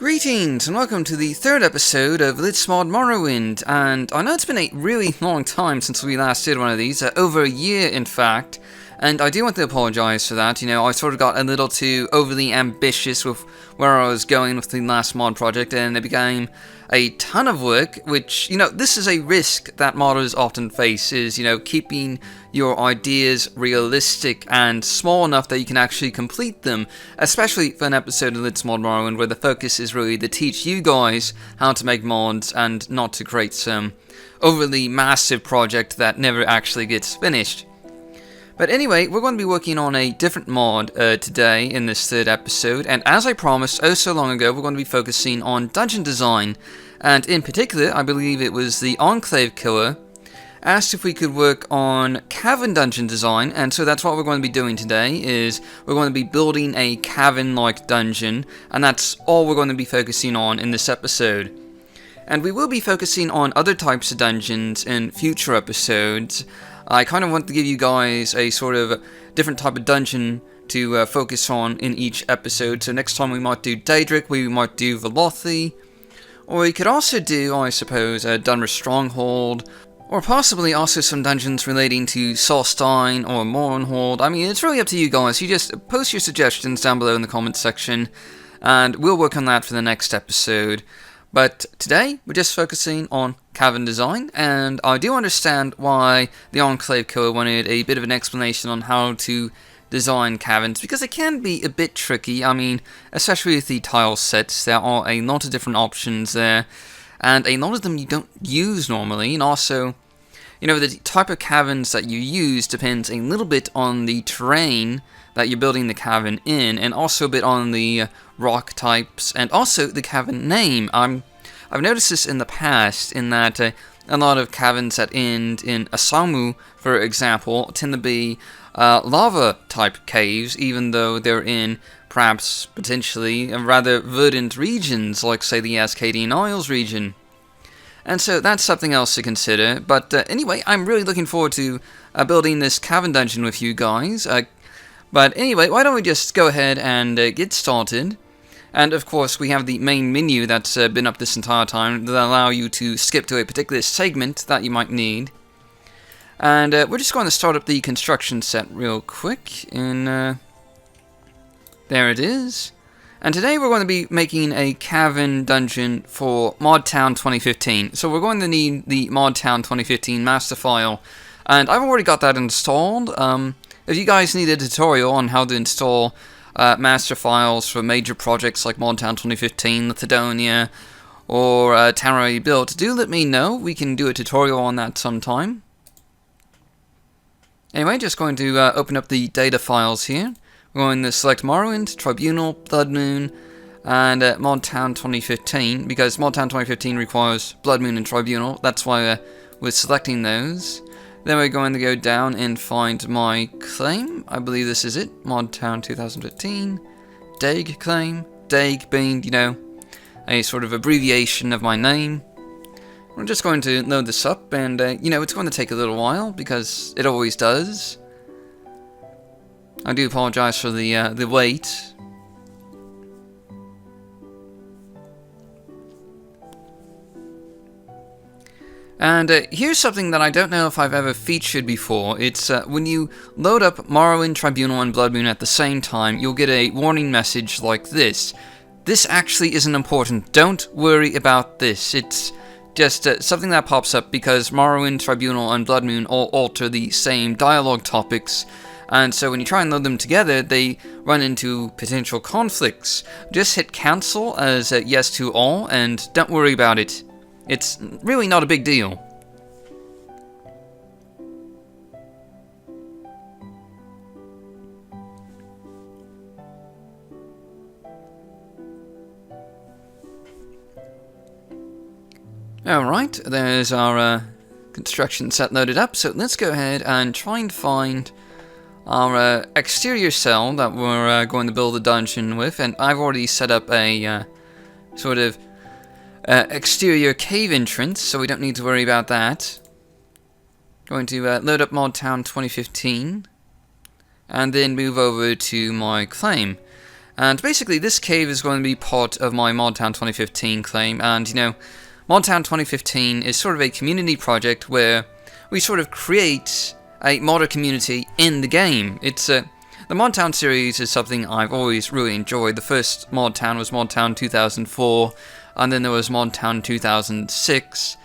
Greetings and welcome to the third episode of Mod Morrowind, and I know it's been a really long time since we last did one of these, over a year in fact, and I do want to apologise for that. I sort of got a little too overly ambitious with where I was going with the last mod project, and it became a ton of work, which, this is a risk that modders often face, is, keeping your ideas realistic and small enough that you can actually complete them, especially for an episode of Mod Morrowind where the focus is really to teach you guys how to make mods and not to create some overly massive project that never actually gets finished. But anyway, we're going to be working on a different mod today in this third episode, and as I promised oh so long ago, we're going to be focusing on dungeon design, and in particular, I believe it was the Enclave Killer asked if we could work on Cavern dungeon design, and so that's what we're going to be doing today, is we're going to be building a Cavern-like dungeon, and that's all we're going to be focusing on in this episode. And we will be focusing on other types of dungeons in future episodes. I kind of want to give you guys a sort of different type of dungeon to focus on in each episode. So next time we might do Daedric, we might do Velothi, or we could also do, I suppose, a Dunmer Stronghold, or possibly also some dungeons relating to Solstein or Mournhold. I mean, it's really up to you guys. You just post your suggestions down below in the comments section, and we'll work on that for the next episode. But today, we're just focusing on Cavern design, and I do understand why the Enclave Killer wanted a bit of an explanation on how to design caverns, because it can be a bit tricky. I mean, especially with the tile sets, there are a lot of different options there, and a lot of them you don't use normally, and also, the type of caverns that you use depends a little bit on the terrain that you're building the cavern in, and also a bit on the rock types, and also the cavern name. I've noticed this in the past, in that a lot of caverns that end in Asamu, for example, tend to be lava-type caves, even though they're in, perhaps, potentially, rather verdant regions, like, say, the Ascadian Isles region. And so that's something else to consider, but anyway, I'm really looking forward to building this cavern dungeon with you guys. But anyway, why don't we just go ahead and get started. And of course, we have the main menu that's been up this entire time that allow you to skip to a particular segment that you might need. And we're just going to start up the construction set real quick. There it is. And today we're going to be making a Cavern dungeon for Mod Town 2015. So we're going to need the Mod Town 2015 master file. And I've already got that installed. If you guys need a tutorial on how to install master files for major projects like Mod Town 2015, Lithodonia, or Town Already Built, do let me know. We can do a tutorial on that sometime. Anyway, just going to open up the data files here. We're going to select Morrowind, Tribunal, Blood Moon, and Mod Town 2015, because Mod Town 2015 requires Blood Moon and Tribunal. That's why we're selecting those. Then we're going to go down and find my claim. I believe this is it. Mod Town 2015. Daeg claim. Daeg being, a sort of abbreviation of my name. We're just going to load this up, and, it's going to take a little while, because it always does. I do apologize for the wait. And here's something that I don't know if I've ever featured before. It's when you load up Morrowind, Tribunal, and Blood Moon at the same time, you'll get a warning message like this. This actually isn't important. Don't worry about this. It's just something that pops up because Morrowind, Tribunal, and Blood Moon all alter the same dialogue topics. And so when you try and load them together, they run into potential conflicts. Just hit cancel as yes to all, and don't worry about it. It's really not a big deal. Alright, there's our construction set loaded up, so let's go ahead and try and find our exterior cell that we're going to build a dungeon with, and I've already set up a sort of exterior cave entrance, so we don't need to worry about that. Going to load up Mod Town 2015, and then move over to my claim. And basically, this cave is going to be part of my Mod Town 2015 claim. And, you know, Mod Town 2015 is sort of a community project where we sort of create a modder community in the game. The Mod Town series is something I've always really enjoyed. The first Mod Town was Mod Town 2004, and then there was Mod Town 2006.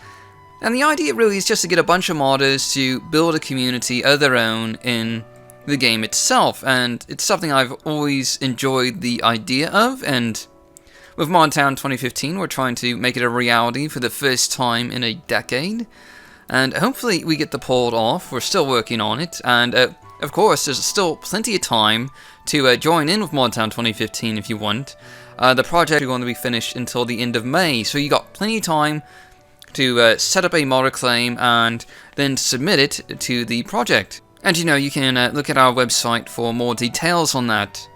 And the idea really is just to get a bunch of modders to build a community of their own in the game itself, and it's something I've always enjoyed the idea of, and with Mod Town 2015 we're trying to make it a reality for the first time in a decade, and hopefully we get the pulled off. We're still working on it, and of course there's still plenty of time to join in with Mod Town 2015 if you want. The project is going to be finished until the end of May, so you got plenty of time to set up a modder claim and then submit it to the project. And you know, you can look at our website for more details on that.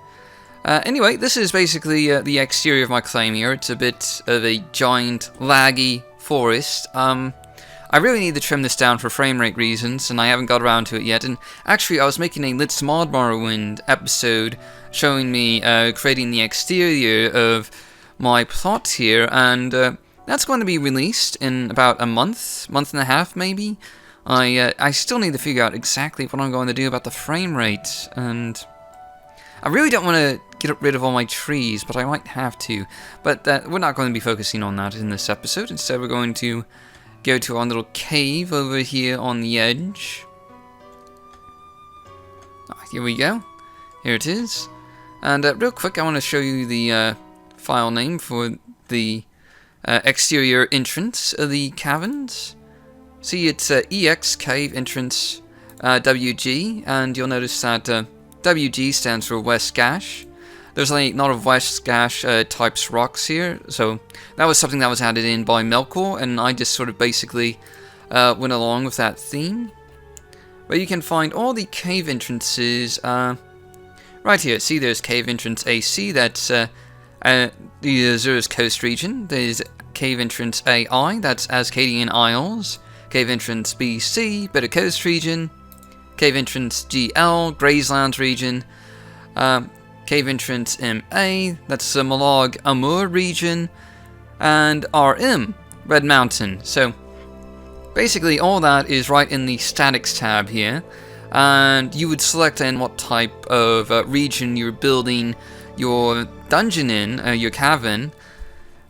Anyway, this is basically the exterior of my claim here. It's a bit of a giant, laggy forest. I really need to trim this down for frame rate reasons, and I haven't got around to it yet. And actually, I was making a Let's Mod Morrowind episode showing me creating the exterior of my plot here, and that's going to be released in about a month and a half maybe. I still need to figure out exactly what I'm going to do about the frame rate, and I really don't want to get rid of all my trees, but I might have to. But we're not going to be focusing on that in this episode. Instead, we're going to go to our little cave over here on the edge. Here we go. Here it is. And real quick, I want to show you the file name for the exterior entrance of the caverns. See, it's EX Cave Entrance WG, and you'll notice that WG stands for West Gash. There's a lot of West Gash types rocks here, so that was something that was added in by Melkor, and I just sort of basically went along with that theme. But you can find all the cave entrances right here. See, there's Cave Entrance AC, that's the Azura's Coast region. There's Cave Entrance AI, that's Ascadian Isles. Cave Entrance BC, Bitter Coast region. Cave Entrance GL, Grayslands region. Cave Entrance MA, that's the Molag Amur region. And RM, Red Mountain. So, basically all that is right in the Statics tab here. And you would select in what type of region you're building your dungeon in, your cavern.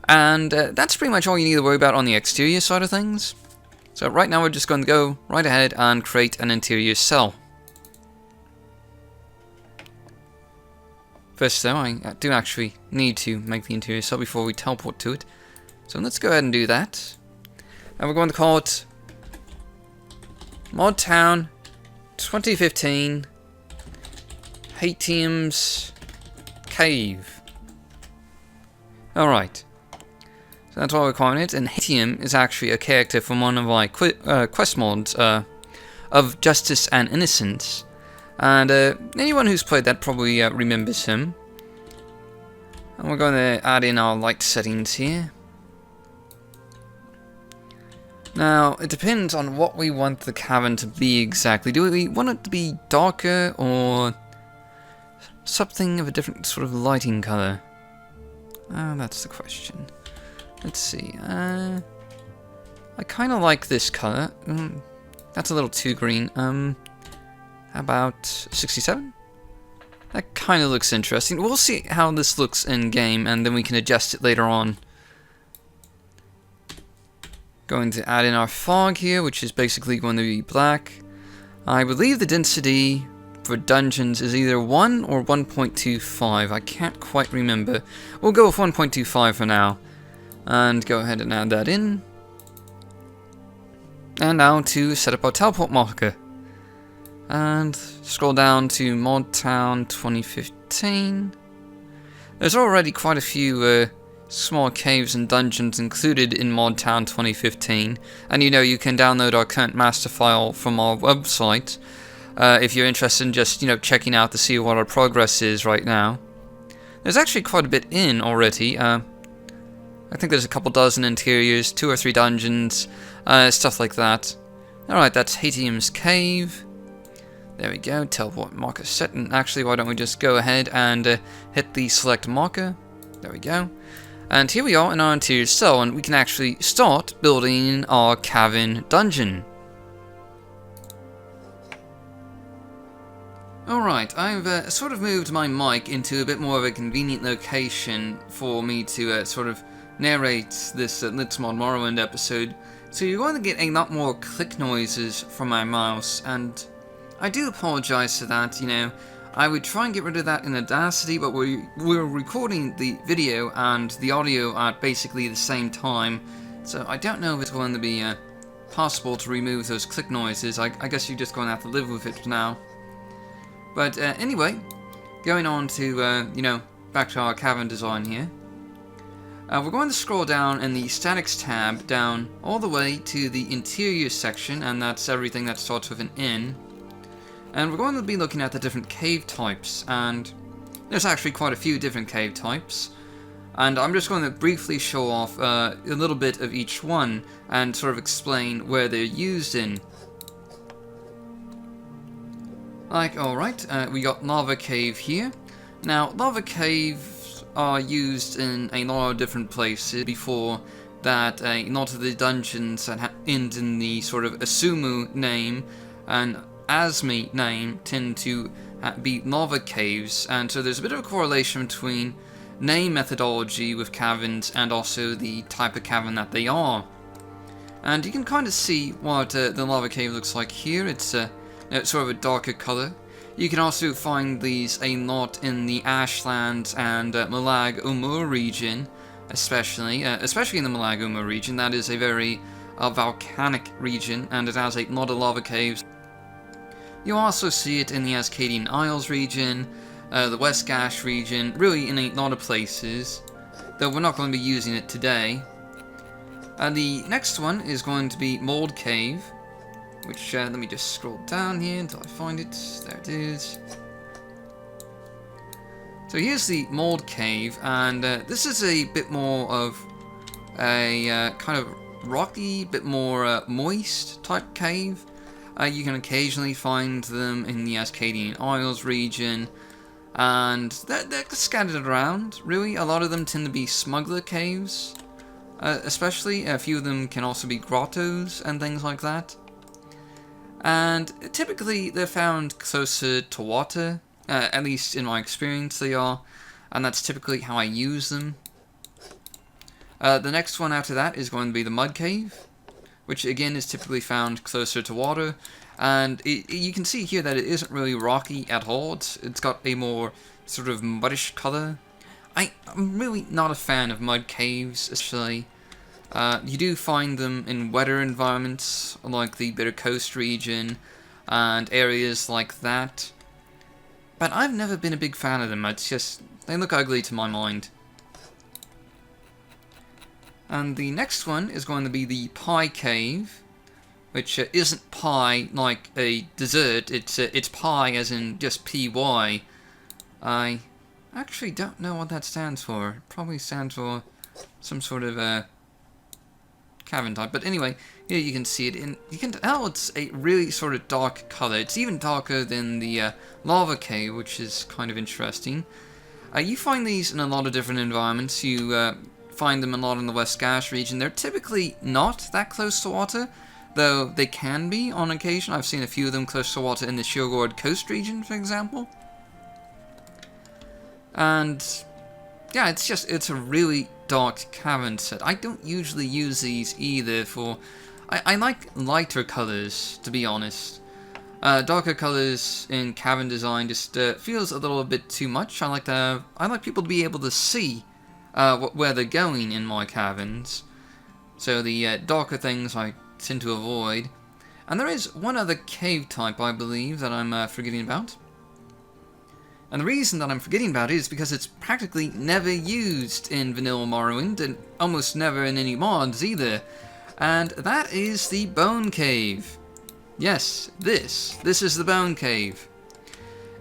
And that's pretty much all you need to worry about on the exterior side of things. So right now we're just going to go right ahead and create an interior cell. First though, I do actually need to make the interior cell before we teleport to it. So let's go ahead and do that. And we're going to call it Mod Town 2015 Hatium's Cave. Alright. So that's what we're calling it, and Hatium is actually a character from one of my quest mods of Justice and Innocence, and anyone who's played that probably remembers him. And we're going to add in our light settings here. Now, it depends on what we want the cavern to be exactly. Do we want it to be darker or something of a different sort of lighting color? That's the question. Let's see. I kind of like this color. That's a little too green. How about 67? That kind of looks interesting. We'll see how this looks in game, and then we can adjust it later on. Going to add in our fog here, which is basically going to be black. I believe the density for dungeons is either 1 or 1.25. I can't quite remember. We'll go with 1.25 for now. And go ahead and add that in. And now to set up our teleport marker. And scroll down to Mod Town 2015. There's already quite a few small caves and dungeons included in Mod Town 2015. And you know, you can download our current master file from our website if you're interested in just, you know, checking out to see what our progress is right now. There's actually quite a bit in already. I think there's a couple dozen interiors, 2 or 3 dungeons, stuff like that. Alright, that's Hatium's Cave. There we go, teleport marker set. And actually, why don't we just go ahead and hit the select marker. There we go. And here we are in our interior cell, and we can actually start building our Cavern dungeon. Alright, I've sort of moved my mic into a bit more of a convenient location for me to sort of narrate this Let's Mod Morrowind episode. So you're going to get a lot more click noises from my mouse, and I do apologize for that. You know, I would try and get rid of that in Audacity, but we're recording the video and the audio at basically the same time, so I don't know if it's going to be possible to remove those click noises. I guess you're just going to have to live with it for now. But anyway, going on to, you know, back to our Cavern design here. We're going to scroll down in the Statics tab down all the way to the interior section, and that's everything that starts with an N. And we're going to be looking at the different cave types, and there's actually quite a few different cave types. And I'm just going to briefly show off a little bit of each one and sort of explain where they're used in. Like, alright, we got Lava Cave here. Now, Lava Caves are used in a lot of different places before that. A lot of the dungeons that end in the sort of Asumu name and Asmi name tend to be lava caves, and so there's a bit of a correlation between name methodology with caverns and also the type of cavern that they are. And you can kind of see what the lava cave looks like here. It's sort of a darker color. You can also find these a lot in the Ashlands and Molag Amur region, especially in the Molag Amur region. That is a very volcanic region, and it has a lot of lava caves. You also see it in the Ascadian Isles region, the West Gash region, really in a lot of places, though we're not going to be using it today. The next one is going to be Mold Cave, which, let me just scroll down here until I find it. There it is. So here's the Mold Cave, and this is a bit more of a kind of rocky, bit more moist type cave. You can occasionally find them in the Ascadian Isles region, and they're scattered around, really. A lot of them tend to be smuggler caves, especially. A few of them can also be grottos and things like that. And typically they're found closer to water, at least in my experience they are, and that's typically how I use them. The next one after that is going to be the Mud Cave, which again is typically found closer to water, and you can see here that it isn't really rocky at all. It's got a more sort of muddish color. I'm really not a fan of mud caves, especially. You do find them in wetter environments, like the Bitter Coast region, and areas like that. But I've never been a big fan of them. It's just, they look ugly to my mind. And the next one is going to be the Pie Cave, which isn't pie like a dessert. It's pie as in just P-Y. I actually don't know what that stands for. It probably stands for some sort of cavern type. But anyway, here you can see it. You can tell it's a really sort of dark color. It's even darker than the Lava Cave, which is kind of interesting. You find these in a lot of different environments. You find them a lot in the West Gash region. They're typically not that close to water, though they can be on occasion. I've seen a few of them close to water in the Shurgord Coast region, for example. And yeah, it's a really dark cavern set. I don't usually use these either for... I like lighter colors, to be honest. Darker colors in cavern design just feels a little bit too much. I like people to be able to see where they're going in my caverns. So the darker things I tend to avoid. And there is one other cave type, I believe, that I'm forgetting about. And the reason that I'm forgetting about it is because it's practically never used in Vanilla Morrowind, and almost never in any mods either. And that is the Bone Cave. Yes, this is the Bone Cave.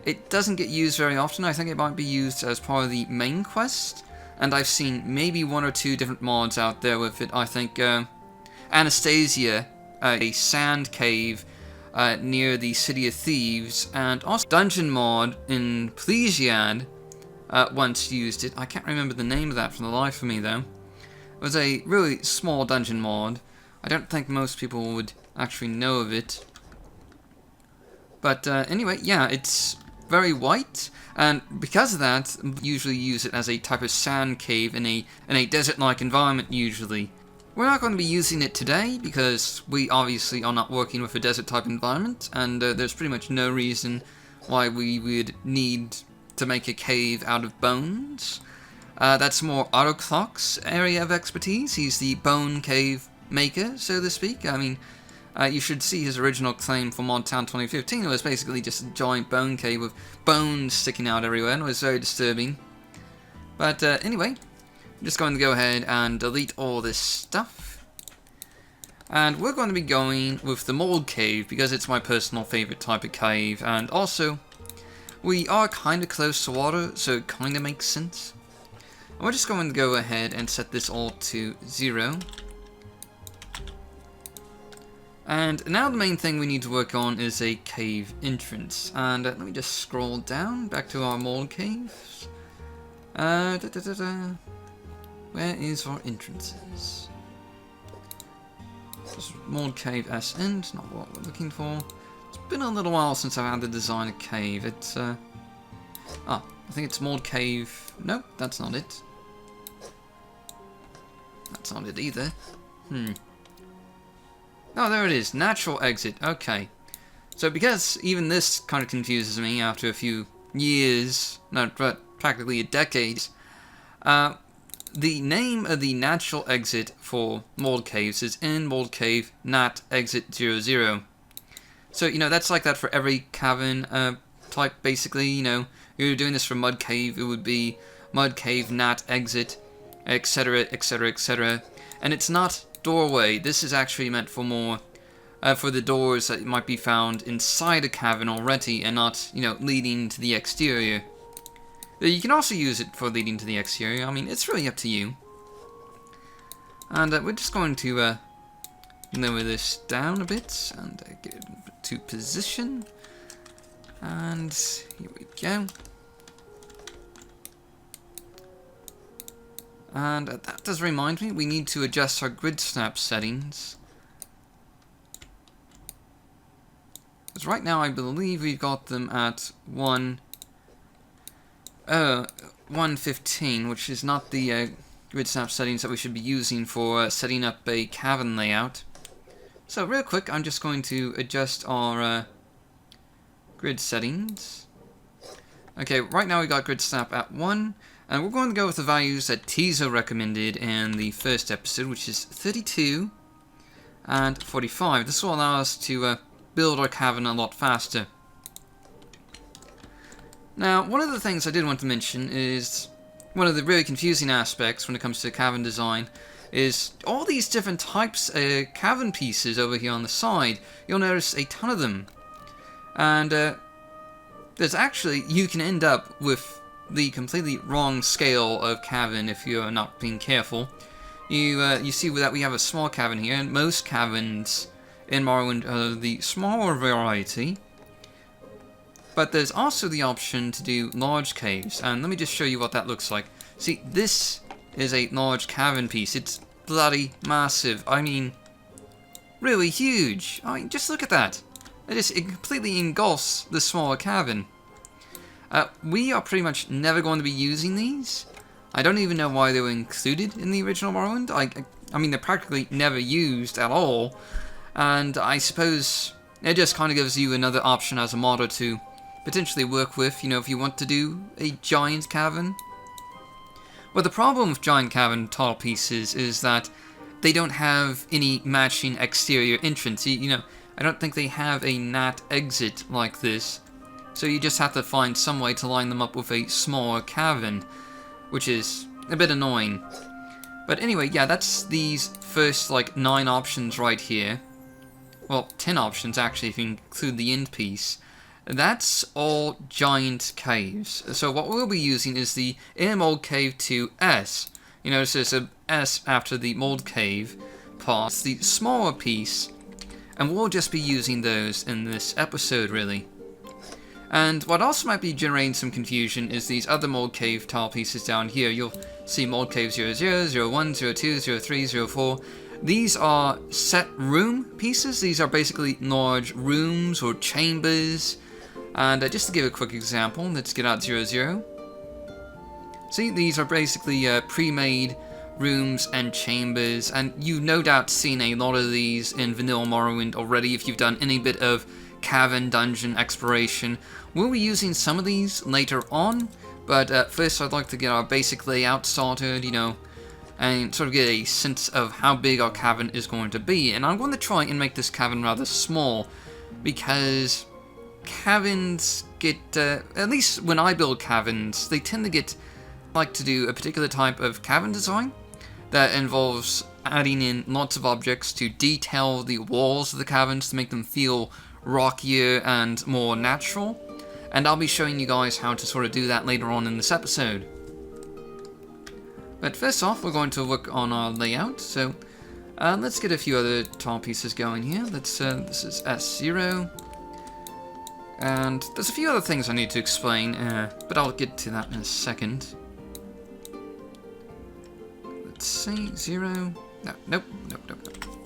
It doesn't get used very often. I think it might be used as part of the main quest, and I've seen maybe one or two different mods out there with it. I think Anastasia, a sand cave, near the City of Thieves, and also Dungeon Mod in Plesiad once used it. I can't remember the name of that for the life of me, though. It was a really small dungeon mod. I don't think most people would actually know of it. But anyway, yeah, it's very white, and because of that, usually use it as a type of sand cave in a desert-like environment usually. We're not going to be using it today because we obviously are not working with a desert-type environment, and there's pretty much no reason why we would need to make a cave out of bones. That's more Autoclock's area of expertise. He's the bone cave maker, so to speak. I mean, you should see his original claim for Mod Town 2015. It was basically just a giant bone cave with bones sticking out everywhere, and it was very disturbing. But anyway, I'm just going to go ahead and delete all this stuff. And we're going to be going with the mold cave because it's my personal favorite type of cave, and also we are kind of close to water, so it kind of makes sense. And we're just going to go ahead and set this all to 0. And now the main thing we need to work on is a cave entrance. And let me just scroll down back to our mold caves. Where is our entrances? This is mold cave S end, not what we're looking for. It's been a little while since I've had to design a cave. It's I think it's mold cave. Nope, that's not it. That's not it either. Oh, there it is. Natural exit. Okay. So because even this kind of confuses me after a few years, no, practically a decade, the name of the natural exit for mold caves is in mold cave nat exit 00. So, you know, that's like that for every cavern type, basically. You know, if you're doing this for mud cave, it would be mud cave nat exit, etc., etc., etc. And it's not doorway. This is actually meant for more for the doors that might be found inside a cavern already and not, you know, leading to the exterior. You can also use it for leading to the exterior. I mean, it's really up to you. And we're just going to lower this down a bit and get it to position. And here we go. And that does remind me, we need to adjust our grid snap settings. Because right now I believe we've got them at 115, which is not the grid snap settings that we should be using for setting up a cavern layout. So real quick, I'm just going to adjust our grid settings. Okay, right now we got grid snap at 1. And we're going to go with the values that Tizo recommended in the first episode, which is 32 and 45. This will allow us to build our cavern a lot faster. Now, one of the things I did want to mention is one of the really confusing aspects when it comes to cavern design is all these different types of cavern pieces over here on the side. You'll notice a ton of them. And there's actually, you can end up with the completely wrong scale of cavern if you're not being careful. You see that we have a small cavern here, and most caverns in Morrowind are the smaller variety. But there's also the option to do large caves, and let me just show you what that looks like. See, this is a large cavern piece. It's bloody massive. I mean, really huge. I mean, just look at that. It completely engulfs the smaller cavern. We are pretty much never going to be using these. I don't even know why they were included in the original Morrowind. I mean, they're practically never used at all. And I suppose it just kind of gives you another option as a modder to potentially work with, you know, if you want to do a giant cavern. Well, the problem with giant cavern tile pieces is that they don't have any matching exterior entrance. You know, I don't think they have a nat exit like this. So you just have to find some way to line them up with a smaller cavern, which is a bit annoying. But anyway, yeah, that's these first, like, 9 options right here. Well, 10 options, actually, if you include the end piece. That's all giant caves. So what we'll be using is the Inner Mold Cave 2S. You notice there's a S after the Mold Cave part. The smaller piece And we'll just be using those in this episode, really. And what also might be generating some confusion is these other mold cave tile pieces down here. You'll see mold cave 00, 01, 02, 03, 04. These are set room pieces. These are basically large rooms or chambers. And just to give a quick example, let's get out 00. See, these are basically pre-made rooms and chambers, and you've no doubt seen a lot of these in Vanilla Morrowind already if you've done any bit of Cavern dungeon exploration. We'll be using some of these later on, but first I'd like to get our basic layout started, you know, and sort of get a sense of how big our cavern is going to be. And I'm going to try and make this cavern rather small, because caverns get, at least when I build caverns, they tend to get like to do a particular type of cavern design that involves adding in lots of objects to detail the walls of the caverns to make them feel rockier and more natural. And I'll be showing you guys how to sort of do that later on in this episode. But first off, we're going to work on our layout. So let's get a few other tile pieces going here. This is S0. And there's a few other things I need to explain, but I'll get to that in a second. Let's see, 0. No, nope.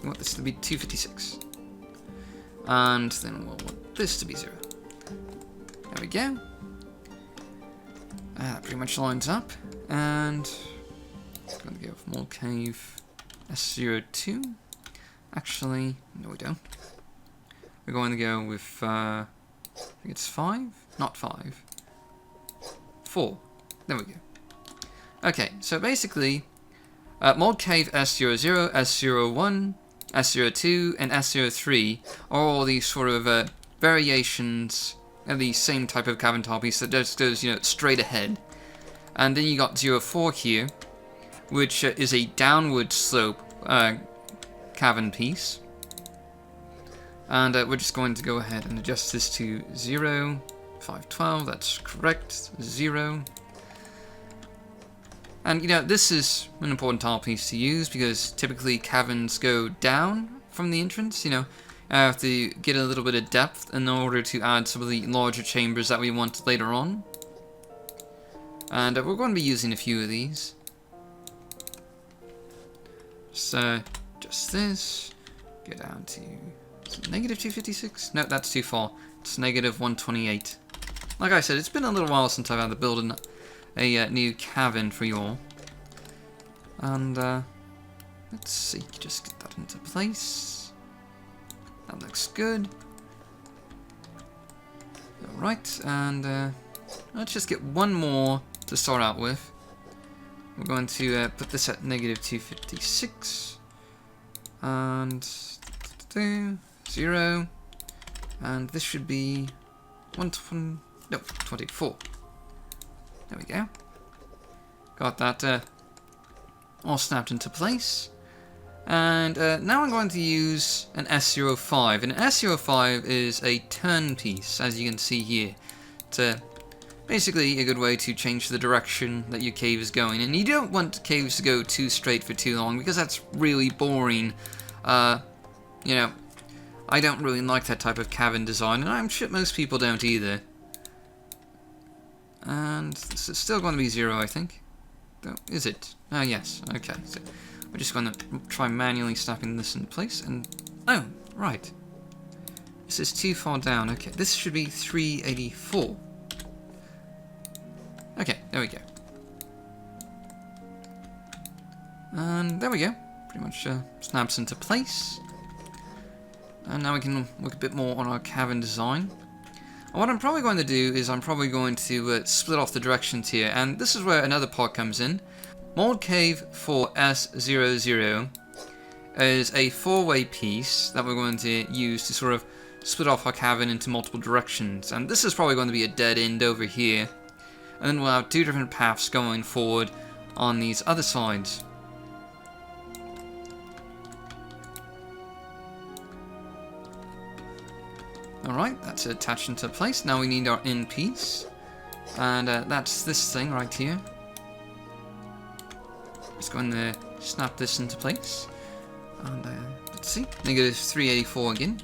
We want this to be 256. And then we'll want this to be 0. There we go. That pretty much lines up. And I'm going to go with Mold Cave S02. Actually, no we don't. We're going to go with, I think it's 5? Not 5. 4. There we go. Okay, so basically, Mold Cave S00, S01, S02, and S03 are all these sort of variations of the same type of cavern tile piece that just goes, you know, straight ahead. And then you got 04 here, which is a downward slope cavern piece. And we're just going to go ahead and adjust this to 0, 512, that's correct, 0. And, you know, this is an important tile piece to use because typically caverns go down from the entrance, you know. I have to get a little bit of depth in order to add some of the larger chambers that we want later on. And we're going to be using a few of these. So, just this. Go down to negative 256. No, that's too far. It's negative 128. Like I said, it's been a little while since I've had to build a new cavern for you all. And let's see, just get that into place. That looks good. Alright, and let's just get one more to start out with. We're going to put this at negative 256. And 0. And this should be 120, no, 24. There we go. Got that all snapped into place. And now I'm going to use an S05. And an S05 is a turn piece, as you can see here. It's basically a good way to change the direction that your cave is going. And you don't want caves to go too straight for too long, because that's really boring. You know, I don't really like that type of cavern design, and I'm sure most people don't either. And this is still going to be 0, I think. Oh, is it? Oh, yes. Okay. So we're just going to try manually snapping this in place. And oh, right. This is too far down. Okay, this should be 384. Okay, there we go. And there we go. Pretty much snaps into place. And now we can look a bit more on our cavern design. And what I'm probably going to do is I'm probably going to split off the directions here, and this is where another part comes in. Mold Cave for S00 is a 4-way piece that we're going to use to sort of split off our cavern into multiple directions, and this is probably going to be a dead end over here, and then we'll have 2 different paths going forward on these other sides. Alright, that's attached into place. Now we need our end piece. And that's this thing right here. Just going to snap this into place. And let's see, negative 384 again.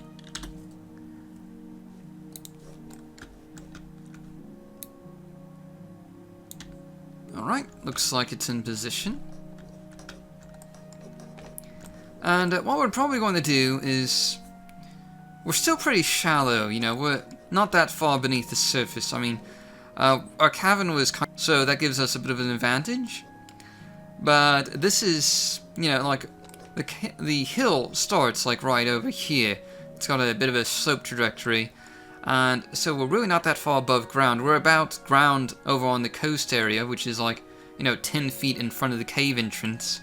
Alright, looks like it's in position. And what we're probably going to do is... We're still pretty shallow, you know, we're not that far beneath the surface. I mean, our cavern was kind of, so that gives us a bit of an advantage. But this is, you know, like, the hill starts, like, right over here. It's got a bit of a slope trajectory. And so we're really not that far above ground. We're about ground over on the coast area, which is like, you know, 10 feet in front of the cave entrance.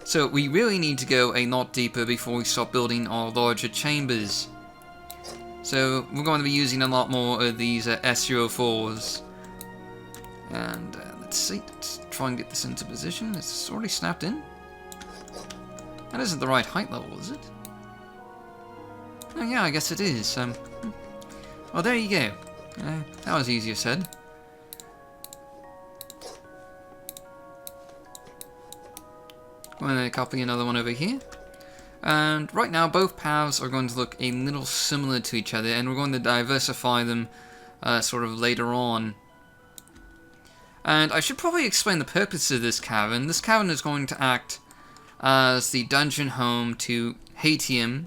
So we really need to go a lot deeper before we start building our larger chambers. So we're going to be using a lot more of these S04s. And let's see, let's try and get this into position. It's already snapped in. That isn't the right height level, is it? Oh yeah, I guess it is. Well, there you go. That was easier said. I'm going to copy another one over here. And right now, both paths are going to look a little similar to each other, and we're going to diversify them sort of later on. And I should probably explain the purpose of this cavern. This cavern is going to act as the dungeon home to Hatium,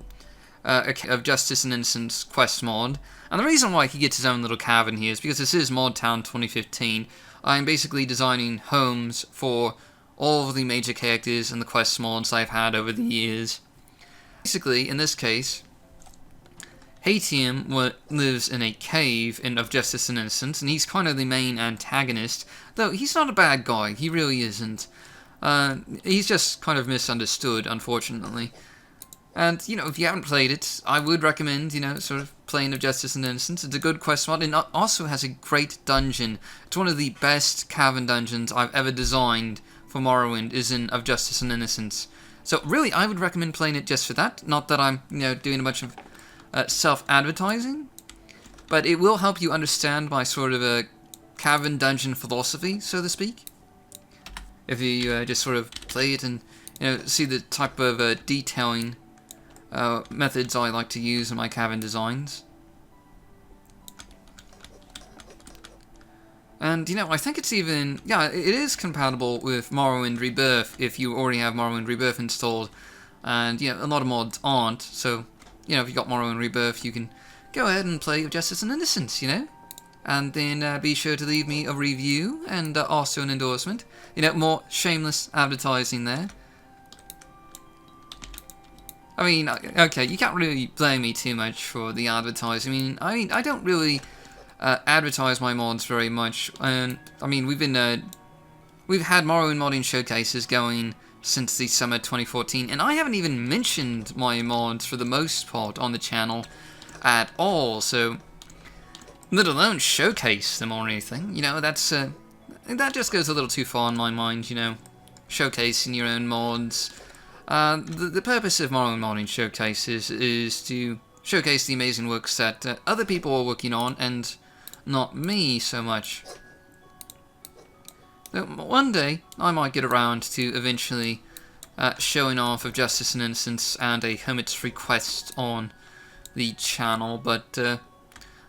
of Justice and Innocence quest mod. And the reason why he gets his own little cavern here is because this is Mod Town 2015. I'm basically designing homes for all of the major characters and the quest mods I've had over the years. Basically, in this case, Hatium lives in a cave of Justice and Innocence, and he's kind of the main antagonist, though he's not a bad guy, he really isn't. He's just kind of misunderstood, unfortunately. And, you know, if you haven't played it, I would recommend, you know, sort of playing of Justice and Innocence. It's a good quest mod, and it also has a great dungeon. It's one of the best cavern dungeons I've ever designed for Morrowind, is in Of Justice and Innocence. So, really, I would recommend playing it just for that. Not that I'm, you know, doing a bunch of self-advertising, but it will help you understand my sort of a cavern dungeon philosophy, so to speak. If you just sort of play it and, you know, see the type of detailing methods I like to use in my cavern designs. And, you know, I think it's even, yeah, it is compatible with Morrowind Rebirth if you already have Morrowind Rebirth installed. And, you know, a lot of mods aren't, so, you know, if you got Morrowind Rebirth, you can go ahead and play with Justice and Innocence, you know? And then be sure to leave me a review and also an endorsement. You know, more shameless advertising there. I mean, okay, you can't really blame me too much for the advertising. I mean, I don't really advertise my mods very much. And I mean, we've had Morrowind modding showcases going since the summer 2014, and I haven't even mentioned my mods for the most part on the channel at all. So, let alone showcase them or anything. You know, that's that just goes a little too far in my mind. You know, showcasing your own mods. The purpose of Morrowind modding showcases is to showcase the amazing works that other people are working on, and not me so much. But one day, I might get around to eventually showing off of Justice and Innocence and a Hermit's Request on the channel, but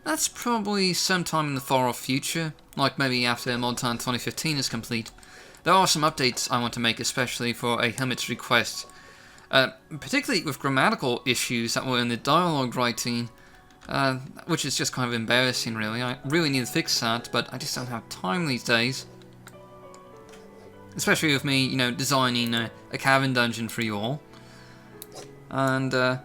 that's probably sometime in the far-off future, like maybe after Mod Town 2015 is complete. There are some updates I want to make, especially for a Hermit's Request, particularly with grammatical issues that were in the dialogue writing, which is just kind of embarrassing, really. I really need to fix that, but I just don't have time these days. Especially with me, you know, designing a cavern dungeon for you all. And, let's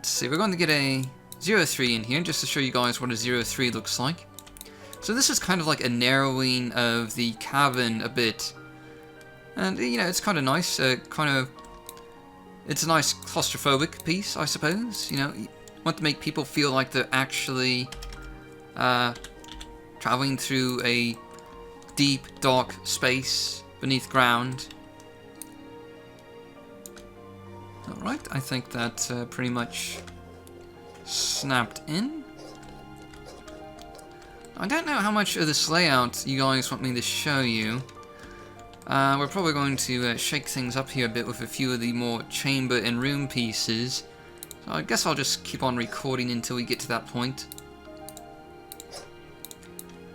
see, we're going to get a 03 in here, just to show you guys what a 03 looks like. So this is kind of like a narrowing of the cavern a bit. And, you know, it's kind of nice, it's a nice claustrophobic piece, I suppose. You know, you want to make people feel like they're actually traveling through a deep, dark space beneath ground. Alright, I think that's pretty much snapped in. I don't know how much of this layout you guys want me to show you. We're probably going to shake things up here a bit with a few of the more chamber and room pieces. So I guess I'll just keep on recording until we get to that point.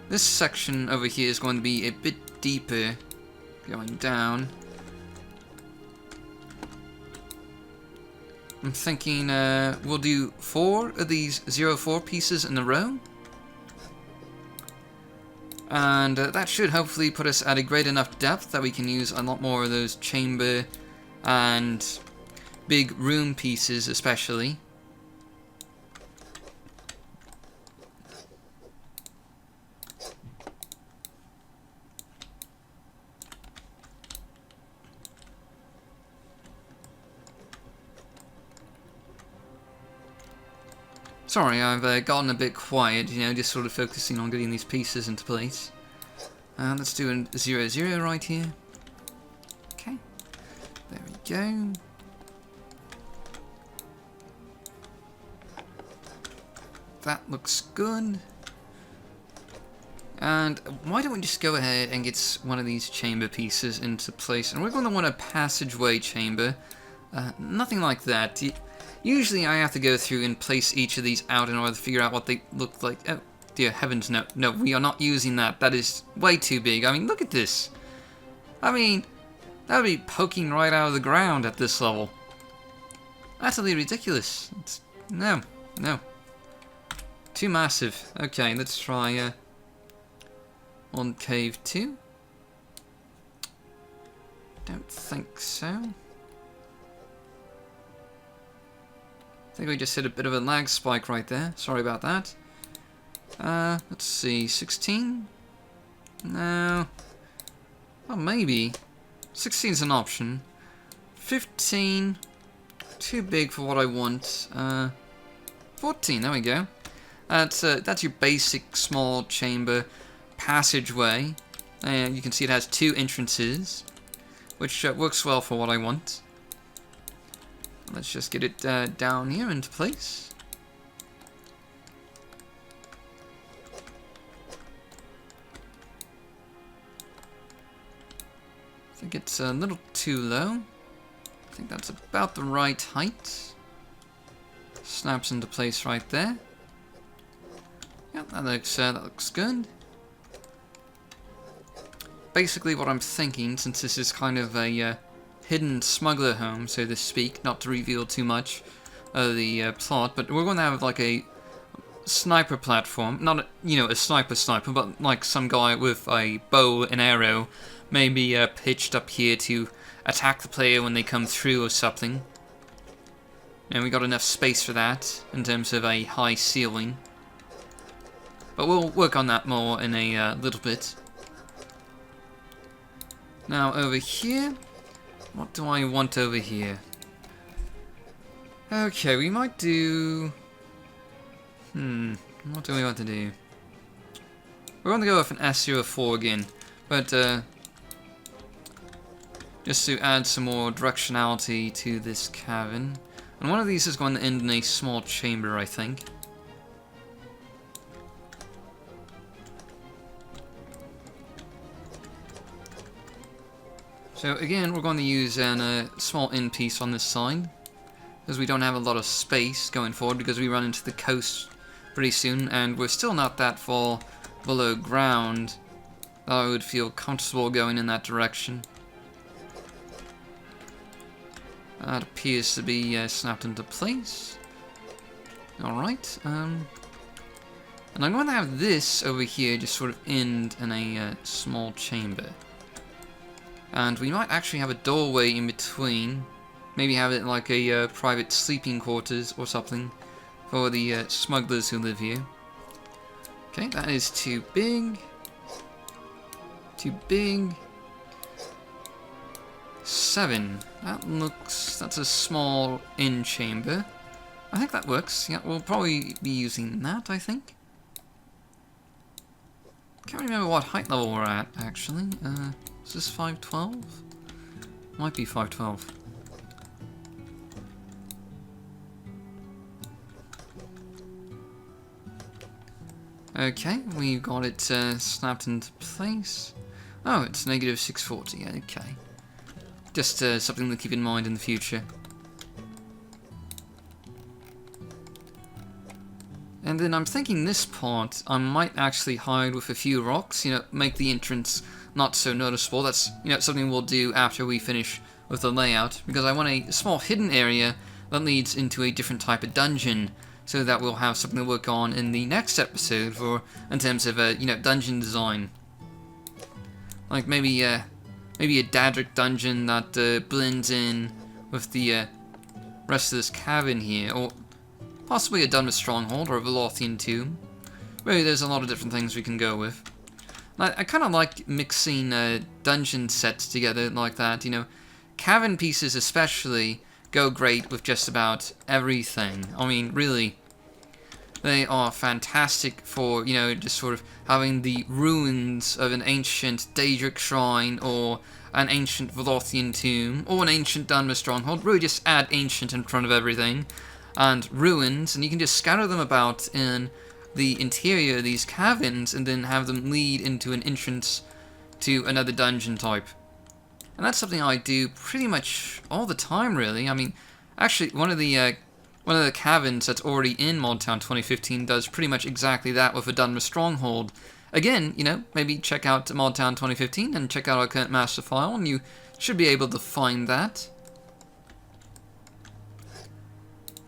This section over here is going to be a bit deeper, going down. I'm thinking we'll do 4 of these 04 pieces in a row. And that should hopefully put us at a great enough depth that we can use a lot more of those chamber and big room pieces especially. Sorry, I've gotten a bit quiet, you know, just sort of focusing on getting these pieces into place. Let's do a 0-0 right here. Okay, there we go. That looks good. And why don't we just go ahead and get one of these chamber pieces into place. And we're going to want a passageway chamber. Nothing like that. Usually I have to go through and place each of these out in order to figure out what they look like. Oh, dear heavens, no. No, we are not using that. That is way too big. I mean, look at this. I mean, that would be poking right out of the ground at this level. Utterly ridiculous. No. Too massive. Okay, let's try on cave 2. Don't think so. I think we just hit a bit of a lag spike right there. Sorry about that. Let's see. 16? No. Well, maybe. 16 is an option. 15. Too big for what I want. 14. There we go. That's your basic small chamber passageway. And you can see it has 2 entrances, which works well for what I want. Let's just get it down here into place. I think it's a little too low. I think that's about the right height. Snaps into place right there. Yep, that looks good. Basically what I'm thinking, since this is kind of a hidden smuggler home, so to speak, not to reveal too much of the plot, but we're going to have like a sniper platform, not a sniper, but like some guy with a bow and arrow, maybe pitched up here to attack the player when they come through or something. And we got enough space for that in terms of a high ceiling, but we'll work on that more in a little bit. Now over here. What do I want over here? Okay, we might do... what do we want to do? We're going to go with an S04 again, but just to add some more directionality to this cavern. And one of these is going to end in a small chamber, I think. So again, we're going to use a small end piece on this side, because we don't have a lot of space going forward, because we run into the coast pretty soon, and we're still not that far below ground that I would feel comfortable going in that direction. That appears to be snapped into place. Alright, and I'm going to have this over here just sort of end in a small chamber. And we might actually have a doorway in between. Maybe have it like a private sleeping quarters or something for the smugglers who live here. Okay, that is too big. Too big. 7. That's a small inn chamber. I think that works. Yeah, we'll probably be using that, I think. Can't remember what height level we're at, actually. Is this 512? Might be 512. Okay, we've got it snapped into place. Oh, it's negative 640, okay. Just something to keep in mind in the future. And then I'm thinking this part, I might actually hide with a few rocks, you know, make the entrance not so noticeable. That's, you know, something we'll do after we finish with the layout, because I want a small hidden area that leads into a different type of dungeon, so that we'll have something to work on in the next episode for, in terms of, you know, dungeon design. Like maybe a Daedric dungeon that blends in with the rest of this cavern here, or possibly a Dunmer Stronghold or a Velothian Tomb. Really, there's a lot of different things we can go with. I kind of like mixing dungeon sets together like that, you know. Cavern pieces especially go great with just about everything. I mean, really, they are fantastic for, you know, just sort of having the ruins of an ancient Daedric shrine, or an ancient Velothian tomb, or an ancient Dunmer Stronghold. Really just add ancient in front of everything, and ruins, and you can just scatter them about in the interior of these caverns, and then have them lead into an entrance to another dungeon type. And that's something I do pretty much all the time, really. I mean, actually, one of the caverns that's already in Mod Town 2015 does pretty much exactly that with a Dunmer Stronghold. Again, you know, maybe check out Mod Town 2015 and check out our current master file, and you should be able to find that.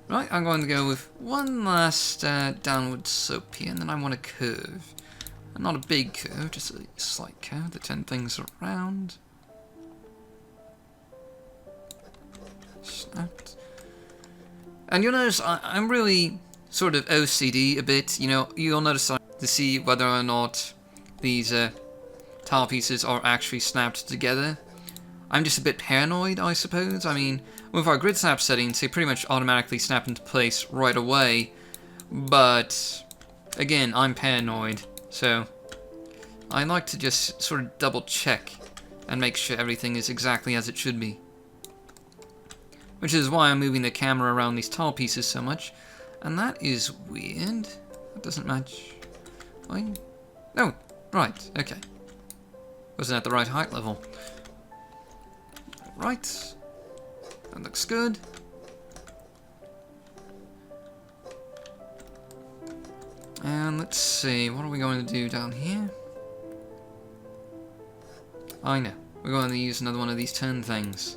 Right, I'm going to go with one last downward slope here, and then I want a curve. Not a big curve, just a slight curve to turn things around. Snapped. And you'll notice I'm really sort of OCD a bit. You know, you'll notice to see whether or not these tile pieces are actually snapped together. I'm just a bit paranoid, I suppose. I mean, with our grid snap settings, they pretty much automatically snap into place right away. But, again, I'm paranoid. So, I like to just sort of double check and make sure everything is exactly as it should be. Which is why I'm moving the camera around these tile pieces so much. And that is weird. That doesn't match. Fine. Oh, right, okay. Wasn't at the right height level. Right. That looks good. And let's see, what are we going to do down here? I know. We're going to use another one of these turn things.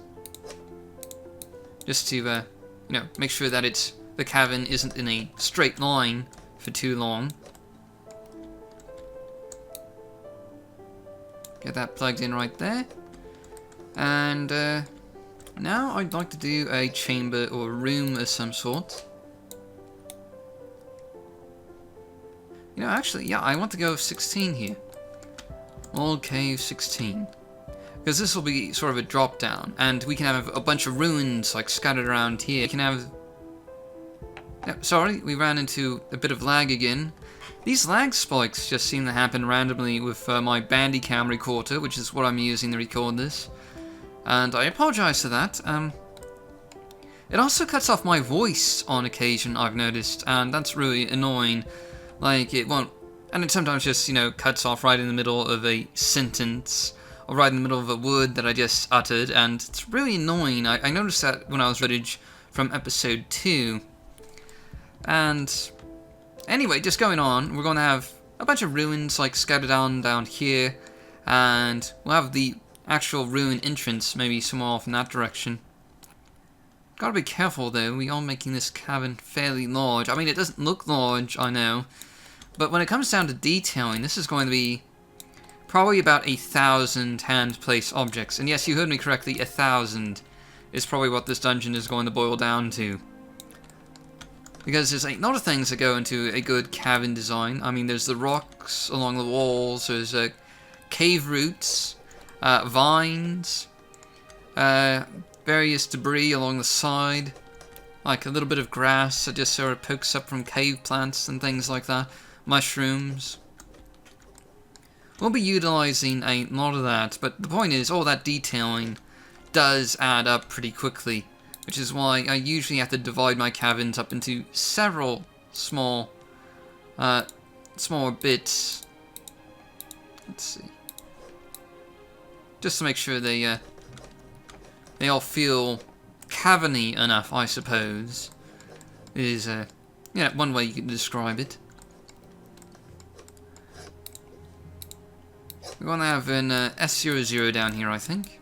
Just to, you know, make sure that the cavern isn't in a straight line for too long. Get that plugged in right there. And now I'd like to do a chamber or room of some sort. You know, actually, yeah, I want to go with 16 here. Old Cave 16. Because this will be sort of a drop down, and we can have a bunch of ruins like scattered around here. We can have... Yeah, sorry, we ran into a bit of lag again. These lag spikes just seem to happen randomly with my Bandicam recorder, which is what I'm using to record this. And I apologize for that. It also cuts off my voice on occasion, I've noticed, and that's really annoying. Like, it won't... And it sometimes just, you know, cuts off right in the middle of a sentence, or right in the middle of a word that I just uttered, and it's really annoying. I noticed that when I was footage from episode 2. And anyway, just going on, we're going to have a bunch of ruins like scattered down here, and we'll have the actual ruin entrance maybe somewhere off in that direction. Gotta be careful though, we are making this cavern fairly large. I mean, it doesn't look large, I know, but when it comes down to detailing, this is going to be probably about 1,000 hand-placed objects. And yes, you heard me correctly, 1,000 is probably what this dungeon is going to boil down to. Because there's a lot of things that go into a good cavern design. I mean, there's the rocks along the walls, there's cave roots, vines, various debris along the side, like a little bit of grass that just sort of pokes up from cave plants and things like that, mushrooms. We'll be utilizing a lot of that, but the point is, all that detailing does add up pretty quickly, which is why I usually have to divide my caverns up into several smaller bits. Let's see. just to make sure they all feel cavern-y enough, I suppose, is yeah, one way you could describe it. We're going to have an S00 down here, I think.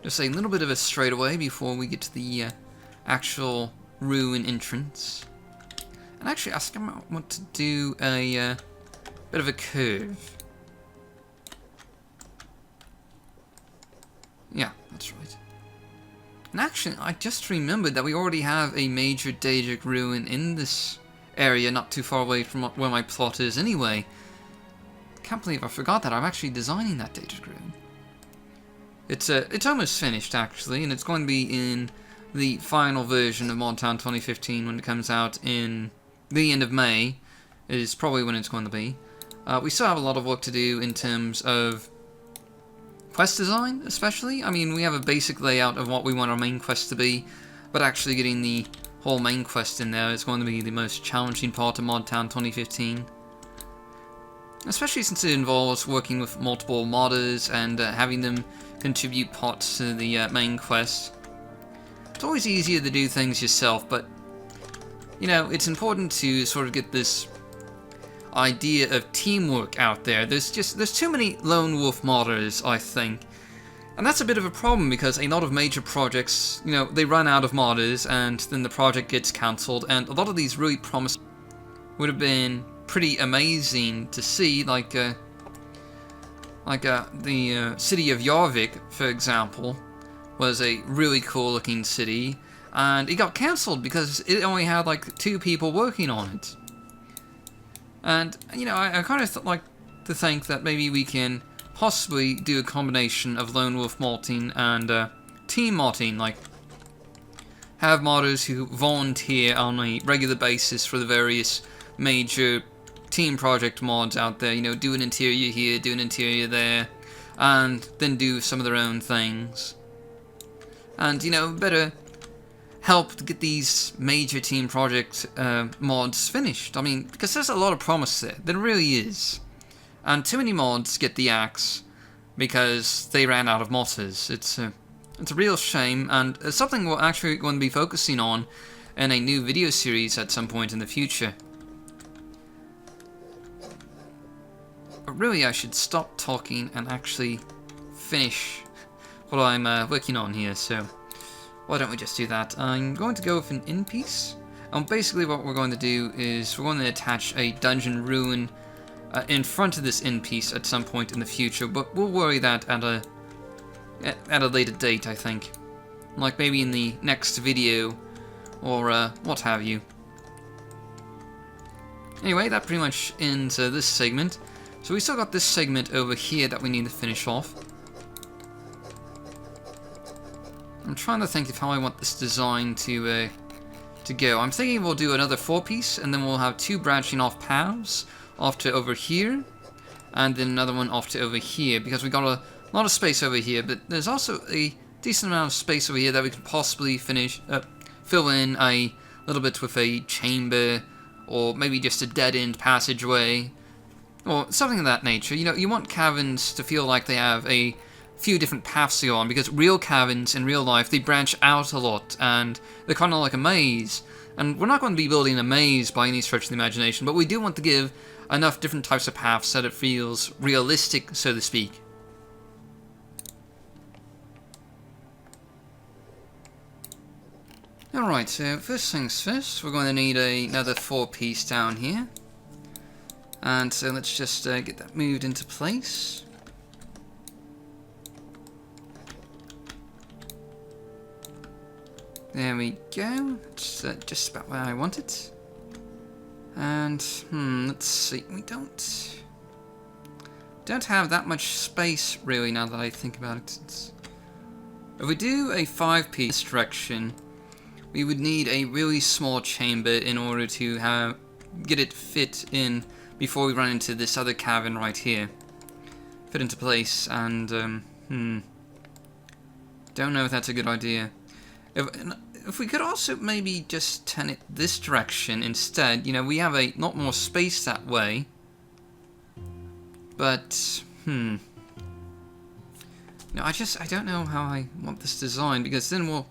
Just a little bit of a straightaway before we get to the actual ruin entrance. And actually, I think I want to do a bit of a curve. Yeah, that's right. And actually, I just remembered that we already have a major Daedric ruin in this area, not too far away from where my plot is anyway. Can't believe I forgot that. I'm actually designing that Daedric ruin. It's almost finished, actually, and it's going to be in the final version of Mod Town 2015 when it comes out in the end of May, is probably when it's going to be. We still have a lot of work to do in terms of quest design, especially. I mean, we have a basic layout of what we want our main quest to be, but actually getting the whole main quest in there is going to be the most challenging part of Mod Town 2015. Especially since it involves working with multiple modders and having them contribute parts to the main quest. It's always easier to do things yourself, but you know, it's important to sort of get this idea of teamwork out there. There's too many lone wolf modders, I think. And that's a bit of a problem because a lot of major projects, you know, they run out of modders and then the project gets cancelled, and a lot of these really promising would have been pretty amazing to see, like the city of Yarvik, for example, was a really cool looking city, and it got cancelled because it only had like 2 people working on it. And you know, I kind of like to think that maybe we can possibly do a combination of lone wolf modding and team modding, like have modders who volunteer on a regular basis for the various major team project mods out there, you know, do an interior here, do an interior there, and then do some of their own things. And, you know, better help to get these major team project mods finished. I mean, because there's a lot of promise there. There really is. And too many mods get the axe because they ran out of modders. It's a real shame, and it's something we're actually going to be focusing on in a new video series at some point in the future. But really, I should stop talking and actually finish what I'm working on here, so why don't we just do that? I'm going to go with an end piece, and basically what we're going to do is we're going to attach a dungeon ruin in front of this end piece at some point in the future, but we'll worry that at a later date, I think. Like maybe in the next video, or what have you. Anyway, that pretty much ends this segment. So we still got this segment over here that we need to finish off. I'm trying to think of how I want this design to go. I'm thinking we'll do another 4-piece, and then we'll have 2 branching off paths off to over here, and then another one off to over here, because we got a lot of space over here, but there's also a decent amount of space over here that we could possibly fill in a little bit with a chamber, or maybe just a dead-end passageway, or something of that nature. You know, you want caverns to feel like they have a few different paths to go on, because real caverns in real life, they branch out a lot, and they're kind of like a maze. And we're not going to be building a maze by any stretch of the imagination, but we do want to give enough different types of paths that it feels realistic, so to speak. Alright, so first things first, we're going to need another 4-piece down here. And so let's just get that moved into place. There we go. It's just about where I want it. And let's see. We don't have that much space really now that I think about it. If we do a 5-piece direction, we would need a really small chamber in order to get it fit in before we run into this other cavern right here. Fit into place, and don't know if that's a good idea. If we could also maybe just turn it this direction instead, you know, we have a lot more space that way. But, you You know, I don't know how I want this designed, because then we'll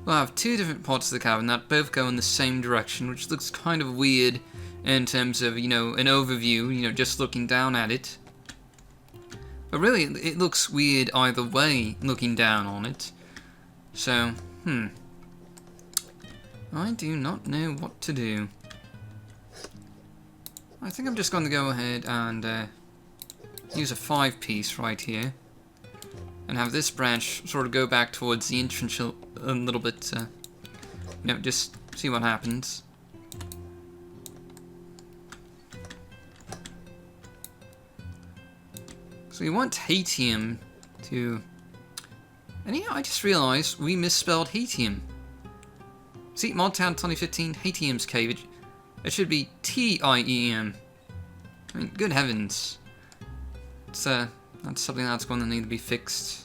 have two different parts of the cavern that both go in the same direction, which looks kind of weird in terms of, you know, an overview, you know, just looking down at it. But really, it looks weird either way, looking down on it. So, I do not know what to do. I think I'm just going to go ahead and use a 5-piece right here. And have this branch sort of go back towards the entrance a little bit, you know, just see what happens. So we want Hatium to... And yeah, I just realized we misspelled Hatium. See, Mod Town 2015, Hatium's Cave. It should be T-I-E-M. I mean, good heavens. It's, that's something that's going to need to be fixed.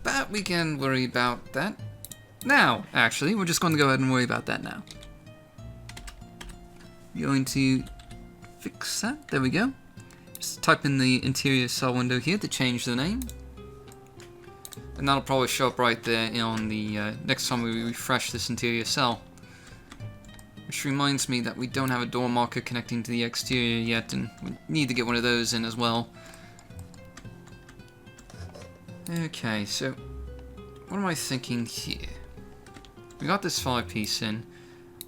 But we can worry about that now, actually. We're just going to go ahead and worry about that now. Going to fix that. There we go. Just type in the interior cell window here to change the name. And that'll probably show up right there on the next time we refresh this interior cell. Which reminds me that we don't have a door marker connecting to the exterior yet, and we need to get one of those in as well. Okay, so what am I thinking here? We got this 5-piece in.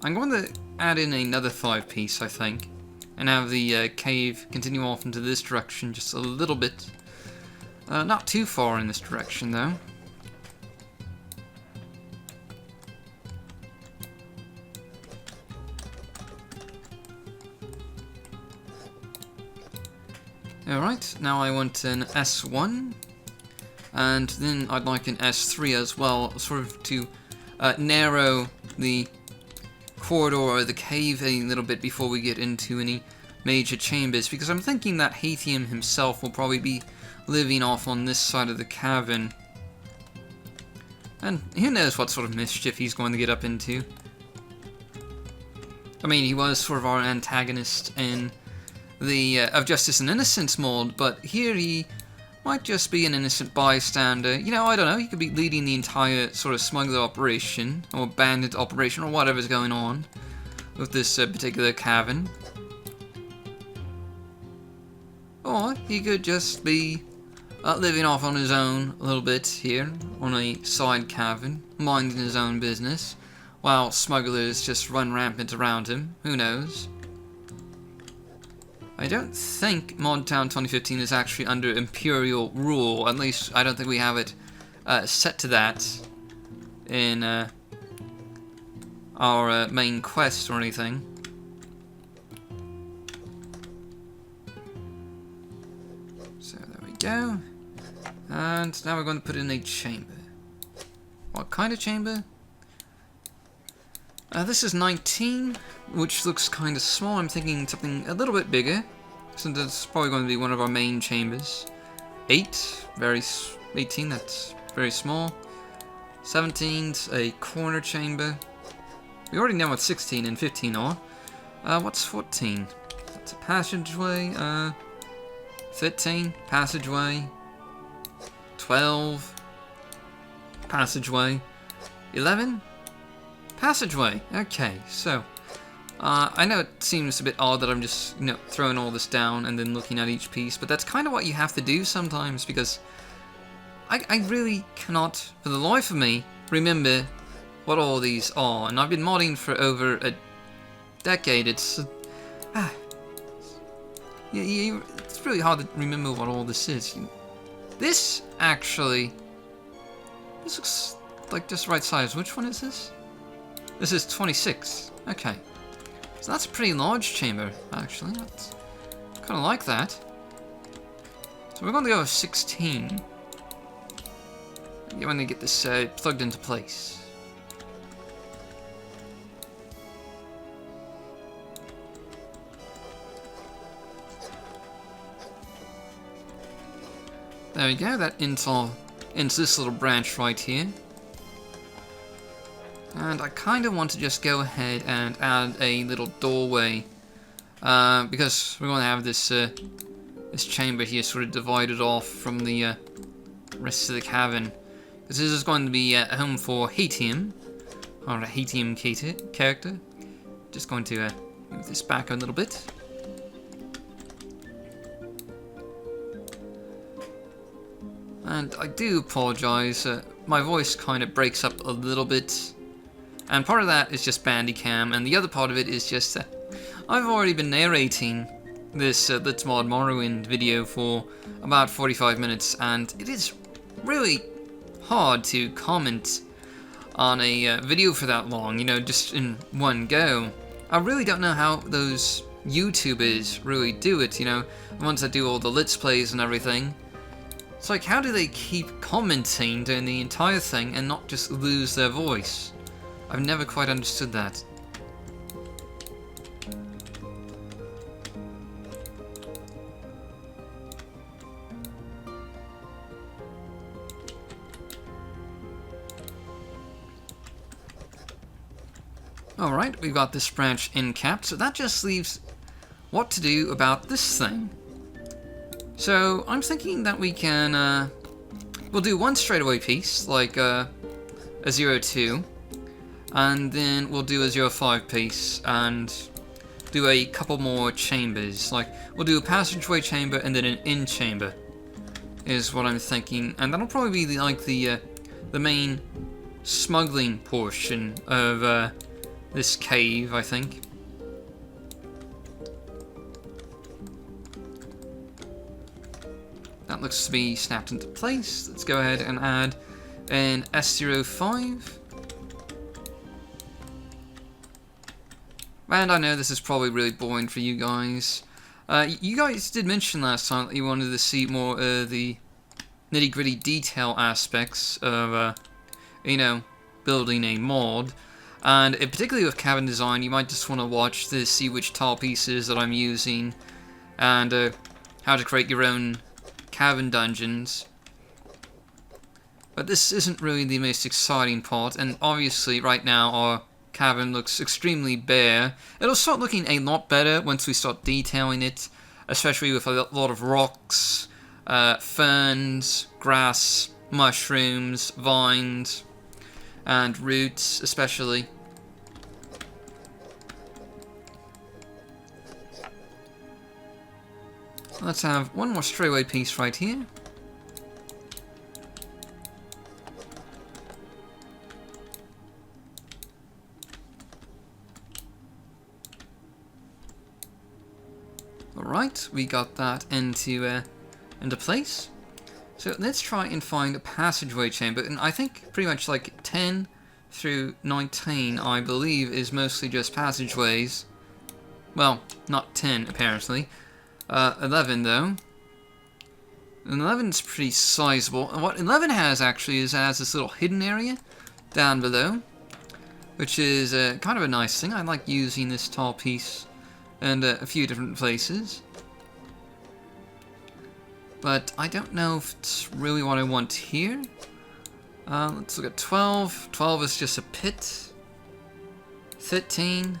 I'm going to add in another 5-piece, I think, and have the cave continue off into this direction just a little bit. Not too far in this direction, though. Alright, now I want an S1, and then I'd like an S3 as well, sort of to narrow the corridor or the cave a little bit before we get into any major chambers, because I'm thinking that Hatium himself will probably be living off on this side of the cavern. And who knows what sort of mischief he's going to get up into. I mean, he was sort of our antagonist in the Of Justice and Innocence mold, but here he might just be an innocent bystander. You know, I don't know, he could be leading the entire sort of smuggler operation, or bandit operation, or whatever's going on with this particular cavern. Or he could just be living off on his own a little bit here, on a side cavern, minding his own business, while smugglers just run rampant around him. Who knows? I don't think Mod Town 2015 is actually under Imperial rule. At least, I don't think we have it set to that in our main quest or anything. So there we go. And now we're going to put in a chamber. What kind of chamber? This is 19, which looks kind of small. I'm thinking something a little bit bigger, since that's probably going to be one of our main chambers. 18, that's very small. 17's a corner chamber. We already know what 16 and 15 are. What's 14? That's a passageway. 13, passageway. 12, passageway. 11, passageway. Okay, so I know it seems a bit odd that I'm just, you know, throwing all this down and then looking at each piece, but that's kind of what you have to do sometimes, because I really cannot, for the life of me, remember what all these are. And I've been modding for over a decade. It's it's really hard to remember what all this is. This actually, this looks like just the right size. Which one is this? This is 26. Okay. So that's a pretty large chamber, actually. That's kind of like that. So we're going to go with 16. When they get this plugged into place. There we go, that into this little branch right here. And I kind of want to just go ahead and add a little doorway, because we're going to have this this chamber here sort of divided off from the rest of the cavern. Because this is going to be a home for Hatium, or a Hatium character. Just going to move this back a little bit. And I do apologise, my voice kind of breaks up a little bit. And part of that is just Bandicam, and the other part of it is just I've already been narrating this Let's Mod Morrowind video for about 45 minutes, and it is really hard to comment on a video for that long, you know, just in one go. I really don't know how those YouTubers really do it, you know, the ones that do all the Let's Plays and everything. It's like, how do they keep commenting during the entire thing and not just lose their voice? I've never quite understood that. Alright, we've got this branch encapped, so that just leaves what to do about this thing. So, I'm thinking that we can, we'll do one straightaway piece, like a 02, and then we'll do a 05 piece, and do a couple more chambers. Like, we'll do a passageway chamber and then an in chamber, is what I'm thinking, and that'll probably be like the main smuggling portion of, this cave, I think. That looks to be snapped into place. Let's go ahead and add an S05. And I know this is probably really boring for you guys. You guys did mention last time that you wanted to see more of the nitty-gritty detail aspects of, you know, building a mod. And particularly with Cavern design, you might just want to watch to see which tile pieces that I'm using, and how to create your own Cavern dungeons. But this isn't really the most exciting part, and obviously right now our Cavern looks extremely bare. It'll start looking a lot better once we start detailing it, especially with a lot of rocks, ferns, grass, mushrooms, vines, and roots especially. Let's have one more straightaway piece right here. Alright, we got that into place. So let's try and find a passageway chamber, and I think pretty much like 10 through 19, I believe, is mostly just passageways. Well, not 10 apparently. 11 though. And 11's pretty sizable. And what 11 has actually is has this little hidden area down below, which is kind of a nice thing. I like using this tall piece in a few different places. But I don't know if it's really what I want here. Let's look at 12. 12 is just a pit. 13.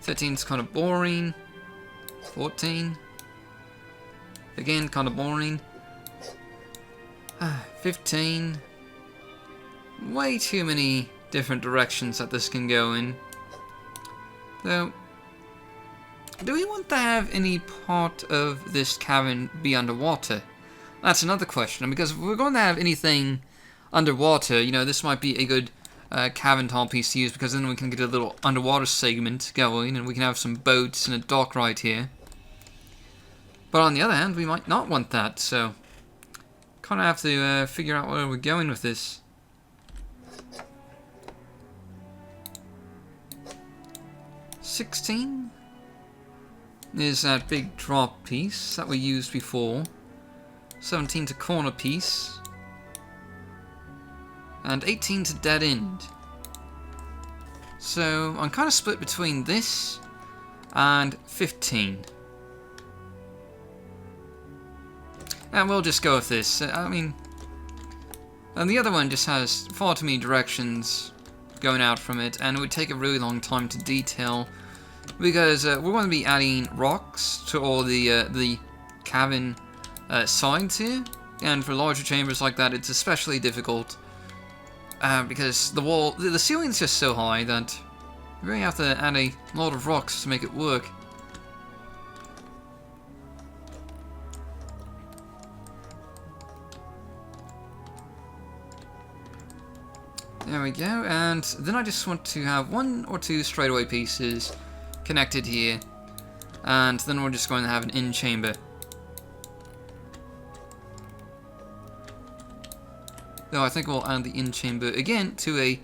13's kind of boring. 14. Again, kind of boring. 15. Way too many different directions that this can go in. So, do we want to have any part of this cavern be underwater? That's another question, because if we're going to have anything underwater, you know, this might be a good cavern tile piece to use, because then we can get a little underwater segment going, and we can have some boats and a dock right here. But on the other hand, we might not want that, so kind of have to figure out where we're going with this. $16 is that big drop piece that we used before. 17 to corner piece. And 18 to dead end. So I'm kind of split between this and 15. And we'll just go with this. I mean, and the other one just has far too many directions going out from it, and it would take a really long time to detail. because we're going to be adding rocks to all the cavern sides here, and for larger chambers like that, it's especially difficult because the ceiling is just so high that you really have to add a lot of rocks to make it work. There we go, and then I just want to have 1 or 2 straightaway pieces connected here, and then we're just going to have an in chamber. Though I think we'll add the in chamber again to a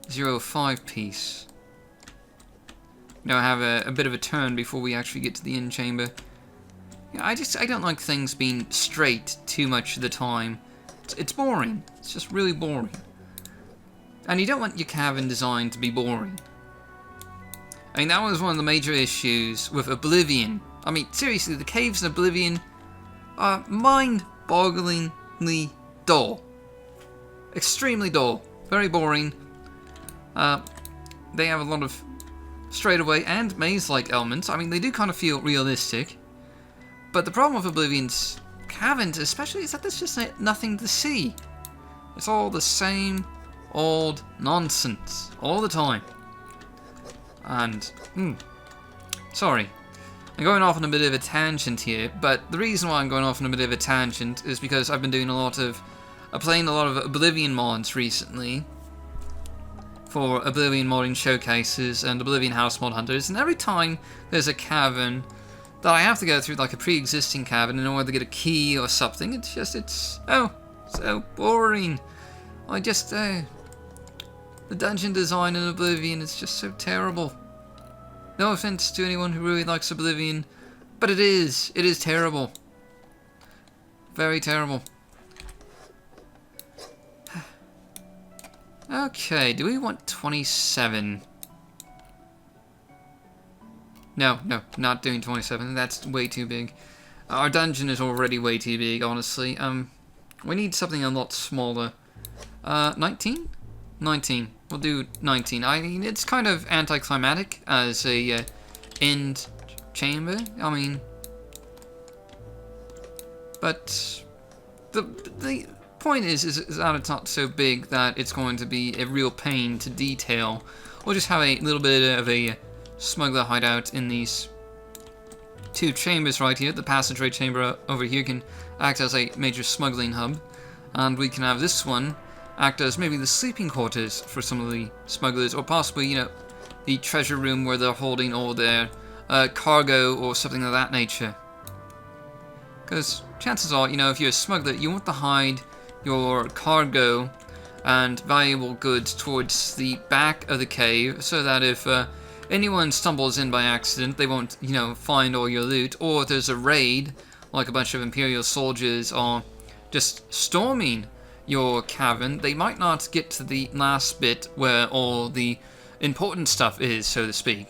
0.5 piece. Now I have a bit of a turn before we actually get to the in chamber. Yeah, I don't like things being straight too much of the time. It's boring. It's just really boring. And you don't want your cavern design to be boring. I mean, that was one of the major issues with Oblivion. I mean, seriously, the caves in Oblivion are mind-bogglingly dull. Extremely dull. Very boring. They have a lot of straightaway and maze-like elements. I mean, they do kind of feel realistic. But the problem with Oblivion's caverns, especially, is that there's just nothing to see. It's all the same old nonsense all the time. And sorry, I'm going off on a bit of a tangent here, but the reason why I'm going off on a bit of a tangent is because I've been doing playing a lot of Oblivion mods recently for Oblivion modding showcases and Oblivion house mod hunters, and every time there's a cavern that I have to go through, like a pre-existing cavern, in order to get a key or something, it's so boring. The dungeon design in Oblivion is just so terrible. No offense to anyone who really likes Oblivion, but it is terrible. Very terrible. Okay, do we want 27? No, not doing 27. That's way too big. Our dungeon is already way too big, honestly. We need something a lot smaller. 19? 19. We'll do 19. I mean, it's kind of anticlimactic as a end chamber. I mean, but the point is that it's not so big that it's going to be a real pain to detail. We'll just have a little bit of a smuggler hideout in these 2 chambers right here. The passageway chamber over here can act as a major smuggling hub, and we can have this one act as maybe the sleeping quarters for some of the smugglers, or possibly, you know, the treasure room where they're holding all their cargo or something of that nature. Because chances are, you know, if you're a smuggler, you want to hide your cargo and valuable goods towards the back of the cave, so that if anyone stumbles in by accident, they won't, you know, find all your loot. Or if there's a raid, like a bunch of Imperial soldiers are just storming your cavern, they might not get to the last bit where all the important stuff is, so to speak.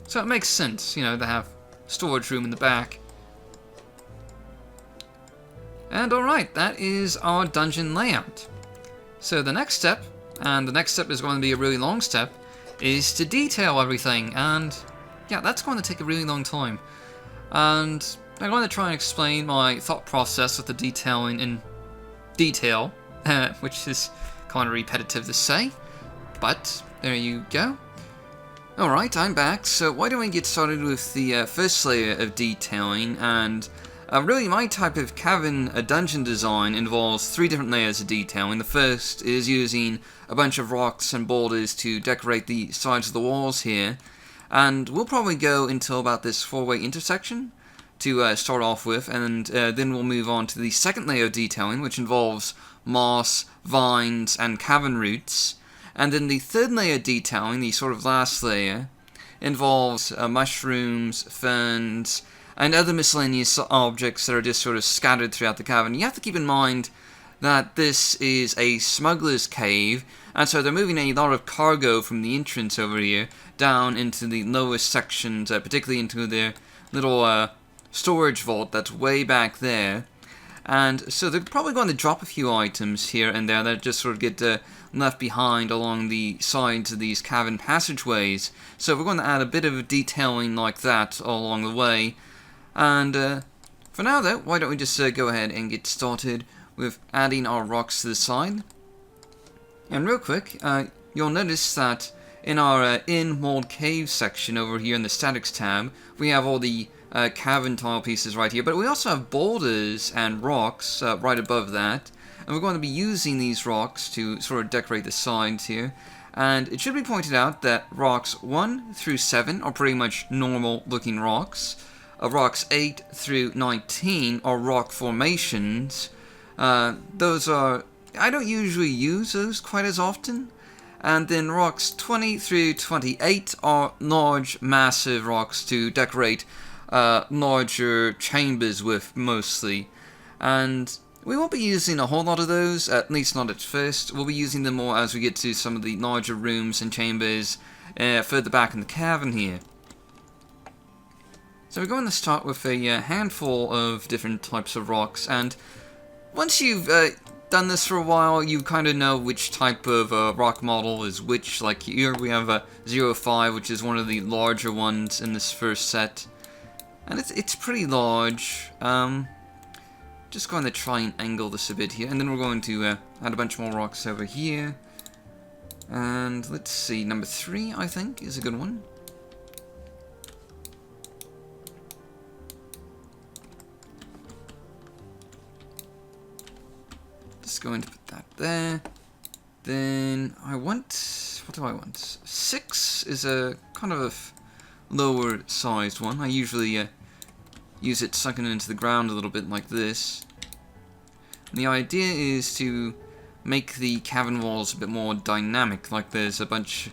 So it makes sense, you know, to have storage room in the back. And alright, that is our dungeon layout. So the next step, and the next step is going to be a really long step, is to detail everything, and yeah, that's going to take a really long time. And I'm going to try and explain my thought process with the detailing in detail, which is kind of repetitive to say, but there you go. Alright, I'm back, so why don't we get started with the first layer of detailing, and really my type of cavern dungeon design involves 3 different layers of detailing. The first is using a bunch of rocks and boulders to decorate the sides of the walls here, and we'll probably go until about this 4-way intersection to start off with, and then we'll move on to the second layer of detailing, which involves moss, vines, and cavern roots. And then the third layer of detailing, the sort of last layer, involves mushrooms, ferns, and other miscellaneous objects that are just sort of scattered throughout the cavern. You have to keep in mind that this is a smuggler's cave, and so they're moving a lot of cargo from the entrance over here down into the lowest sections, particularly into their little storage vault that's way back there. And so they're probably going to drop a few items here and there that just sort of get left behind along the sides of these cavern passageways. So we're going to add a bit of detailing like that all along the way. And for now though, why don't we just go ahead and get started with adding our rocks to the side. And real quick, you'll notice that in our in mold cave section over here in the statics tab, we have all the cavern tile pieces right here, but we also have boulders and rocks right above that, and we're going to be using these rocks to sort of decorate the sides here. And it should be pointed out that rocks 1 through 7 are pretty much normal looking rocks. Rocks 8 through 19 are rock formations. Those are, I don't usually use those quite as often. And then rocks 20 through 28 are large, massive rocks to decorate larger chambers with, mostly. And we won't be using a whole lot of those, at least not at first. We'll be using them more as we get to some of the larger rooms and chambers further back in the cavern here. So we're going to start with a handful of different types of rocks, and once you've done this for a while, you kind of know which type of rock model is which. Like here we have a 05, which is one of the larger ones in this first set, and it's pretty large. Just going to try and angle this a bit here, and then we're going to add a bunch more rocks over here. And let's see, number 3 I think is a good one. Just going to put that there. Then I want, what do I want? 6 is a kind of a lower sized one. I usually use it sunken into the ground a little bit like this. And the idea is to make the cavern walls a bit more dynamic, like there's a bunch,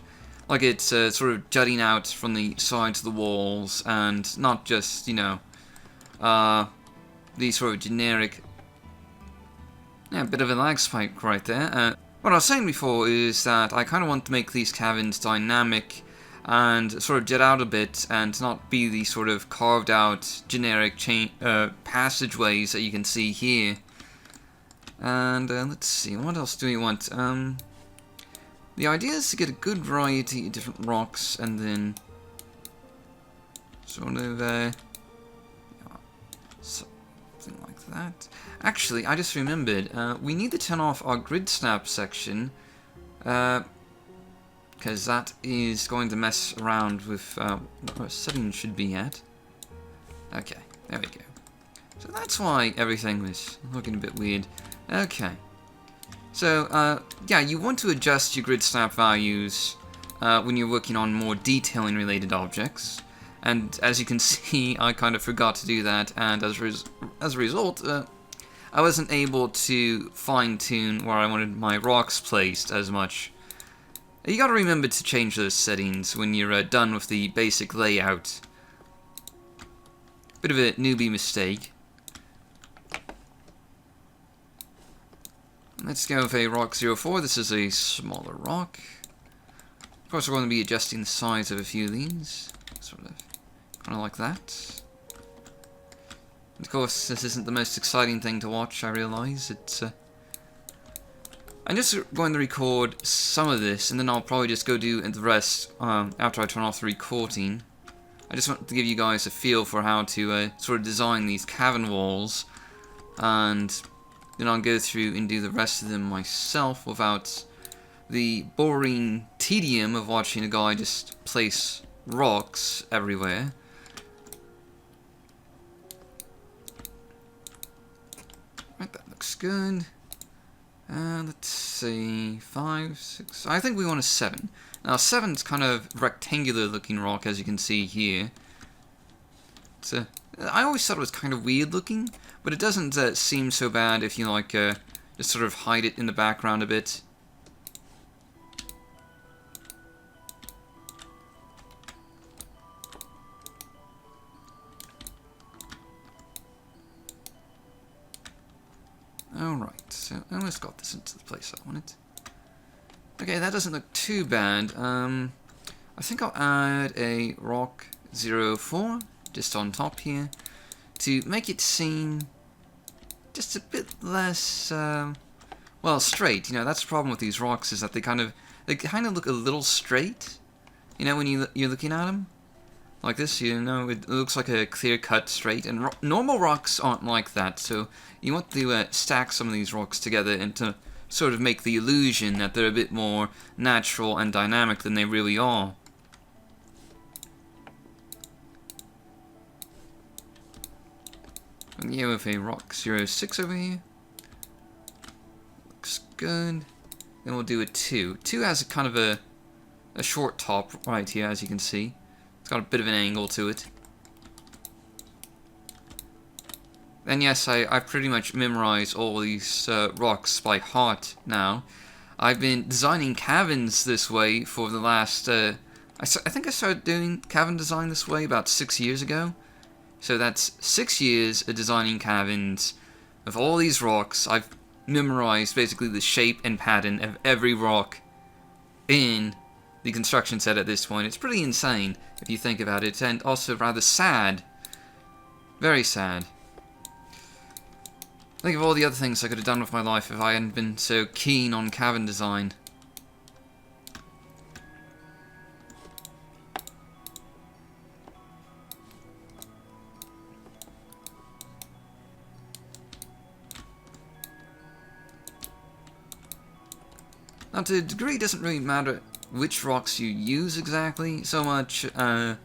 like it's sort of jutting out from the sides of the walls, and not just, you know, these sort of generic. Yeah, a bit of a lag spike right there. What I was saying before is that I kind of want to make these caverns dynamic and sort of jet out a bit and not be the sort of carved out generic passageways that you can see here. And let's see, what else do we want? The idea is to get a good variety of different rocks and then sort of something like that. Actually, I just remembered, we need to turn off our grid snap section, because that is going to mess around with what our settings should be at. Okay, there we go. So that's why everything was looking a bit weird. Okay. So, yeah, you want to adjust your grid snap values when you're working on more detailing related objects. And as you can see, I kind of forgot to do that, and as a result, I wasn't able to fine-tune where I wanted my rocks placed as much. You gotta remember to change those settings when you're done with the basic layout. Bit of a newbie mistake. Let's go with a rock 04. This is a smaller rock. Of course, we're going to be adjusting the size of a few of these. Sort of, kind of like that. And of course, this isn't the most exciting thing to watch, I realise. It's, I'm just going to record some of this, and then I'll probably just go do the rest after I turn off the recording. I just want to give you guys a feel for how to sort of design these cavern walls, and then I'll go through and do the rest of them myself without the boring tedium of watching a guy just place rocks everywhere. Right, that looks good. Let's see, 5, 6, I think we want a 7. Now 7's kind of rectangular looking rock, as you can see here. It's I always thought it was kind of weird looking, but it doesn't seem so bad if you like just sort of hide it in the background a bit. Alright, so I almost got this into the place I wanted. Okay, that doesn't look too bad. I think I'll add a rock 04 just on top here to make it seem just a bit less, well, straight. You know, that's the problem with these rocks, is that they kind of look a little straight. You know, when you're looking at them like this, you know, it looks like a clear-cut straight, and normal rocks aren't like that. So you want to stack some of these rocks together and to sort of make the illusion that they're a bit more natural and dynamic than they really are. And yeah, with a rock 06 over here. Looks good. Then we'll do a 2. 2 has a kind of a short top right here, as you can see. It's got a bit of an angle to it. And yes, I've pretty much memorized all these rocks by heart now. I've been designing caverns this way for the last... I think I started doing cavern design this way about 6 years ago. So that's 6 years of designing caverns of all these rocks. I've memorized basically the shape and pattern of every rock in the construction set at this point. It's pretty insane if you think about it, and also rather sad. Very sad. Think of all the other things I could have done with my life if I hadn't been so keen on cavern design. Now, to a degree, it doesn't really matter which rocks you use exactly, so much to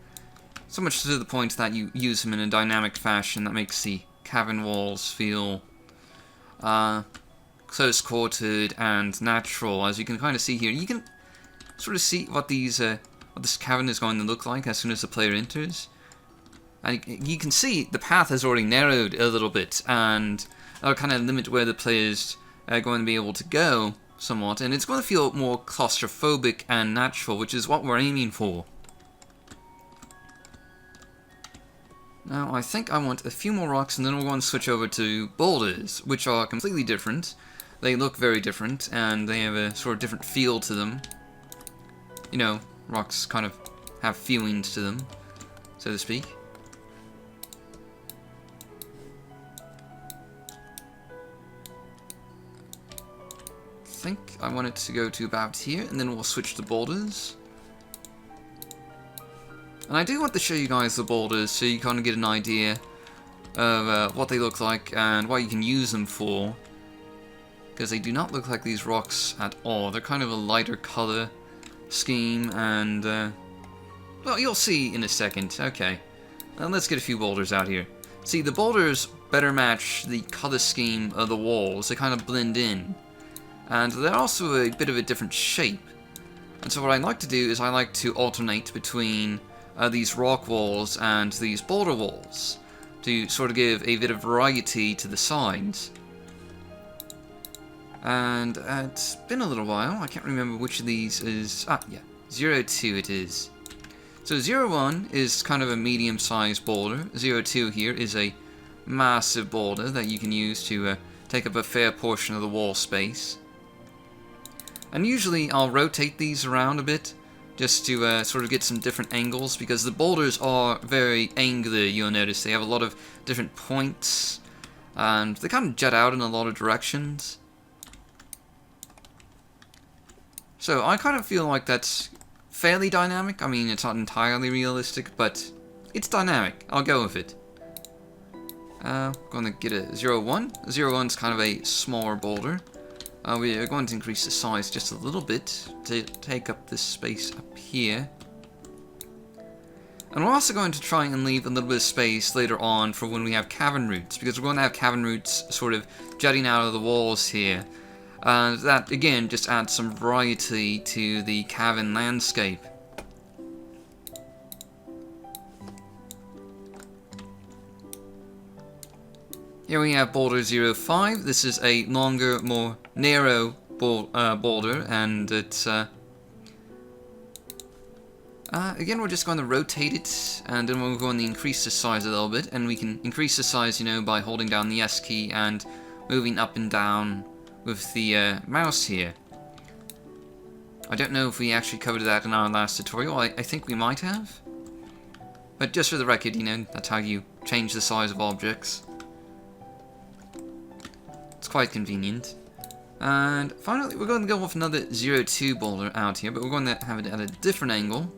the point that you use them in a dynamic fashion that makes the cavern walls feel close-quartered and natural. As you can kind of see here, you can sort of see what this cavern is going to look like as soon as the player enters. And you can see the path has already narrowed a little bit, and that'll kind of limit where the player's going to be able to go somewhat, and it's going to feel more claustrophobic and natural, which is what we're aiming for. Now, I think I want a few more rocks, and then we're going to switch over to boulders, which are completely different. They look very different, and they have a sort of different feel to them. You know, rocks kind of have feelings to them, so to speak. I think I want it to go to about here, and then we'll switch to boulders. And I do want to show you guys the boulders so you kind of get an idea of what they look like and what you can use them for. Because they do not look like these rocks at all. They're kind of a lighter color scheme, and well, you'll see in a second. Okay, now let's get a few boulders out here. See, the boulders better match the color scheme of the walls. They kind of blend in. And they're also a bit of a different shape. And so what I like to do is I like to alternate between these rock walls and these boulder walls to sort of give a bit of variety to the sides. And it's been a little while. I can't remember which of these is... Ah, yeah. 02 it is. So 01 is kind of a medium-sized boulder. 02 here is a massive boulder that you can use to take up a fair portion of the wall space. And usually I'll rotate these around a bit, just to sort of get some different angles, because the boulders are very angular, you'll notice. They have a lot of different points, and they kind of jut out in a lot of directions. So I kind of feel like that's fairly dynamic. I mean, it's not entirely realistic, but it's dynamic. I'll go with it. I'm going to get a 01. 01's kind of a smaller boulder. We are going to increase the size just a little bit to take up this space up here. And we're also going to try and leave a little bit of space later on for when we have cavern routes, because we're going to have cavern routes sort of jutting out of the walls here. That, again, just adds some variety to the cavern landscape. Here we have Boulder 05. This is a longer, more narrow boulder, and it's again, we're just going to rotate it, and then we're going to increase the size a little bit, and we can increase the size, you know, by holding down the S key and moving up and down with the mouse here. I don't know if we actually covered that in our last tutorial. I think we might have, but just for the record, you know, that's how you change the size of objects. It's quite convenient. And finally, we're going to go with another 02 boulder out here, but we're going to have it at a different angle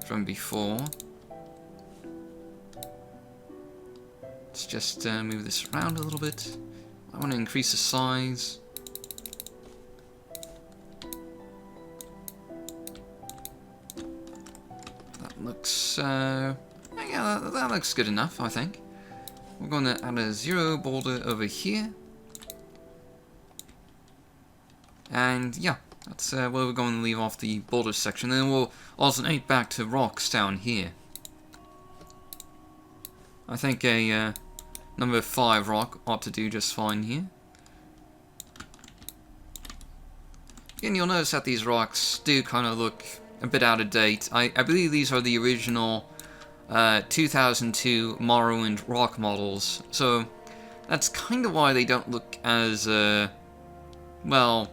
from before. Let's just move this around a little bit. I want to increase the size. That looks, yeah, that looks good enough, I think. We're going to add a 0 boulder over here. And yeah, that's where we're going to leave off the boulder section. Then we'll alternate back to rocks down here. I think a number 5 rock ought to do just fine here. Again, you'll notice that these rocks do kind of look a bit out of date. I believe these are the original 2002 Morrowind rock models, so that's kind of why they don't look as, well,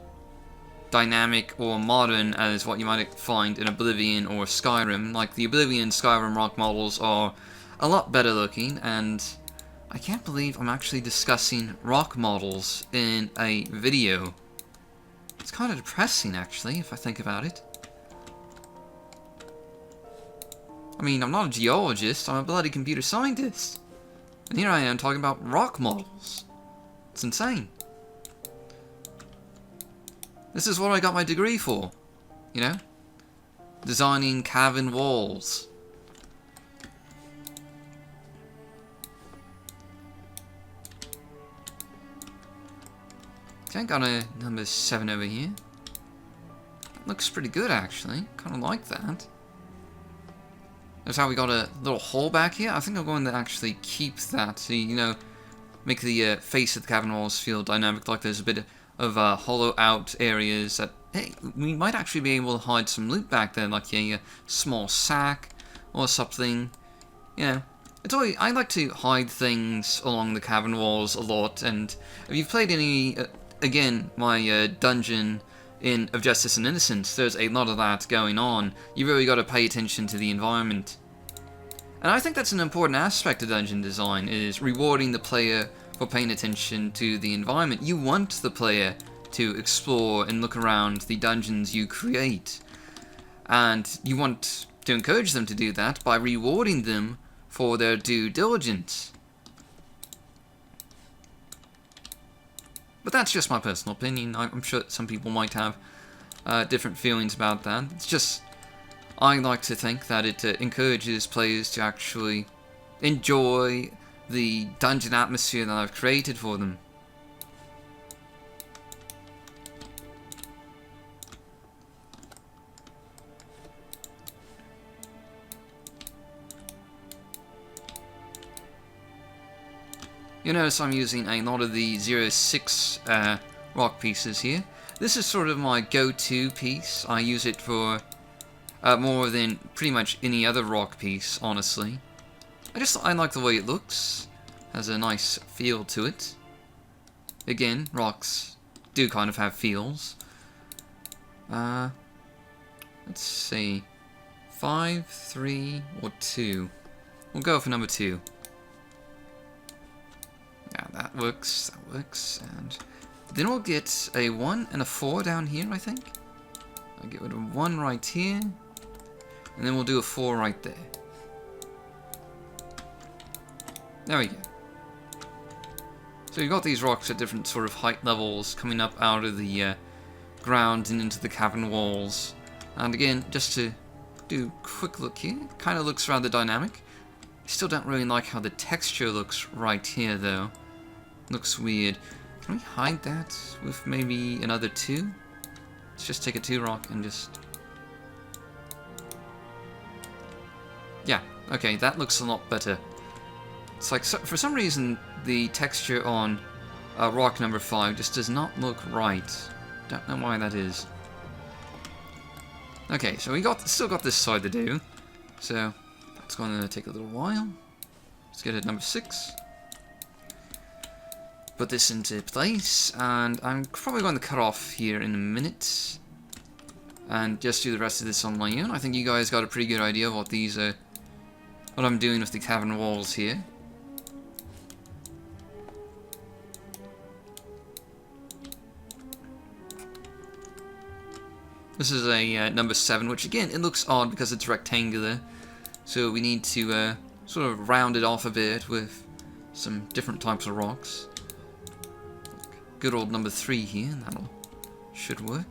dynamic or modern as what you might find in Oblivion or Skyrim. Like, the Oblivion Skyrim rock models are a lot better looking, and I can't believe I'm actually discussing rock models in a video. It's kind of depressing, actually, if I think about it. I mean, I'm not a geologist, I'm a bloody computer scientist. And here I am talking about rock models. It's insane. This is what I got my degree for, you know? Designing cavern walls. Okay, got a number 7 over here. That looks pretty good, actually. Kind of like that. Notice how we got a little hole back here? I think I'm going to actually keep that to, you know, make the face of the cavern walls feel dynamic, like there's a bit of hollow out areas that, hey, we might actually be able to hide some loot back there, like a small sack or something. You know, it's always, I like to hide things along the cavern walls a lot, and if you've played any, again, my dungeon of Justice and Innocence, there's a lot of that going on. You really got to pay attention to the environment. And I think that's an important aspect of dungeon design, is rewarding the player for paying attention to the environment. You want the player to explore and look around the dungeons you create. And you want to encourage them to do that by rewarding them for their due diligence. But that's just my personal opinion. I'm sure that some people might have different feelings about that. It's just, I like to think that it encourages players to actually enjoy the dungeon atmosphere that I've created for them. You notice I'm using a lot of the 06 rock pieces here. This is sort of my go-to piece. I use it for more than pretty much any other rock piece, honestly. I like the way it looks. Has a nice feel to it. Again, rocks do kind of have feels. Let's see. 5, 3, or 2. We'll go for number 2. Yeah, that works, and then we'll get a 1 and a 4 down here, I think. I'll get rid of 1 right here, and then we'll do a 4 right there. There we go. So you've got these rocks at different sort of height levels coming up out of the ground and into the cavern walls. And again, just to do a quick look here, it kind of looks rather dynamic. Still don't really like how the texture looks right here, though. Looks weird. Can we hide that with maybe another 2? Let's just take a 2 rock and just... Yeah, okay, that looks a lot better. It's like, for some reason, the texture on rock number 5 just does not look right. Don't know why that is. Okay, so we still got this side to do. So, that's going to take a little while. Let's get it number 6. Put this into place, and I'm probably going to cut off here in a minute. And just do the rest of this on my own. I think you guys got a pretty good idea of what these what I'm doing with the cavern walls here. This is a number 7, which again, it looks odd because it's rectangular. So we need to sort of round it off a bit with some different types of rocks. Good old number 3 here, that'll should work.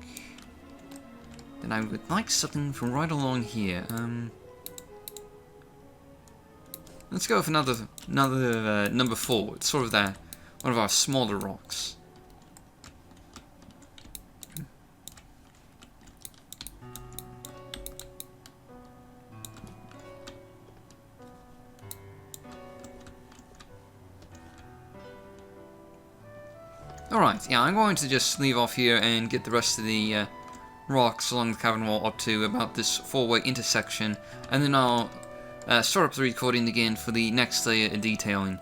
Then I would like something from right along here. Let's go with another number 4. It's sort of one of our smaller rocks. Alright, yeah, I'm going to just leave off here and get the rest of the rocks along the cavern wall up to about this 4-way intersection, and then I'll start up the recording again for the next layer of detailing.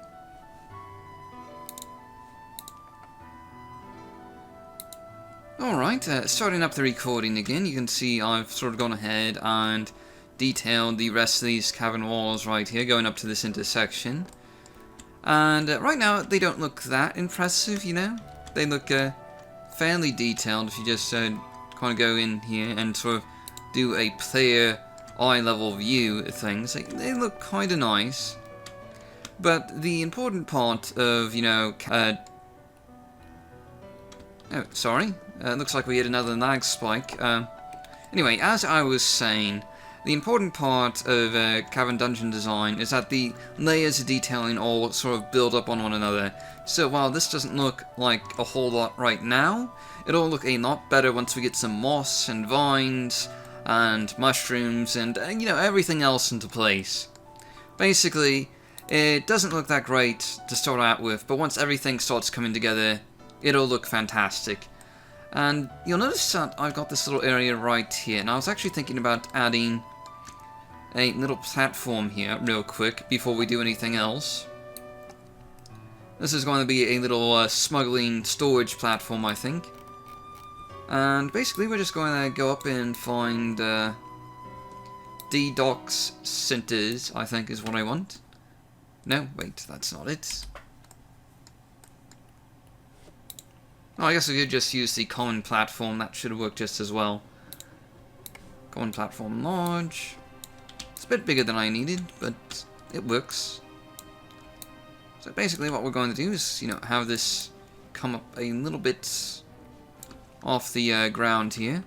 Alright, starting up the recording again, you can see I've sort of gone ahead and detailed the rest of these cavern walls right here, going up to this intersection. And right now, they don't look that impressive, you know? They look fairly detailed if you just kind of go in here and sort of do a player eye-level view of things. They look kind of nice. But the important part of, you know... oh, sorry. Looks like we hit another lag spike. Anyway, as I was saying, the important part of Cavern dungeon design is that the layers of detailing all sort of build up on one another. So while this doesn't look like a whole lot right now, it'll look a lot better once we get some moss and vines and mushrooms and, you know, everything else into place. Basically, it doesn't look that great to start out with, but once everything starts coming together, it'll look fantastic. And you'll notice that I've got this little area right here, and I was actually thinking about adding a little platform here real quick before we do anything else. This is going to be a little smuggling storage platform, I think. And basically we're just going to go up and find D-Docks centers, I think is what I want. No, wait, that's not it. Oh, I guess we could just use the common platform, that should work just as well. Common platform large. It's a bit bigger than I needed, but it works. So basically what we're going to do is, you know, have this come up a little bit off the ground here.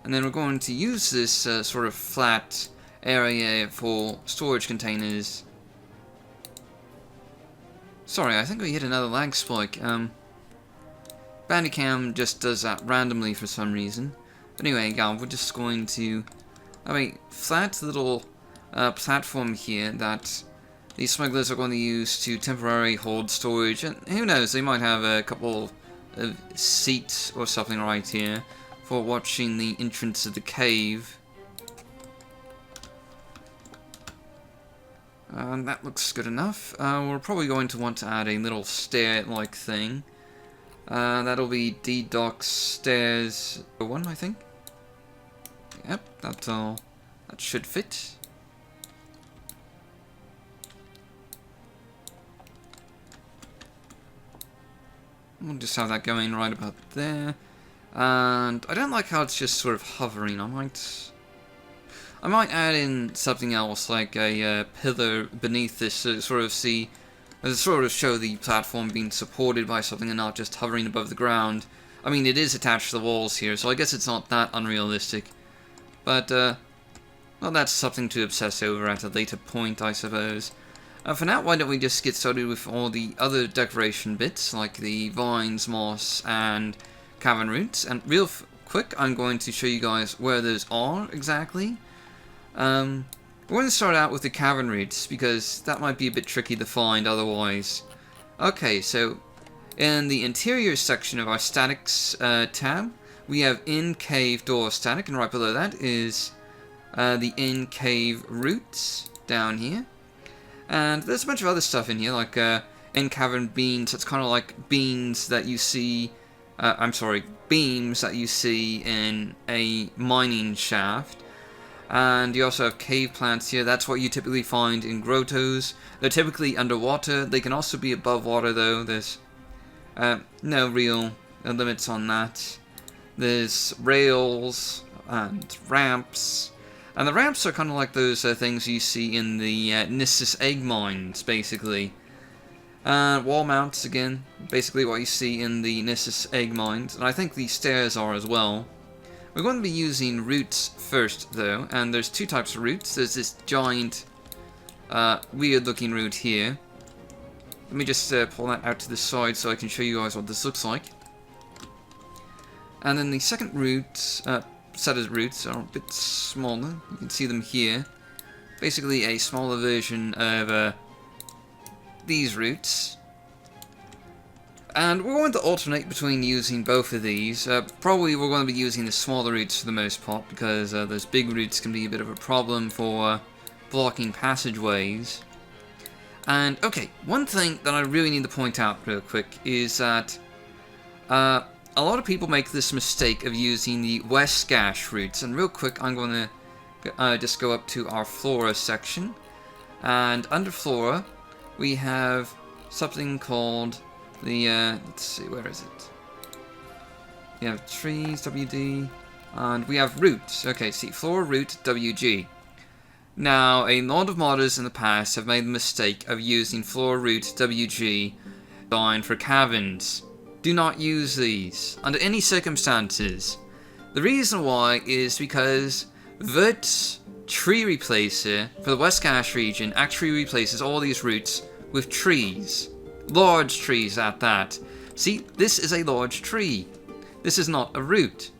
And then we're going to use this sort of flat area for storage containers. Sorry, I think we hit another lag spike. Bandicam just does that randomly for some reason. But anyway, yeah, we're just going to have a flat little platform here that these smugglers are going to use to temporarily hold storage. And who knows, they might have a couple of seats or something right here for watching the entrance of the cave. That looks good enough. We're probably going to want to add a little stair-like thing. That'll be D-Docks stairs 1, I think. Yep, that should fit. We'll just have that going right about there. And I don't like how it's just sort of hovering. I might add in something else, like a pillar beneath this to sort of show the platform being supported by something and not just hovering above the ground. I mean, it is attached to the walls here, so I guess it's not that unrealistic. But, well, that's something to obsess over at a later point, I suppose. For now, why don't we just get started with all the other decoration bits, like the vines, moss, and cavern roots. And real quick, I'm going to show you guys where those are exactly. We're going to start out with the cavern roots, because that might be a bit tricky to find otherwise. Okay, so in the interior section of our statics tab, we have in-cave door static, and right below that is the in-cave roots down here. And there's a bunch of other stuff in here, like in-cavern beans. It's kind of like beans that you see, beams that you see in a mining shaft. And you also have cave plants here. That's what you typically find in grottos. They're typically underwater. They can also be above water, though. There's no real limits on that. There's rails and ramps. And the ramps are kind of like those things you see in the Nexus egg mines, basically. Wall mounts, again, basically what you see in the Nexus egg mines. And I think the stairs are as well. We're going to be using roots first, though. And there's two types of roots. There's this giant, weird-looking root here. Let me just pull that out to the side so I can show you guys what this looks like. And then the second root, set of roots are a bit smaller. You can see them here. Basically a smaller version of these roots. And we're going to alternate between using both of these. Probably we're going to be using the smaller roots for the most part, because those big roots can be a bit of a problem for blocking passageways. And, okay, one thing that I really need to point out real quick is that a lot of people make this mistake of using the West Gash routes. And real quick, I'm going to just go up to our Flora section. And under Flora, we have something called the, let's see, where is it? We have trees, WD, and we have roots. Okay, see, Flora root, WG. Now, a lot of modders in the past have made the mistake of using Flora root, WG, designed for caverns. Do not use these, under any circumstances. The reason why is because Vert's tree replacer for the West Gash region actually replaces all these roots with trees. Large trees at that. See, this is a large tree. This is not a root.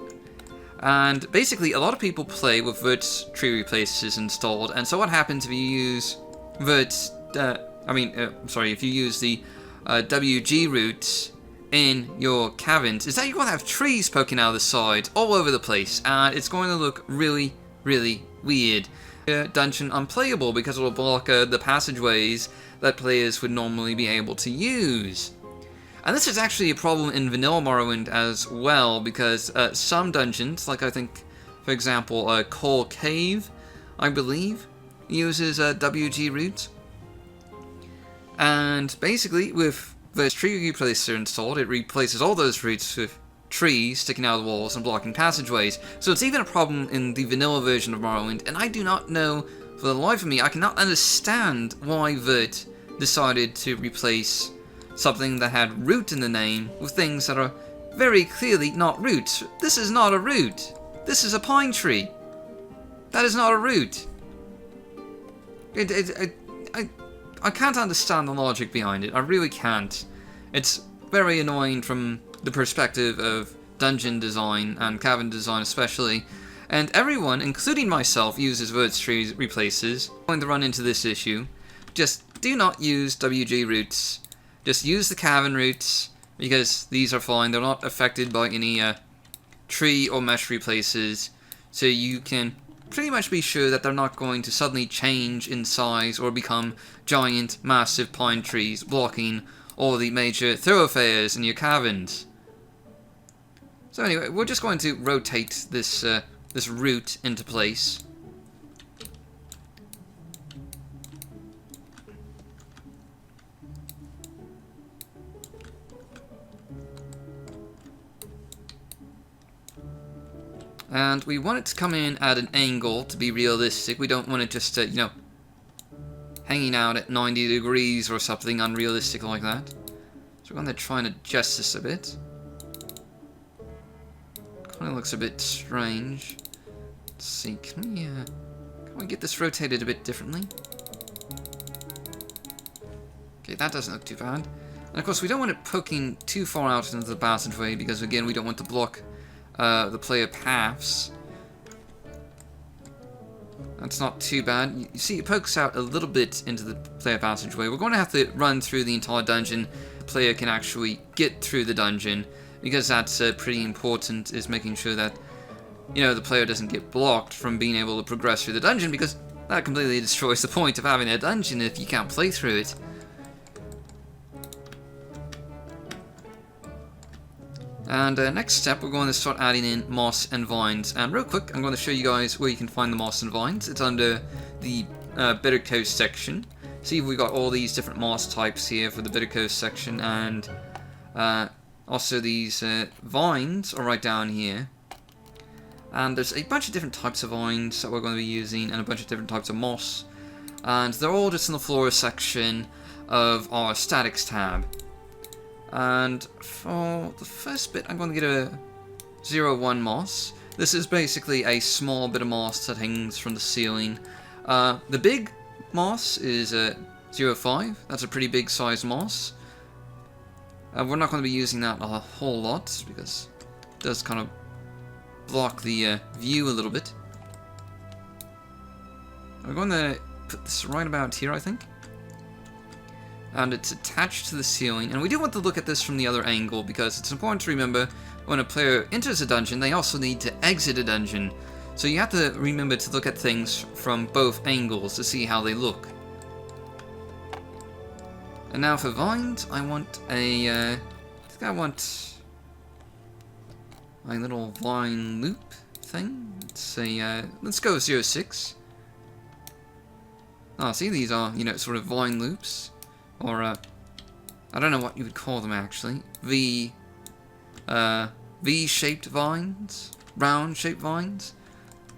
And basically, a lot of people play with Vert's tree replacers installed, and so what happens if you use Vert's, if you use the WG roots in your caverns, is that you're going to have trees poking out of the side all over the place, and it's going to look really, really weird. Dungeon unplayable because it will block the passageways that players would normally be able to use. And this is actually a problem in Vanilla Morrowind as well, because some dungeons, like I think, for example, Coal Cave, I believe, uses WG roots. And basically, with the tree replacer installed, it replaces all those roots with trees sticking out of the walls and blocking passageways. So it's even a problem in the vanilla version of Morrowind, and I do not know, for the life of me, I cannot understand why Vert decided to replace something that had root in the name with things that are very clearly not roots. This is not a root. This is a pine tree. That is not a root. I can't understand the logic behind it. I really can't. It's very annoying from the perspective of dungeon design and cavern design especially. And everyone, including myself, uses Vert's tree replacers. I'm going to run into this issue. Just do not use WG roots. Just use the cavern roots, because these are fine. They're not affected by any tree or mesh replacers, so you can pretty much be sure that they're not going to suddenly change in size or become giant, massive pine trees blocking all the major thoroughfares in your caverns. So anyway, we're just going to rotate this this route into place. And we want it to come in at an angle to be realistic. We don't want it just to, hanging out at 90 degrees or something unrealistic like that. So we're going to try and adjust this a bit. Kind of looks a bit strange. Let's see, can we get this rotated a bit differently? Okay, that doesn't look too bad. And of course, we don't want it poking too far out into the passageway, because again, we don't want to block the player paths. That's not too bad. You see, it pokes out a little bit into the player passageway. We're going to have to run through the entire dungeon. The player can actually get through the dungeon, because that's pretty important, is making sure that, the player doesn't get blocked from being able to progress through the dungeon, because that completely destroys the point of having a dungeon if you can't play through it. And next step, we're going to start adding in moss and vines. And real quick, I'm going to show you guys where you can find the moss and vines. It's under the Bitter Coast section. See, we've got all these different moss types here for the Bitter Coast section, and also these vines are right down here. And there's a bunch of different types of vines that we're going to be using, and a bunch of different types of moss. And they're all just in the flora section of our statics tab. And for the first bit, I'm going to get a 0-1 moss. This is basically a small bit of moss that hangs from the ceiling. The big moss is a 0-5. That's a pretty big size moss. We're not going to be using that a whole lot because it does kind of block the view a little bit. We're going to put this right about here, I think. And it's attached to the ceiling. And we do want to look at this from the other angle because it's important to remember when a player enters a dungeon, they also need to exit a dungeon. So you have to remember to look at things from both angles to see how they look. And now for vines, I want a, I think I want my little vine loop thing. Let's say, let's go 0-6. Oh, see, these are, you know, sort of vine loops. Or, I don't know what you would call them, actually. V-shaped vines? Round-shaped vines?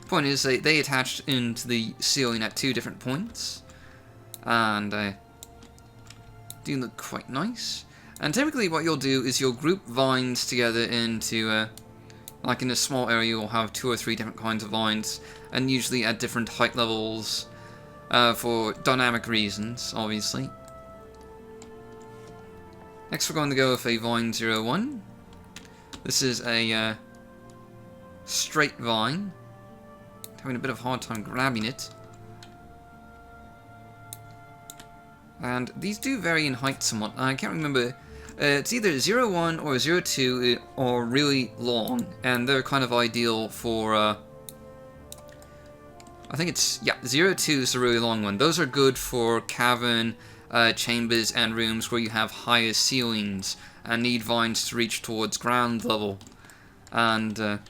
Point is, they attached into the ceiling at 2 different points. And, do look quite nice. And typically what you'll do is you'll group vines together into, like in a small area you'll have 2 or 3 different kinds of vines. And usually at different height levels, for dynamic reasons, obviously. Next we're going to go with a vine 0-1. This is a straight vine. Having a bit of a hard time grabbing it. And these do vary in height somewhat. I can't remember. It's either 0-1 or 0-2 or really long. And they're kind of ideal for... I think it's... Yeah, 0-2 is the really long one. Those are good for cavern... chambers and rooms where you have higher ceilings and need vines to reach towards ground level. And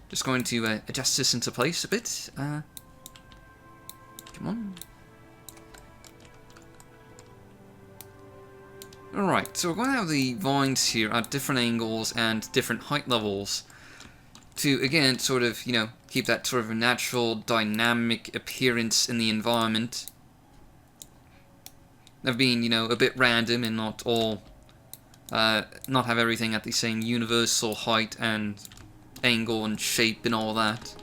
just going to adjust this into place a bit. Come on. Alright, so we're going to have the vines here at different angles and different height levels to, again, sort of, you know, keep that sort of a natural, dynamic appearance in the environment. Of being, you know, a bit random and not all, not have everything at the same universal height and angle and shape and all that.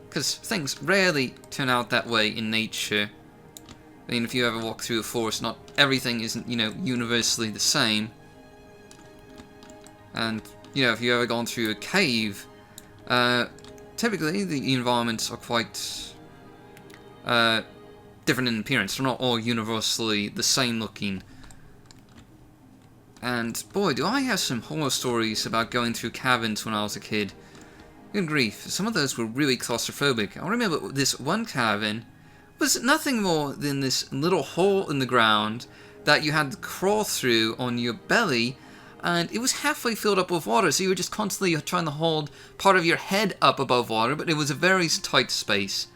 Because things rarely turn out that way in nature. I mean, if you ever walk through a forest, not everything isn't, you know, universally the same. And, you know, if you've ever gone through a cave, typically the environments are quite, different in appearance. They're not all universally the same looking. And boy, do I have some horror stories about going through caverns when I was a kid. Good grief, some of those were really claustrophobic. I remember this one cavern was nothing more than this little hole in the ground that you had to crawl through on your belly, and it was halfway filled up with water, so you were just constantly trying to hold part of your head up above water, but it was a very tight space.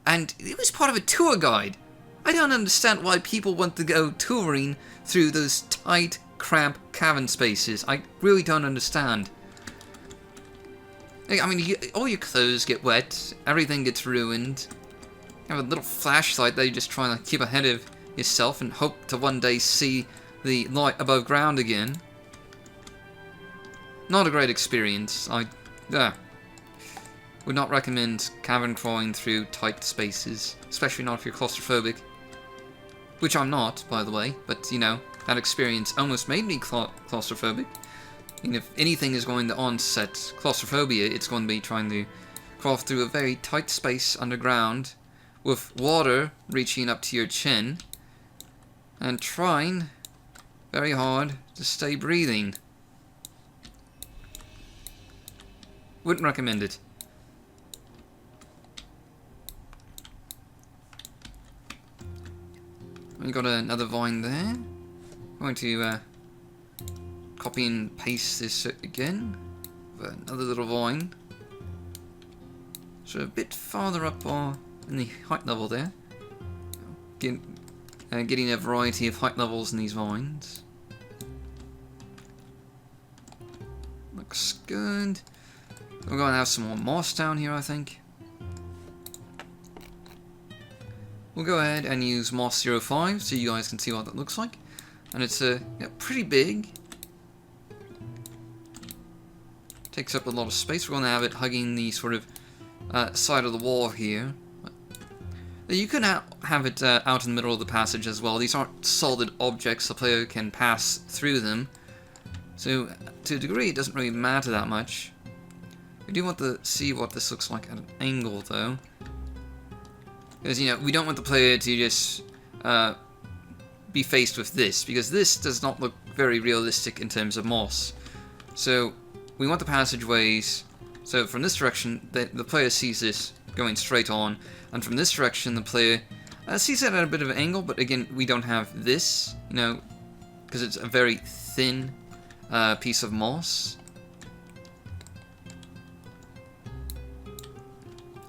And it was part of a tour guide. I don't understand why people want to go touring through those tight, cramped cavern spaces. I really don't understand. I mean, all your clothes get wet, everything gets ruined. You have a little flashlight that you're just trying to keep ahead of yourself and hope to one day see the light above ground again. Not a great experience. Would not recommend cavern crawling through tight spaces, especially not if you're claustrophobic. Which I'm not, by the way, but, you know, that experience almost made me claustrophobic. And if anything is going to onset claustrophobia, it's going to be trying to crawl through a very tight space underground with water reaching up to your chin and trying very hard to stay breathing. Wouldn't recommend it. We got another vine there. I'm going to copy and paste this again. Another little vine. So a bit farther up in the height level there. Getting a variety of height levels in these vines. Looks good. We're going to have some more moss down here, I think. We'll go ahead and use moss 05 so you guys can see what that looks like. And it's pretty big. Takes up a lot of space. We're going to have it hugging the sort of side of the wall here. You can have it out in the middle of the passage as well. These aren't solid objects. The player can pass through them. So, to a degree, it doesn't really matter that much. We do want to see what this looks like at an angle, though. Because, you know, we don't want the player to just be faced with this, because this does not look very realistic in terms of moss. So, we want the passageways, so from this direction, the player sees this going straight on, and from this direction, the player sees it at a bit of an angle, but again, we don't have this, you know, because it's a very thin piece of moss.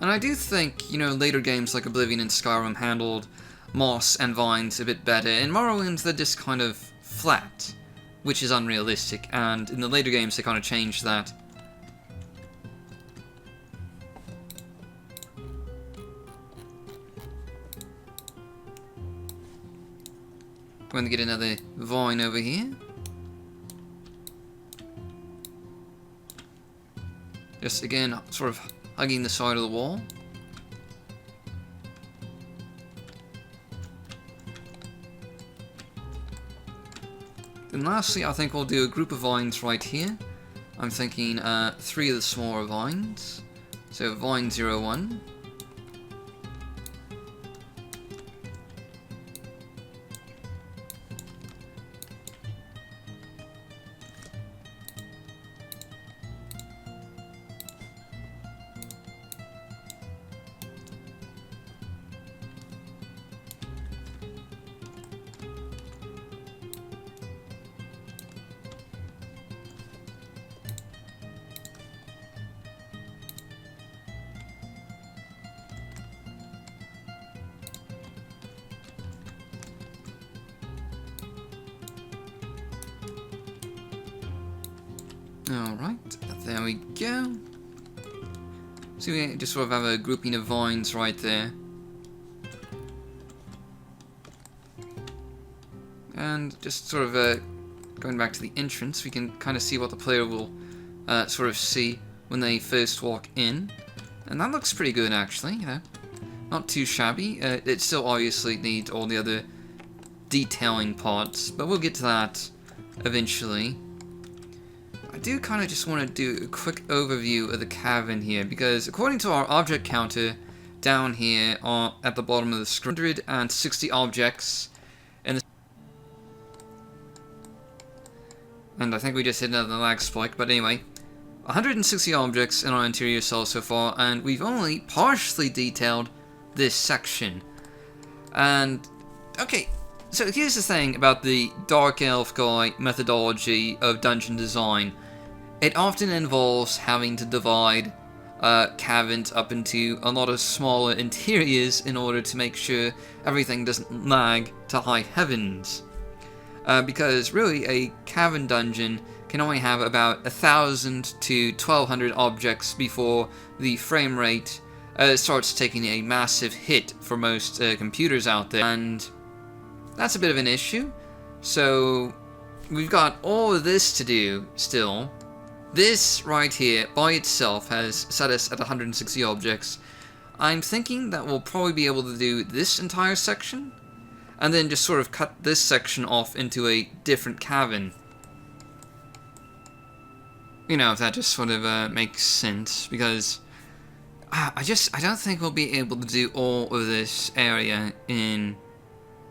And I do think, you know, later games like Oblivion and Skyrim handled moss and vines a bit better. In Morrowind, they're just kind of flat, which is unrealistic, and in the later games they kind of changed that. Going to get another vine over here. Just again, sort of hugging the side of the wall. Then lastly, I think we'll do a group of vines right here. I'm thinking 3 of the smaller vines. So vine 01. Alright, there we go. So we just sort of have a grouping of vines right there. And just sort of going back to the entrance, we can kind of see what the player will sort of see when they first walk in. And that looks pretty good actually, you know. Not too shabby. It still obviously needs all the other detailing parts, but we'll get to that eventually. I do kind of just want to do a quick overview of the cavern here, because according to our object counter down here at the bottom of the screen, 160 objects in the... And I think we just hit another lag spike, but anyway, 160 objects in our interior cell so far, and we've only partially detailed this section. And, okay, so here's the thing about the Dark Elf guy methodology of dungeon design. It often involves having to divide caverns up into a lot of smaller interiors in order to make sure everything doesn't lag to high heavens. Because really a cavern dungeon can only have about 1,000 to 1,200 objects before the frame rate starts taking a massive hit for most computers out there, and that's a bit of an issue. So we've got all of this to do still. This right here by itself has set us at 160 objects. I'm thinking that we'll probably be able to do this entire section, and then just sort of cut this section off into a different cavern. You know, if that just sort of makes sense, because I don't think we'll be able to do all of this area in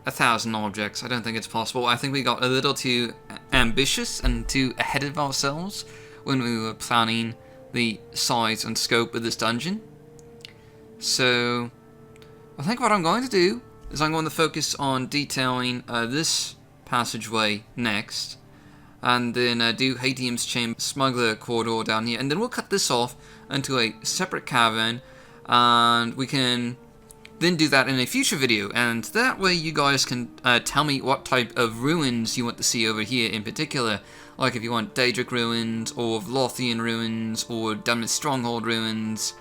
1,000 objects. I don't think it's possible. I think we got a little too ambitious and too ahead of ourselves when we were planning the size and scope of this dungeon. So I think what I'm going to do is I'm going to focus on detailing this passageway next, and then do Hatium's Chamber Smuggler Corridor down here, and then we'll cut this off into a separate cavern, and we can then do that in a future video, and that way you guys can tell me what type of ruins you want to see over here in particular. Like if you want Daedric ruins, or Vlothian ruins, or Dunmith Stronghold ruins,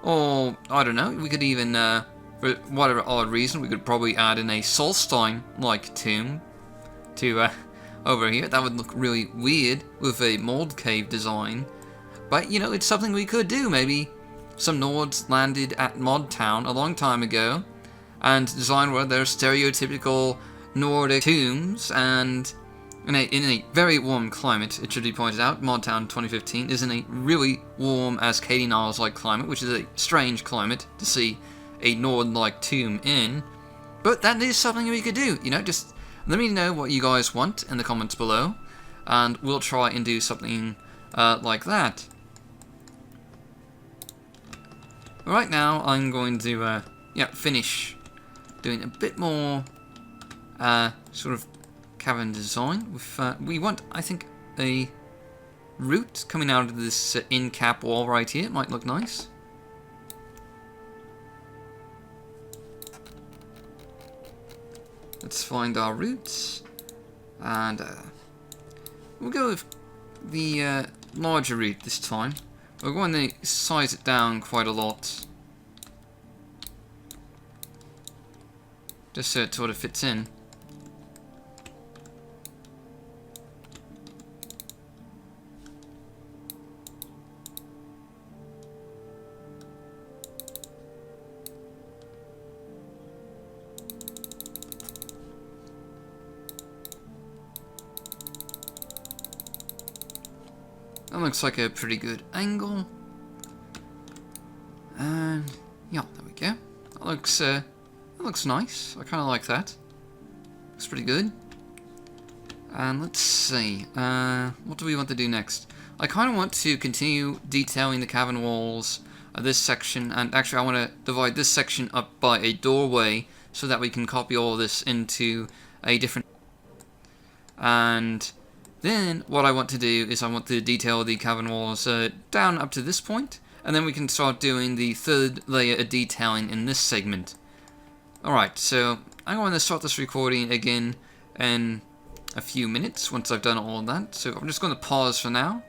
or I don't know, we could even, for whatever odd reason, we could probably add in a Solstein-like tomb to over here. That would look really weird with a mold cave design. But, you know, it's something we could do. Maybe some Nords landed at Mod Town a long time ago and designed one of their stereotypical Nordic tombs, and in a very warm climate, it should be pointed out. Mod Town 2015 is in a really warm Ascadian Isles-like climate, which is a strange climate to see a Nord-like tomb in. But that is something we could do, you know, just let me know what you guys want in the comments below, and we'll try and do something like that. Right now, I'm going to finish doing a bit more sort of cavern design. With we want, I think, a route coming out of this in-cap wall right here. It might look nice. Let's find our routes, and we'll go with the larger route this time. We're going to size it down quite a lot, just so it sort of fits in. That looks like a pretty good angle. And yeah, there we go. That looks nice. I kind of like that. Looks pretty good. And let's see. What do we want to do next? I kind of want to continue detailing the cavern walls of this section, and actually I want to divide this section up by a doorway so that we can copy all of this into a different. And then what I want to do is I want to detail the cavern walls down up to this point, and then we can start doing the third layer of detailing in this segment. Alright, so I'm going to start this recording again in a few minutes once I've done all of that. So I'm just going to pause for now.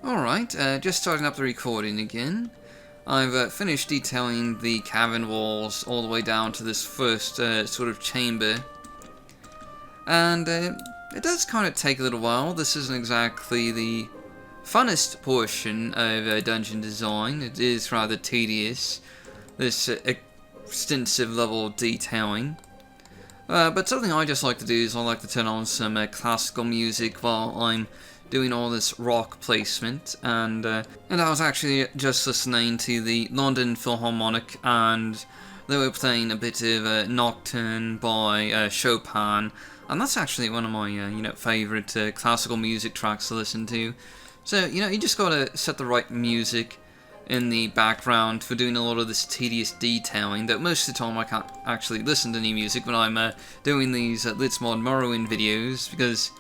Alright, just starting up the recording again. I've finished detailing the cavern walls all the way down to this first sort of chamber. And it does kind of take a little while. This isn't exactly the funnest portion of dungeon design. It is rather tedious, this extensive level of detailing. But something I just like to do is I like to turn on some classical music while I'm doing all this rock placement. And I was actually just listening to the London Philharmonic, and they were playing a bit of Nocturne by Chopin. And that's actually one of my, favorite classical music tracks to listen to. So, you just gotta set the right music in the background for doing a lot of this tedious detailing, that most of the time I can't actually listen to any music when I'm doing these Let's Mod Morrowind videos, because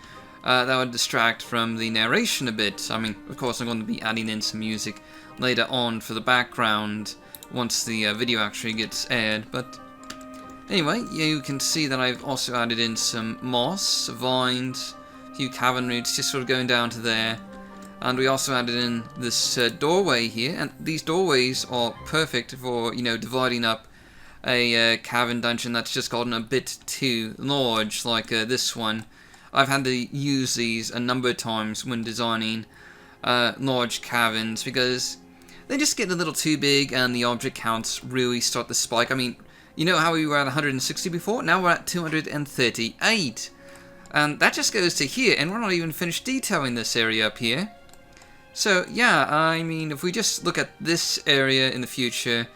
that would distract from the narration a bit. I mean, of course I'm going to be adding in some music later on for the background once the video actually gets aired, but anyway, you can see that I've also added in some moss, vines, a few cavern roots just sort of going down to there. And we also added in this doorway here, and these doorways are perfect for, dividing up a cavern dungeon that's just gotten a bit too large, like this one. I've had to use these a number of times when designing large caverns, because they just get a little too big and the object counts really start to spike. I mean, you know how we were at 160 before? Now we're at 238. And that just goes to here, and we're not even finished detailing this area up here. So, yeah, I mean, if we just look at this area in the future,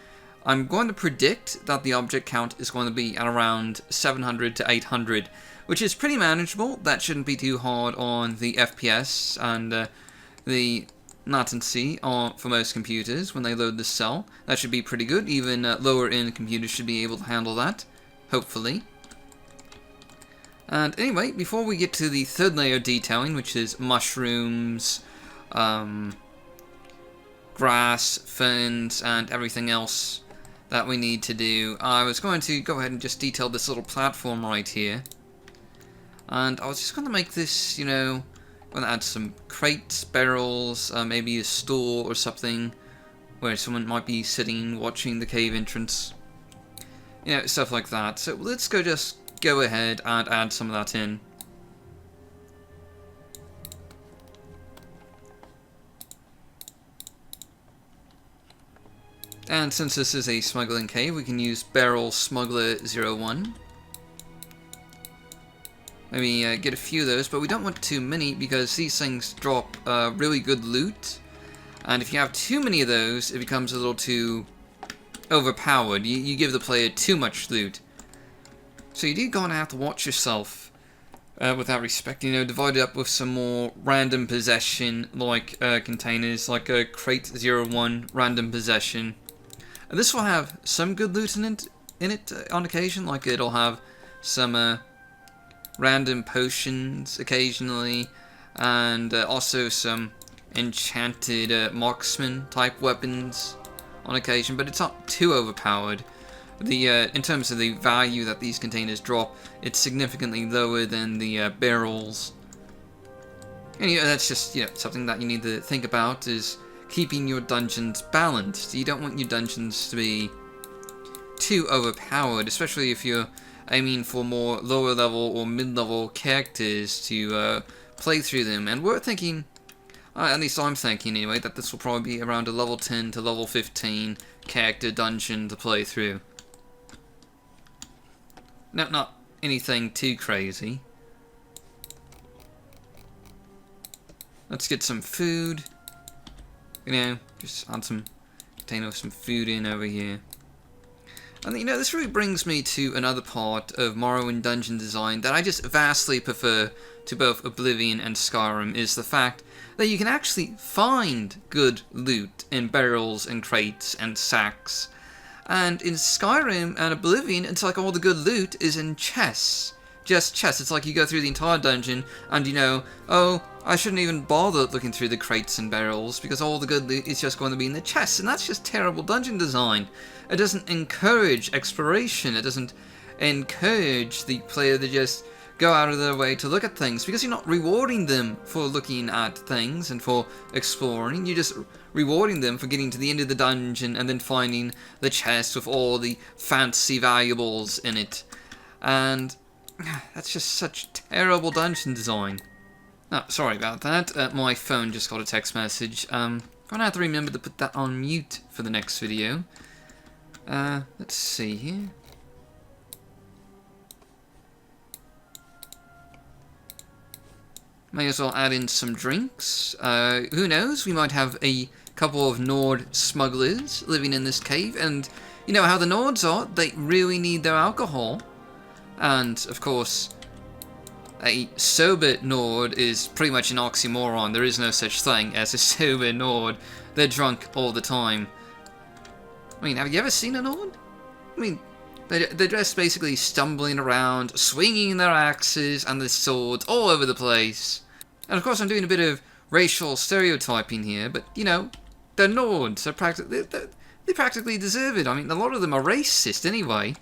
I'm going to predict that the object count is going to be at around 700 to 800, which is pretty manageable. That shouldn't be too hard on the FPS and the latency for most computers when they load the cell. That should be pretty good. Even lower end computers should be able to handle that, hopefully. And anyway, before we get to the third layer of detailing, which is mushrooms, grass, ferns, and everything else that we need to do, I was going to go ahead and just detail this little platform right here. And I was just going to make this, you know, going to add some crates, barrels, maybe a store or something where someone might be sitting watching the cave entrance. You know, stuff like that. So let's just go ahead and add some of that in. And since this is a smuggling cave, we can use barrel smuggler 01. Maybe get a few of those, but we don't want too many because these things drop really good loot. And if you have too many of those, it becomes a little too overpowered. You give the player too much loot. So you do gonna have to watch yourself with that respect. You know, divide it up with some more random possession like containers, like a crate 01 random possession. And this will have some good loot in it on occasion, like it'll have some random potions occasionally, and also some enchanted marksman type weapons on occasion, but it's not too overpowered. In terms of the value that these containers drop, it's significantly lower than the barrels. And that's just something that you need to think about, is keeping your dungeons balanced. You don't want your dungeons to be too overpowered, especially if you're aiming for more lower level or mid-level characters to play through them. And we're thinking, at least I'm thinking anyway, that this will probably be around a level 10 to level 15 character dungeon to play through. Not anything too crazy. Let's get some food. Just add some container with some food in over here. And this really brings me to another part of Morrowind dungeon design that I just vastly prefer to both Oblivion and Skyrim, is the fact that you can actually find good loot in barrels and crates and sacks. And in Skyrim and Oblivion, it's like all the good loot is in chests. Just chests. It's like you go through the entire dungeon and oh, I shouldn't even bother looking through the crates and barrels because all the good loot is just going to be in the chests, and that's just terrible dungeon design. It doesn't encourage exploration. It doesn't encourage the player to just go out of their way to look at things, because you're not rewarding them for looking at things and for exploring. You're just rewarding them for getting to the end of the dungeon and then finding the chest with all the fancy valuables in it. And that's just such terrible dungeon design. Oh, sorry about that. My phone just got a text message. I'm gonna have to remember to put that on mute for the next video. Let's see here. May as well add in some drinks. Who knows? We might have a couple of Nord smugglers living in this cave, and you know how the Nords are. They really need their alcohol. And, of course, a sober Nord is pretty much an oxymoron. There is no such thing as a sober Nord. They're drunk all the time. I mean, have you ever seen a Nord? I mean, they're just basically stumbling around, swinging their axes and their swords all over the place. And, of course, I'm doing a bit of racial stereotyping here, but, they're Nords. They practically deserve it. I mean, a lot of them are racist anyway.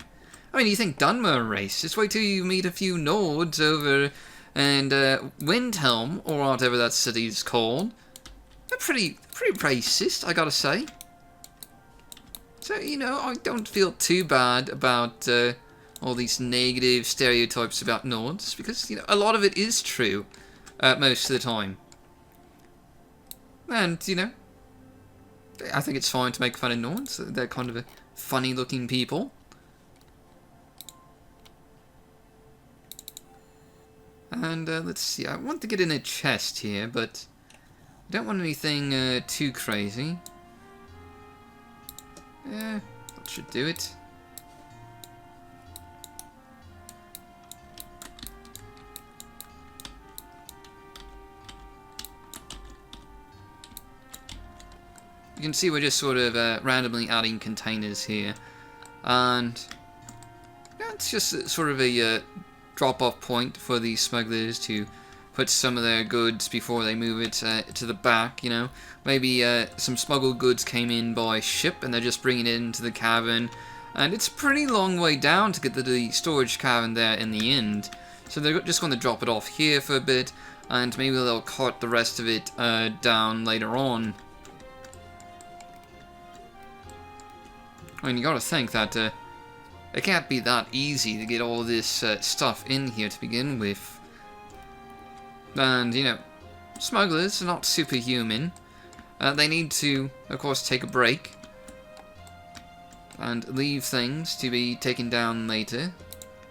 I mean, you think Dunmer are racist? Wait till you meet a few Nords over and Windhelm, or whatever that city's called. They're pretty racist, I gotta say. So, I don't feel too bad about all these negative stereotypes about Nords, because, a lot of it is true most of the time. And, I think it's fine to make fun of Nords. They're kind of a funny-looking people. And let's see, I want to get in a chest here, but I don't want anything too crazy. Yeah, that should do it. You can see we're just sort of randomly adding containers here. And it's just sort of a drop-off point for the smugglers to put some of their goods before they move it to the back, Maybe some smuggled goods came in by ship and they're just bringing it into the cavern. And it's a pretty long way down to get to the storage cavern there in the end. So they're just going to drop it off here for a bit, and maybe they'll cart the rest of it down later on. I mean, you gotta think that it can't be that easy to get all this stuff in here to begin with. And, you know, smugglers are not superhuman. They need to, of course, take a break and leave things to be taken down later.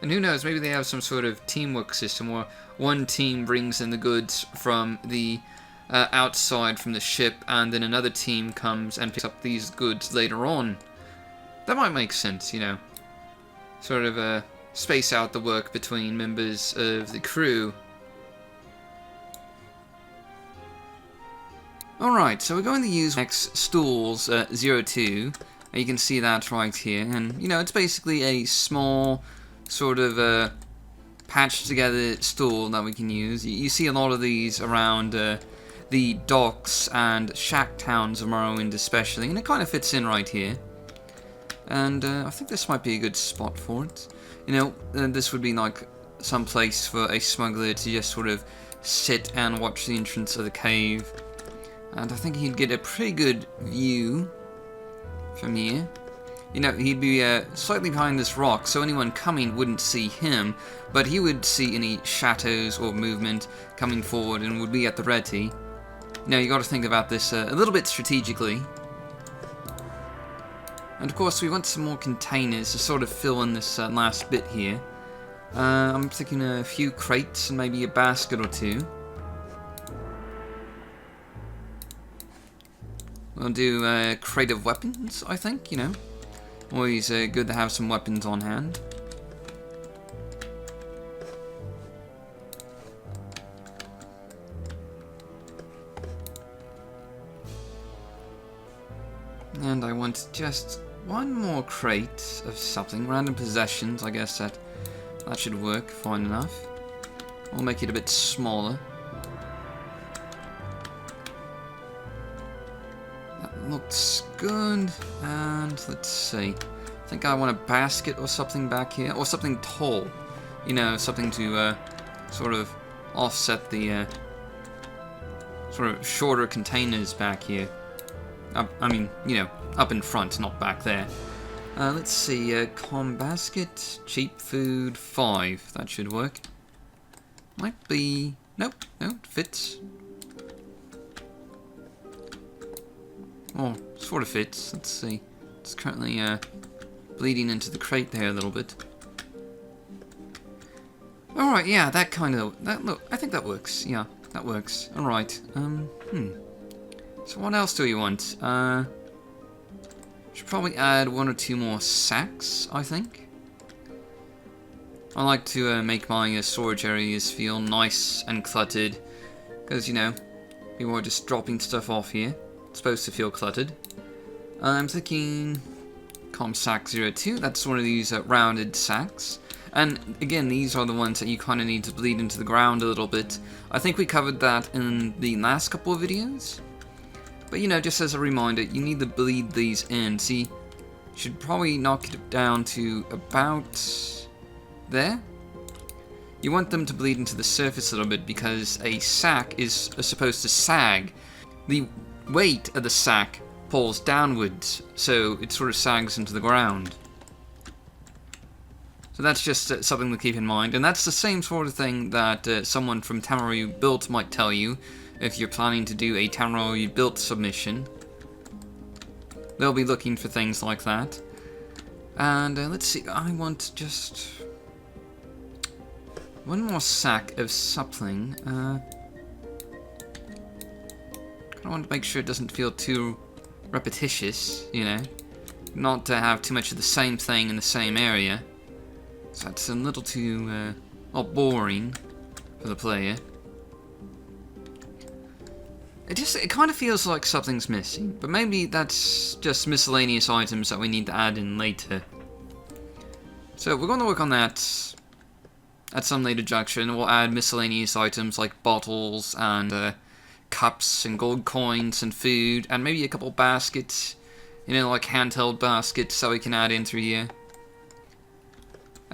And who knows, maybe they have some sort of teamwork system where one team brings in the goods from the outside from the ship, and then another team comes and picks up these goods later on. That might make sense, you know. Sort of space out the work between members of the crew. Alright, so we're going to use X Stools 02. You can see that right here. And, you know, it's basically a small sort of patched together stool that we can use. You see a lot of these around the docks and shack towns of Morrowind especially, and it kind of fits in right here. And I think this might be a good spot for it. You know, this would be like some place for a smuggler to just sort of sit and watch the entrance of the cave. And I think he'd get a pretty good view from here. You know, he'd be slightly behind this rock, so anyone coming wouldn't see him, but he would see any shadows or movement coming forward and would be at the ready. Now, you got to think about this a little bit strategically. And of course, we want some more containers to sort of fill in this last bit here. I'm thinking a few crates and maybe a basket or two. We'll do a crate of weapons, I think, you know. Always good to have some weapons on hand. And I want just one more crate of something. Random possessions, I guess that should work fine enough. We'll make it a bit smaller. Looks good, and let's see. I think I want a basket or something back here, or something tall. You know, something to sort of offset the sort of shorter containers back here. I mean, you know, up in front, not back there. Let's see, com basket, cheap food, 5. That should work. Might be... Nope, no, it fits. Oh, sort of fits. Let's see. It's currently bleeding into the crate there a little bit. Alright, yeah, that kind of... look, I think that works. Yeah, that works. Alright. So what else do we want? Should probably add 1 or 2 more sacks, I think. I like to make my storage areas feel nice and cluttered. Because, you know, people are just dropping stuff off here. It's supposed to feel cluttered. I'm thinking Comsack 02. That's one of these rounded sacks. And again, these are the ones that you kind of need to bleed into the ground a little bit. I think we covered that in the last couple of videos. But you know, just as a reminder, you need to bleed these in. See, you should probably knock it down to about there. You want them to bleed into the surface a little bit because a sack is supposed to sag. The weight of the sack pulls downwards, so it sort of sags into the ground. So that's just something to keep in mind, and that's the same sort of thing that someone from Tamaru Built might tell you if you're planning to do a Tamaru Built submission. They'll be looking for things like that. And let's see, I want just one more sack of something. I want to make sure it doesn't feel too repetitious, you know. Not to have too much of the same thing in the same area. So that's a little too well, boring for the player. It kind of feels like something's missing, but maybe that's just miscellaneous items that we need to add in later. So we're going to work on that at some later junction. We'll add miscellaneous items like bottles and cups and gold coins and food, and maybe a couple baskets, you know, like handheld baskets that we can add in through here.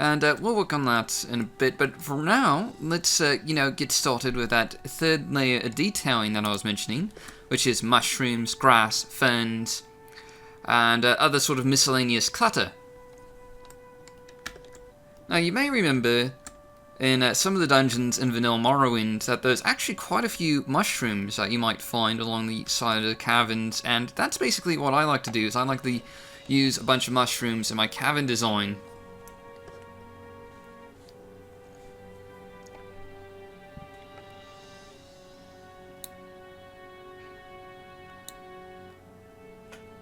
And we'll work on that in a bit, but for now, let's, get started with that third layer of detailing that I was mentioning, which is mushrooms, grass, ferns, and other sort of miscellaneous clutter. Now, you may remember in some of the dungeons in Vanilla Morrowind that there's actually quite a few mushrooms that you might find along the side of the caverns, and that's basically what I like to do, is I like to use a bunch of mushrooms in my cavern design.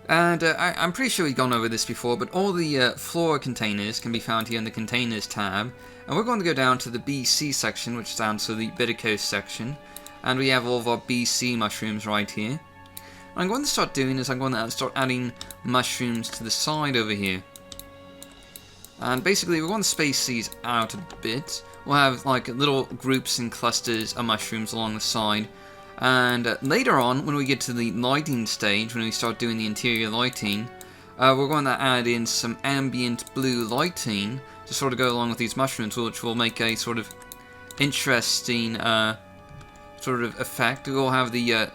And I'm pretty sure we've gone over this before, but all the flora containers can be found here in the Containers tab. And we're going to go down to the BC section, which stands for the Bitter Coast section. And we have all of our BC mushrooms right here. What I'm going to start doing is I'm going to start adding mushrooms to the side over here. And basically we're going to space these out a bit. We'll have like little groups and clusters of mushrooms along the side. And later on, when we get to the lighting stage, when we start doing the interior lighting, we're going to add in some ambient blue lighting to sort of go along with these mushrooms, which will make a sort of interesting sort of effect. We'll have the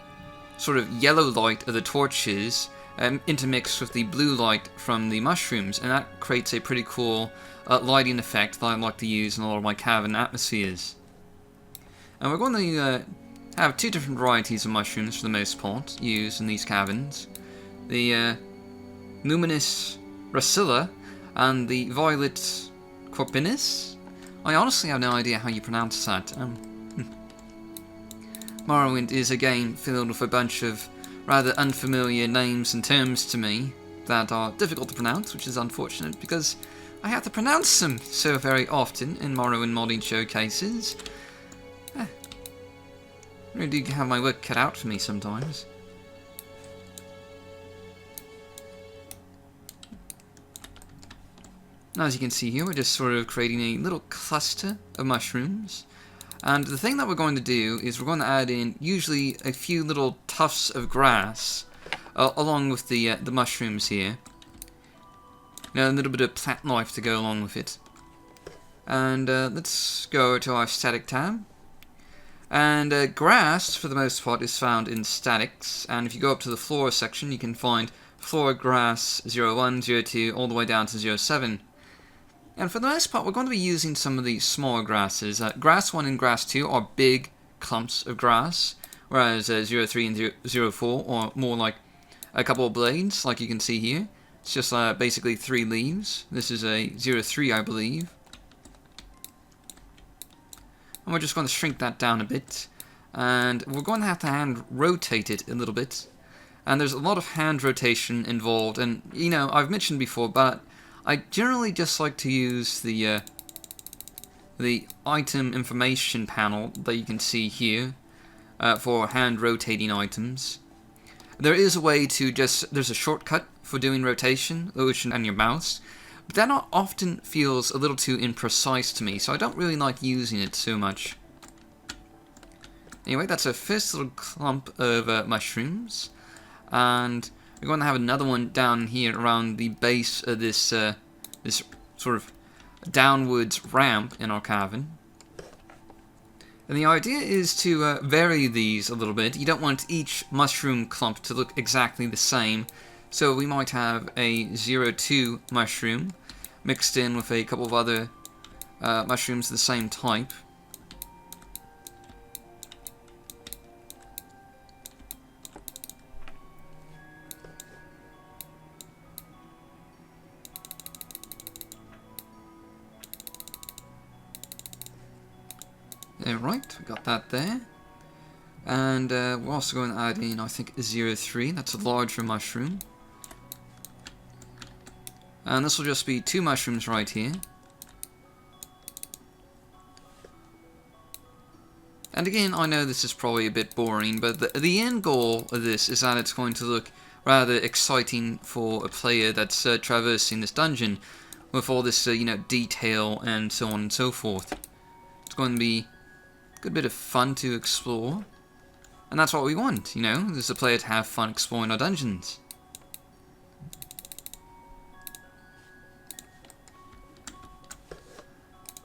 sort of yellow light of the torches intermixed with the blue light from the mushrooms, and that creates a pretty cool lighting effect that I like to use in a lot of my cavern atmospheres. And we're going to have two different varieties of mushrooms for the most part used in these caverns. The luminous Racilla and the violet Corpinus. I honestly have no idea how you pronounce that. Morrowind is a game filled with a bunch of rather unfamiliar names and terms to me that are difficult to pronounce, which is unfortunate because I have to pronounce them so very often in Morrowind modding showcases. I really do have my work cut out for me sometimes. Now, as you can see here, we're just sort of creating a little cluster of mushrooms. And the thing that we're going to do is we're going to add in usually a few little tufts of grass along with the mushrooms here. Now, a little bit of plant life to go along with it. And let's go to our static tab. And grass, for the most part, is found in statics, and if you go up to the flora section, you can find flora grass 01, 02, all the way down to 07. And for the most part, we're going to be using some of the smaller grasses. Grass 1 and grass 2 are big clumps of grass, whereas 03 and 04 are more like a couple of blades, like you can see here. It's just basically 3 leaves. This is a 03, I believe. And we're just going to shrink that down a bit, and we're going to have to hand rotate it a little bit, and there's a lot of hand rotation involved, and you know, I've mentioned before, but I generally just like to use the item information panel that you can see here for hand rotating items. There is a way to there's a shortcut for doing rotation, which is on your mouse. But that often feels a little too imprecise to me, so I don't really like using it so much. Anyway, that's a first little clump of mushrooms, and we're going to have another one down here around the base of this this sort of downwards ramp in our cavern. And the idea is to vary these a little bit. You don't want each mushroom clump to look exactly the same. So we might have a 02 mushroom mixed in with a couple of other mushrooms of the same type. Right, we got that there. And we're also going to add in, I think, a 03. That's a larger mushroom. And this will just be 2 mushrooms right here. And again, I know this is probably a bit boring, but the end goal of this is that it's going to look rather exciting for a player that's traversing this dungeon with all this, detail and so on and so forth. It's going to be a good bit of fun to explore. And that's what we want, as a player to have fun exploring our dungeons.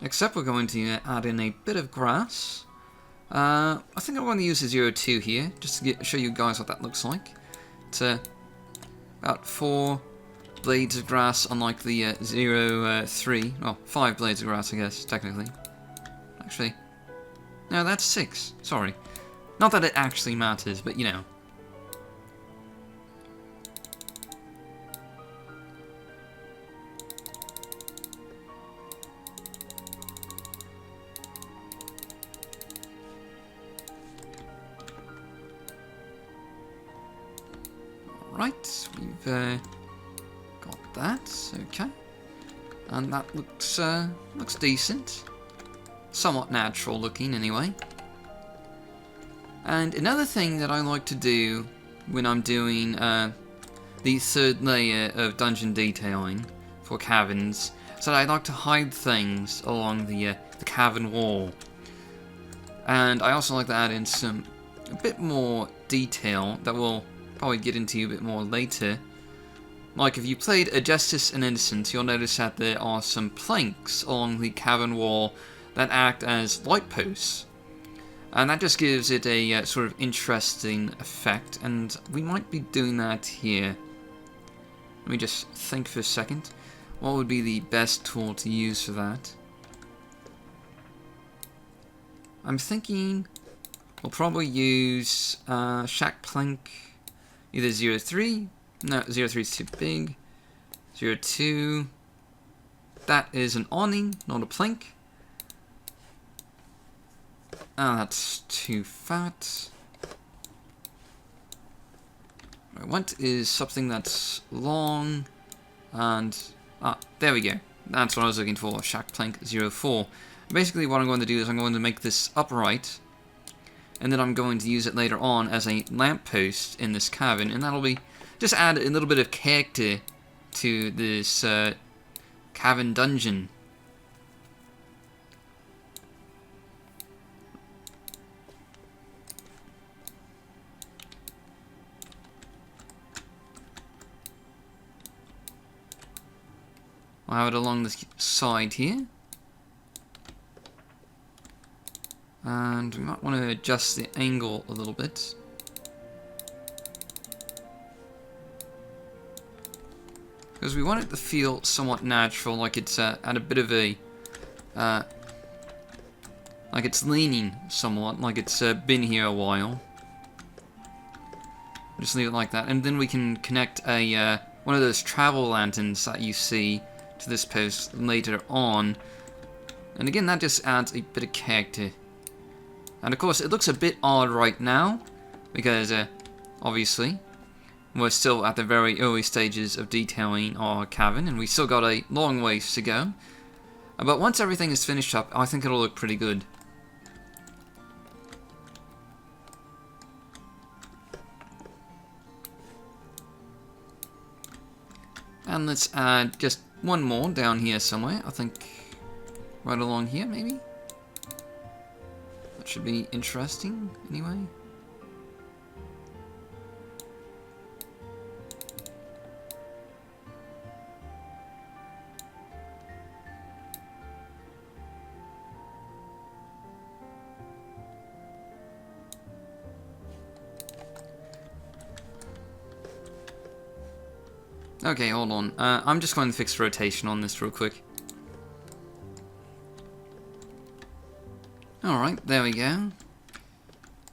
Except we're going to add in a bit of grass. I think I'm going to use the 0.2 here, just to show you guys what that looks like. It's about 4 blades of grass, unlike the 0.3. Well, 5 blades of grass, I guess, technically. Actually, no, that's 6. Sorry. Not that it actually matters, but you know. Right, we've got that, okay. And that looks decent. Somewhat natural looking, anyway. And another thing that I like to do when I'm doing the third layer of dungeon detailing for caverns is that I like to hide things along the cavern wall. And I also like to add in a bit more detail that we'll probably get into a bit more later. Like if you played A Justice and Innocence, you'll notice that there are some planks along the cavern wall that act as light posts. And that just gives it a sort of interesting effect, and we might be doing that here. Let me just think for a second. What would be the best tool to use for that? I'm thinking we'll probably use shack plank, either 0.3. No, 0.3 is too big. 0.2. That is an awning, not a plank. Ah, that's too fat. What I want is something that's long and... Ah, there we go. That's what I was looking for, shack plank 0.4. Basically what I'm going to do is I'm going to make this upright, and then I'm going to use it later on as a lamppost in this cavern, and that'll be... just add a little bit of character to this cavern dungeon. I'll have it along the side here. And we might want to adjust the angle a little bit. Because we want it to feel somewhat natural, like it's at a bit of a... like it's leaning somewhat, like it's been here a while. Just leave it like that. And then we can connect a one of those travel lanterns that you see to this post later on. And again, that just adds a bit of character. And of course, it looks a bit odd right now, because obviously, we're still at the very early stages of detailing our cavern, and we still got a long ways to go. But once everything is finished up, I think it'll look pretty good. And let's add just one more down here somewhere. I think right along here, maybe? That should be interesting, anyway. Okay, hold on. I'm just going to fix rotation on this real quick. Alright, there we go.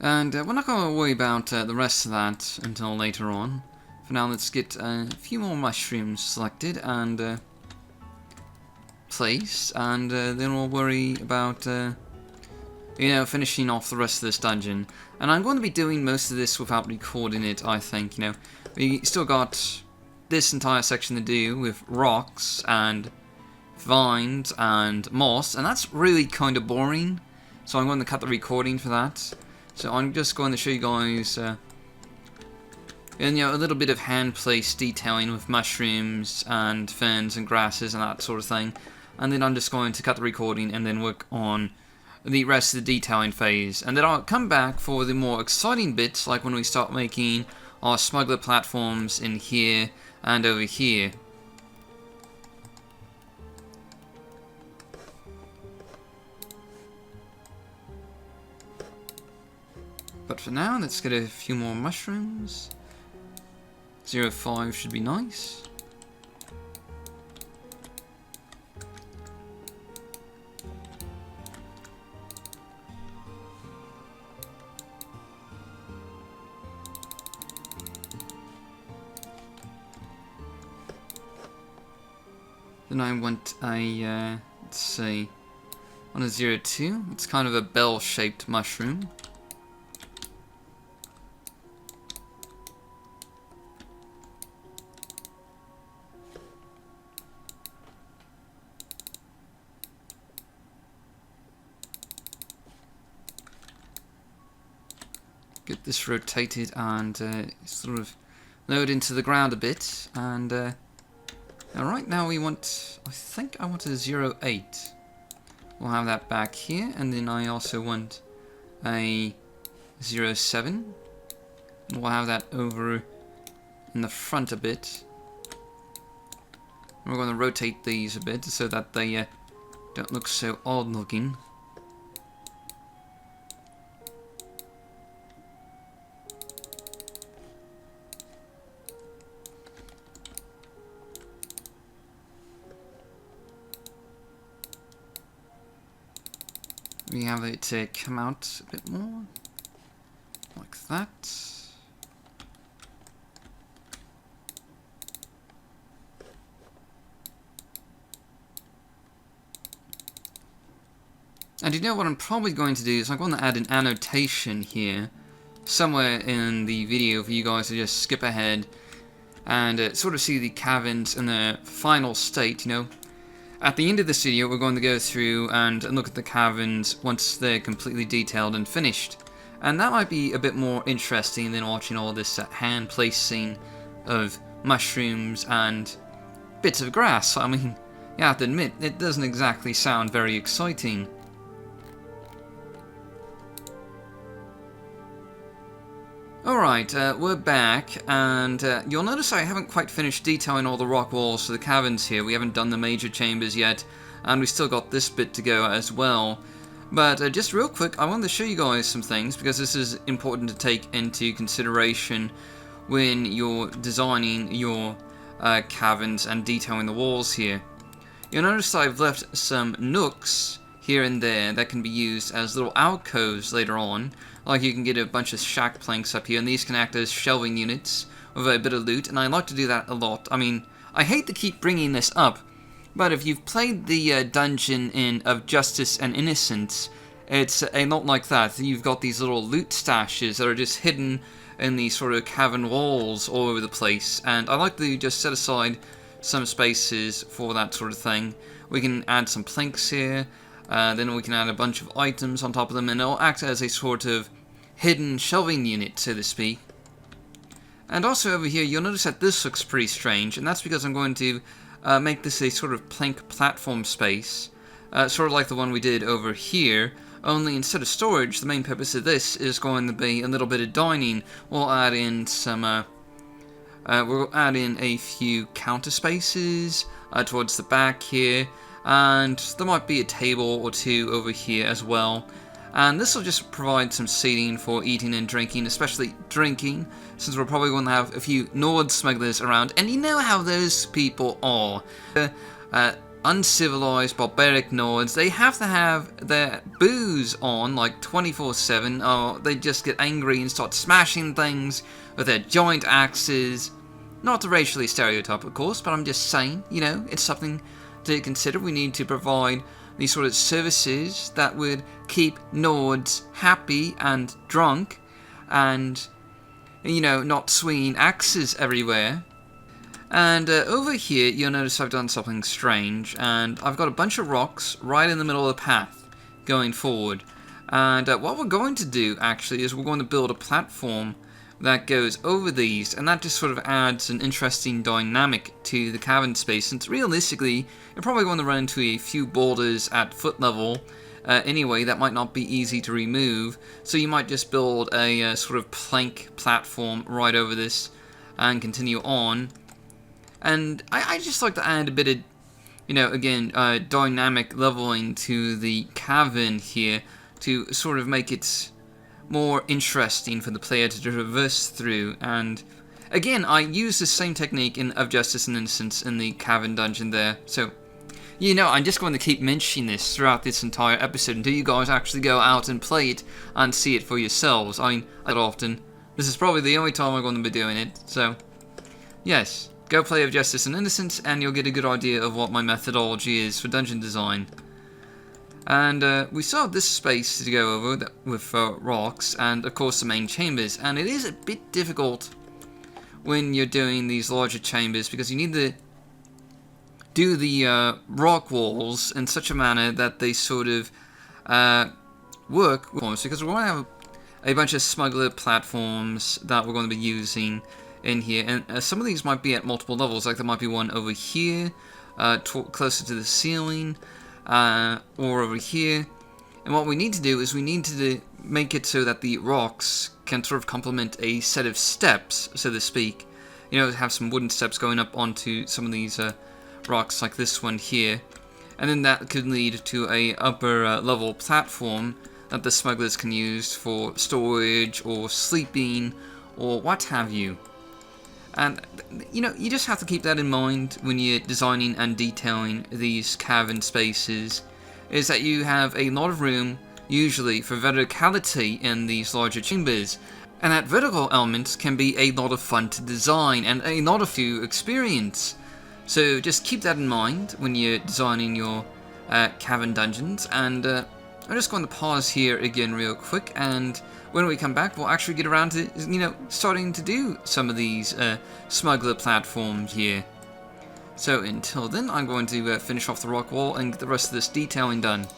And we're not going to worry about the rest of that until later on. For now, let's get a few more mushrooms selected and placed, and then we'll worry about, you know, finishing off the rest of this dungeon. And I'm going to be doing most of this without recording it, I think. You know, we still got this entire section to do with rocks and vines and moss, and that's really kind of boring, so I'm going to cut the recording for that. So I'm just going to show you guys and, you know, a little bit of hand placed detailing with mushrooms and ferns and grasses and that sort of thing, and then I'm just going to cut the recording and then work on the rest of the detailing phase, and then I'll come back for the more exciting bits, like when we start making our smuggler platforms in here and over here. for now. Let's get a few more mushrooms. 0.5 should be nice. Then I want a, let's see, on a 0.2. It's kind of a bell-shaped mushroom. Get this rotated and sort of lowered into the ground a bit. And right now we want, I think I want a 0.8. We'll have that back here, and then I also want a 0.7. We'll have that over in the front a bit. We're going to rotate these a bit so that they don't look so odd looking. We have it come out a bit more, like that. And you know what I'm probably going to do is I'm going to add an annotation here, somewhere in the video for you guys to just skip ahead and sort of see the caverns in the final state, you know. At the end of this video, we're going to go through and look at the caverns once they're completely detailed and finished. And that might be a bit more interesting than watching all this hand placing of mushrooms and bits of grass. I mean, you have to admit, it doesn't exactly sound very exciting. Alright, we're back, and you'll notice I haven't quite finished detailing all the rock walls for the caverns here. We haven't done the major chambers yet, and we still got this bit to go as well. But just real quick, I wanted to show you guys some things, because this is important to take into consideration when you're designing your caverns and detailing the walls here. You'll notice I've left some nooks here and there that can be used as little alcoves later on. Like you can get a bunch of shack planks up here, and these can act as shelving units with a bit of loot, and I like to do that a lot. I mean, I hate to keep bringing this up, but if you've played the dungeon of Justice and Innocence, it's a lot like that. You've got these little loot stashes that are just hidden in these sort of cavern walls all over the place, and I like to just set aside some spaces for that sort of thing. We can add some planks here. Then we can add a bunch of items on top of them, and it'll act as a sort of hidden shelving unit, so to speak. And also over here, you'll notice that this looks pretty strange, and that's because I'm going to make this a sort of plank platform space, sort of like the one we did over here, only instead of storage, the main purpose of this is going to be a little bit of dining. We'll add in some, we'll add in a few counter spaces towards the back here, and there might be a table or two over here as well. And this will just provide some seating for eating and drinking, especially drinking, since we're probably going to have a few Nord smugglers around. And you know how those people are. Uncivilized, barbaric Nords, they have to have their booze on like 24/7, or they just get angry and start smashing things with their giant axes. Not to racially stereotype, of course, but I'm just saying, you know, it's something to consider. We need to provide these sort of services that would keep Nords happy and drunk and, you know, not swinging axes everywhere. And over here, you'll notice I've done something strange, and I've got a bunch of rocks right in the middle of the path going forward. And what we're going to do, actually, is we're going to build a platform that goes over these, and that just sort of adds an interesting dynamic to the cavern space, since realistically you're probably going to run into a few boulders at foot level anyway that might not be easy to remove, so you might just build a sort of plank platform right over this and continue on. And I just like to add a bit of, you know, again, dynamic leveling to the cavern here to sort of make it more interesting for the player to traverse through. And again, I use the same technique in Of Justice and Innocence in the Cavern dungeon there. So, you know, I'm just going to keep mentioning this throughout this entire episode until you guys actually go out and play it and see it for yourselves. I mean, not often. This is probably the only time I'm going to be doing it. So, yes, go play Of Justice and Innocence and you'll get a good idea of what my methodology is for dungeon design. And we still have this space to go over with rocks and, of course, the main chambers. And it is a bit difficult when you're doing these larger chambers because you need to do the rock walls in such a manner that they sort of work with us, because we're going to have a bunch of smuggler platforms that we're going to be using in here. And some of these might be at multiple levels, like there might be one over here, closer to the ceiling. Or over here. And what we need to do is we need to make it so that the rocks can sort of complement a set of steps, so to speak. You know, have some wooden steps going up onto some of these rocks like this one here. And then that could lead to a upper level platform that the smugglers can use for storage or sleeping or what have you. And, you know, you just have to keep that in mind when you're designing and detailing these cavern spaces, is that you have a lot of room, usually, for verticality in these larger chambers. And that vertical elements can be a lot of fun to design and a lot of you experience. So just keep that in mind when you're designing your cavern dungeons. And I'm just going to pause here again real quick, and when we come back, we'll actually get around to, you know, starting to do some of these smuggler platforms here. So until then, I'm going to finish off the rock wall and get the rest of this detailing done.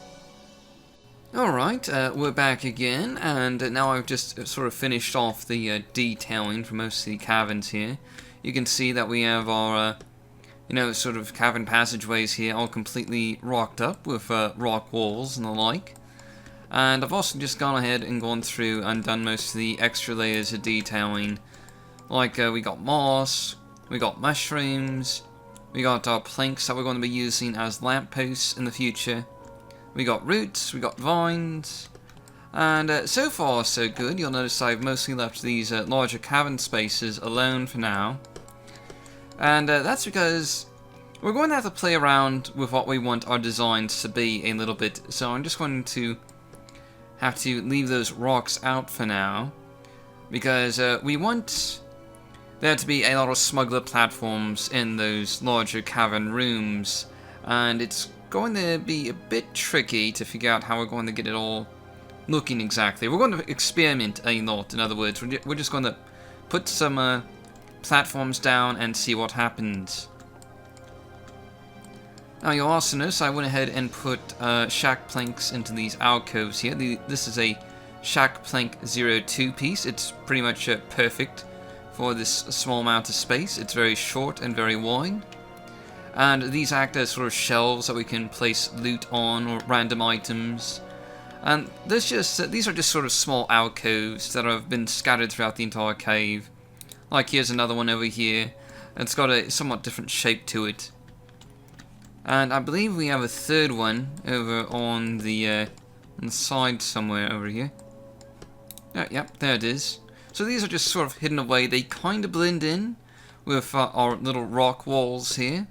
Alright, we're back again, and now I've just sort of finished off the detailing for most of the caverns here. You can see that we have our, you know, sort of cavern passageways here all completely rocked up with rock walls and the like. And I've also just gone ahead and gone through and done most of the extra layers of detailing. Like, we got moss, we got mushrooms, we got our planks that we're going to be using as lampposts in the future. We got roots, we got vines, and so far so good. You'll notice I've mostly left these larger cavern spaces alone for now. And that's because we're going to have to play around with what we want our designs to be a little bit. So I'm just going to have to leave those rocks out for now, because we want there to be a lot of smuggler platforms in those larger cavern rooms, and it's going to be a bit tricky to figure out how we're going to get it all looking exactly. We're going to experiment a lot, in other words. We're just going to put some platforms down and see what happens. Now you'll also notice I went ahead and put shack planks into these alcoves here. This is a shack plank 02 piece. It's pretty much perfect for this small amount of space. It's very short and very wide. And these act as sort of shelves that we can place loot on or random items. And these are just sort of small alcoves that have been scattered throughout the entire cave. Like here's another one over here. It's got a somewhat different shape to it. And I believe we have a third one over on the side somewhere over here. Yep, there it is. So these are just sort of hidden away. They kind of blend in with our little rock walls here.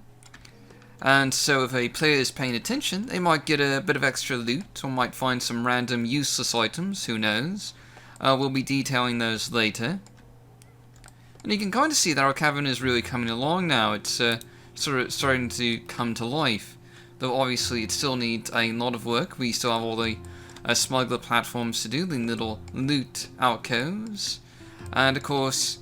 And so if a player is paying attention, they might get a bit of extra loot, or might find some random useless items, who knows. We'll be detailing those later. And you can kind of see that our cavern is really coming along now. It's sort of starting to come to life. Though obviously it still needs a lot of work. We still have all the smuggler platforms to do, the little loot alcoves. And of course,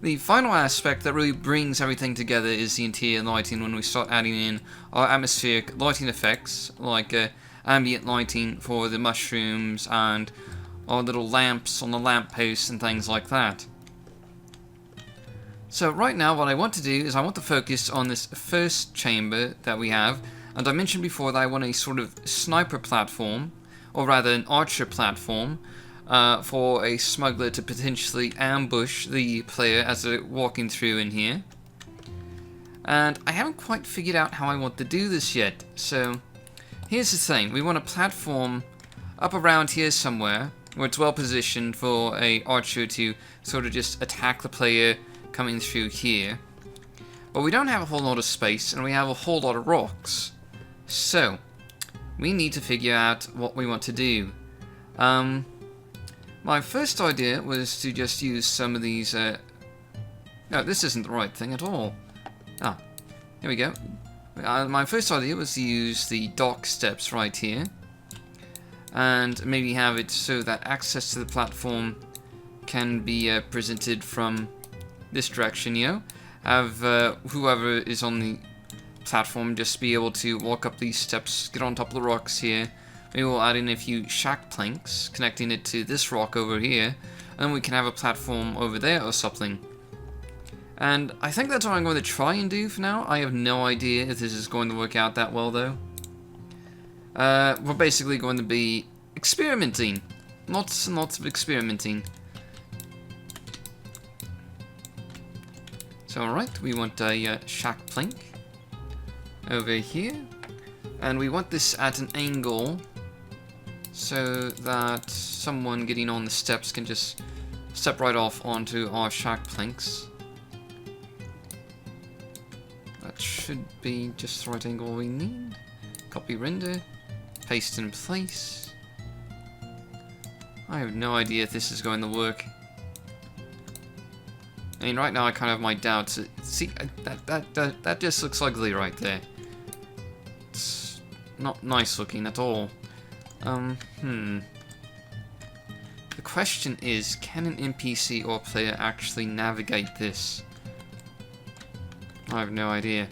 the final aspect that really brings everything together is the interior lighting, when we start adding in our atmospheric lighting effects, like ambient lighting for the mushrooms and our little lamps on the lampposts and things like that. So right now what I want to do is I want to focus on this first chamber that we have, and I mentioned before that I want a sort of sniper platform, or rather an archer platform, for a smuggler to potentially ambush the player as they're walking through in here. And I haven't quite figured out how I want to do this yet, so here's the thing. We want a platform up around here somewhere, where it's well positioned for a archer to sort of just attack the player coming through here. But we don't have a whole lot of space, and we have a whole lot of rocks. So, we need to figure out what we want to do. My first idea was to just use some of these... no, this isn't the right thing at all. Ah, here we go. My first idea was to use the dock steps right here. And maybe have it so that access to the platform can be presented from this direction, you know? Have whoever is on the platform just be able to walk up these steps, get on top of the rocks here. Maybe we'll add in a few shack planks, connecting it to this rock over here, and then we can have a platform over there or something. And I think that's what I'm going to try and do for now. I have no idea if this is going to work out that well, though. We're basically going to be experimenting. Lots and lots of experimenting. So, alright, we want a shack plank over here. And we want this at an angle so that someone getting on the steps can just step right off onto our shack planks. That should be just the right angle we need. Copy render, paste in place. I have no idea if this is going to work. I mean, right now I kind of have my doubts. See, that just looks ugly right there. It's not nice looking at all. The question is, can an NPC or player actually navigate this? I have no idea.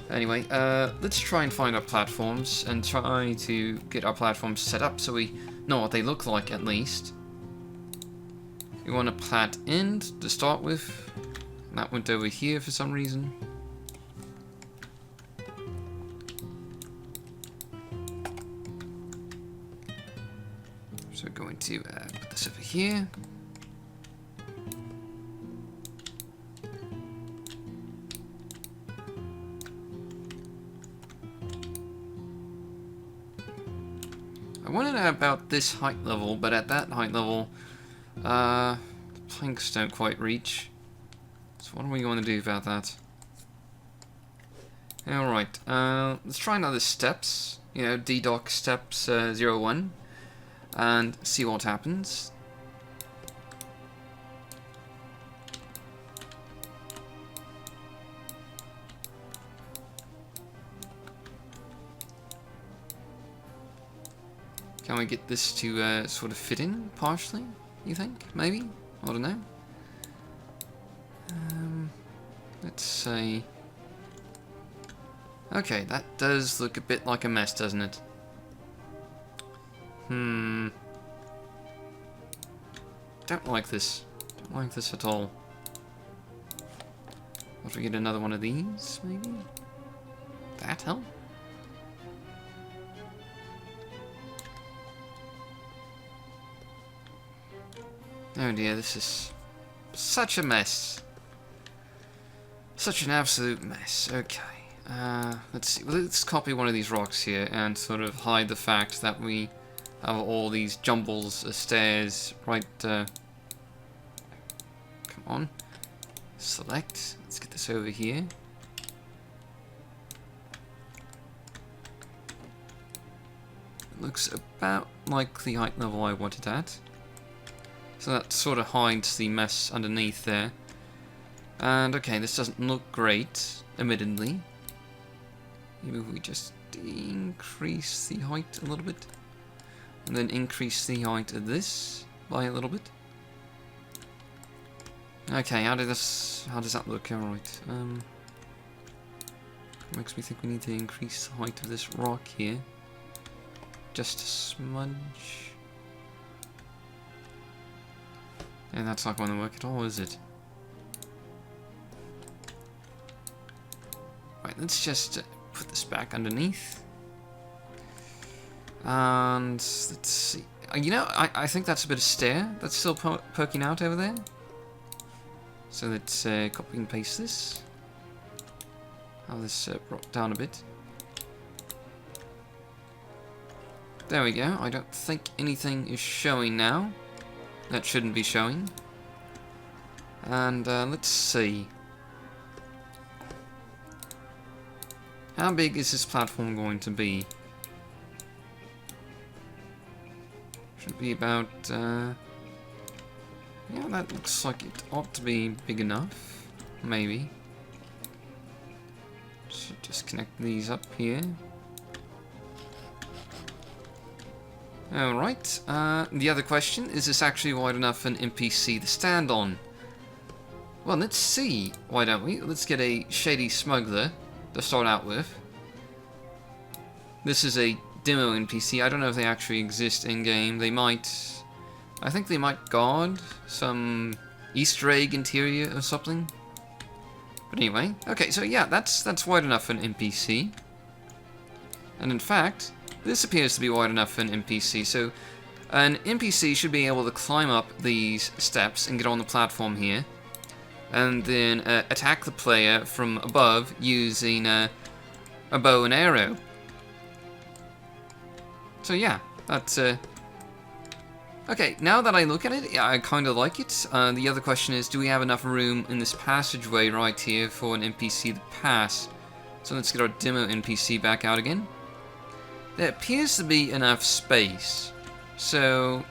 Anyway, let's try and find our platforms and try to get our platforms set up so we know what they look like at least. We want a plat end to start with. That went over here for some reason. So we're going to put this over here. I wanted it about this height level, but at that height level, the planks don't quite reach. So what are we going to do about that? Alright, let's try another steps. You know, D-dock steps 01. And see what happens. Can we get this to sort of fit in partially, you think? Maybe? I don't know. Let's say... Okay, that does look a bit like a mess, doesn't it? Don't like this. Don't like this at all. What if we get another one of these, maybe? That help? Oh dear, this is such a mess. Such an absolute mess. Okay. Let's see. Well, let's copy one of these rocks here and sort of hide the fact that we have all these jumbles of stairs right... Come on. Select. Let's get this over here. It looks about like the height level I wanted at. So that sort of hides the mess underneath there. And okay, this doesn't look great, admittedly. Maybe we just increase the height a little bit. And then increase the height of this by a little bit. Okay, how does that look? Alright. Makes me think we need to increase the height of this rock here. Just a smudge. And that's not going to work at all, is it? Right, let's just put this back underneath. And let's see. You know, I think that's a bit of stair that's still poking out over there. So let's copy and paste this. Have this brought down a bit. There we go. I don't think anything is showing now. That shouldn't be showing. And let's see. How big is this platform going to be? Should be about... yeah, that looks like it ought to be big enough. Maybe. Should just connect these up here. Alright, the other question, is this actually wide enough for an NPC to stand on? Well, let's see, why don't we? Let's get a Shady Smuggler to start out with. This is a demo NPC, I don't know if they actually exist in-game. They might... I think they might guard some Easter egg interior or something. But anyway, okay, so yeah, that's wide enough for an NPC. And in fact... this appears to be wide enough for an NPC, so an NPC should be able to climb up these steps and get on the platform here, and then attack the player from above using a bow and arrow. So yeah, that's... okay, now that I look at it, yeah, I kind of like it. The other question is, do we have enough room in this passageway right here for an NPC to pass? So let's get our demo NPC back out again. There appears to be enough space, so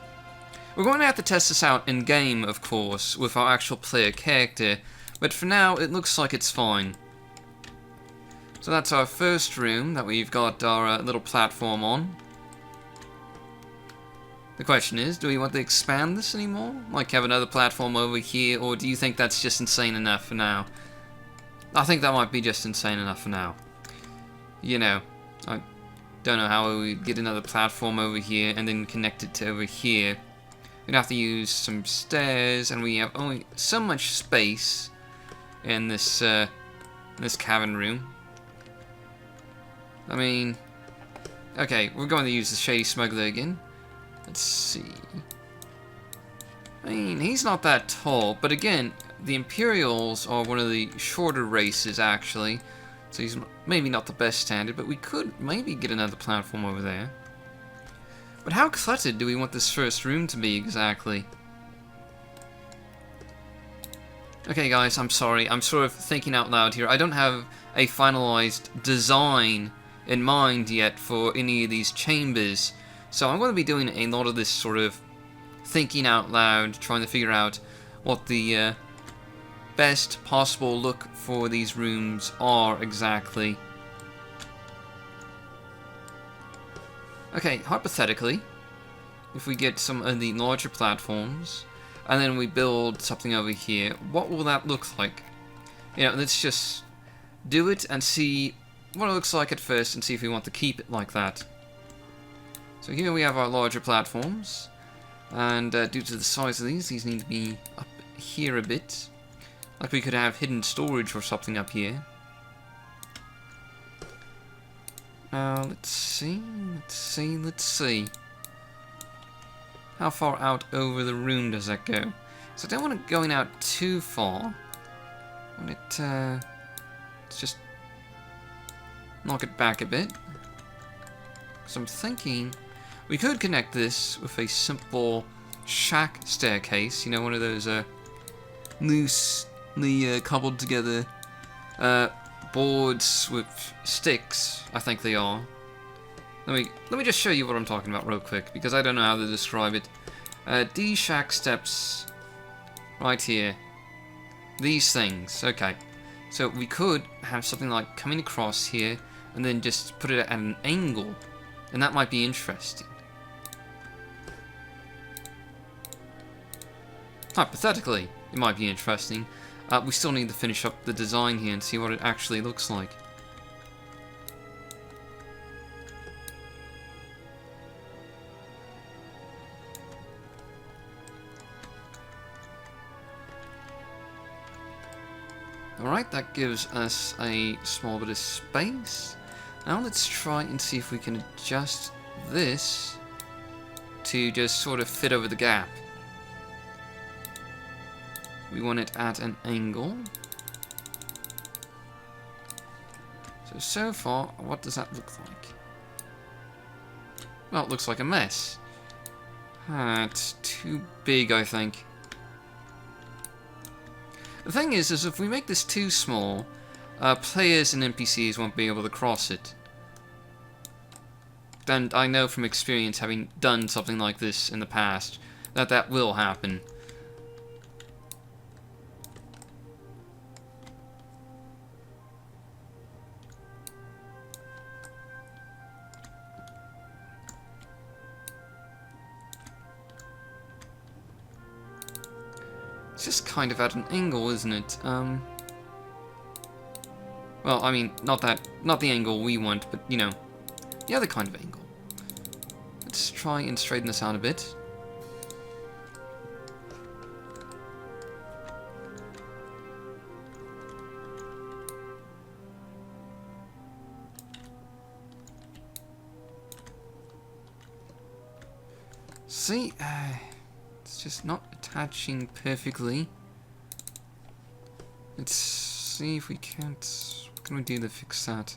we're going to have to test this out in-game, of course, with our actual player character, but for now it looks like it's fine. So that's our first room that we've got our little platform on. The question is, do we want to expand this anymore? Like have another platform over here, or do you think that's just insane enough for now? I think that might be just insane enough for now. You know, I don't know how we get another platform over here and then connect it to over here. We'd have to use some stairs, and we have only so much space in this cavern room. I mean, okay, we're going to use the Shady Smuggler again. Let's see. I mean, he's not that tall, but again, the Imperials are one of the shorter races, actually. So he's maybe not the best standard, but we could maybe get another platform over there. But how cluttered do we want this first room to be exactly? Okay guys, I'm sorry, I'm sort of thinking out loud here. I don't have a finalized design in mind yet for any of these chambers. So I'm going to be doing a lot of this sort of thinking out loud, trying to figure out what the best possible look for these rooms are exactly. Okay, hypothetically, if we get some of the larger platforms and then we build something over here, what will that look like? You know, let's just do it and see what it looks like at first and see if we want to keep it like that. So here we have our larger platforms, and due to the size of these need to be up here a bit. Like we could have hidden storage or something up here. Let's see. How far out over the room does that go? So I don't want it going out too far. I want it, let's just knock it back a bit. So I'm thinking we could connect this with a simple shack staircase. You know, one of those loosely cobbled together boards with sticks, I think they are. Let me just show you what I'm talking about real quick, because I don't know how to describe it. These shack steps right here. These things, okay. So we could have something like coming across here and then just put it at an angle, and that might be interesting. Hypothetically, it might be interesting. We still need to finish up the design here and see what it actually looks like. Alright, that gives us a small bit of space. Now let's try and see if we can adjust this to just sort of fit over the gap. We want it at an angle. So far, what does that look like? Well, it looks like a mess. It's too big, I think. The thing is if we make this too small, players and NPCs won't be able to cross it. And I know from experience, having done something like this in the past, that that will happen. It's just kind of at an angle, isn't it? Well, I mean, not the angle we want, but, you know, the other kind of angle. Let's try and straighten this out a bit. See, it's just not attaching perfectly. Let's see if we can't... What can we do to fix that?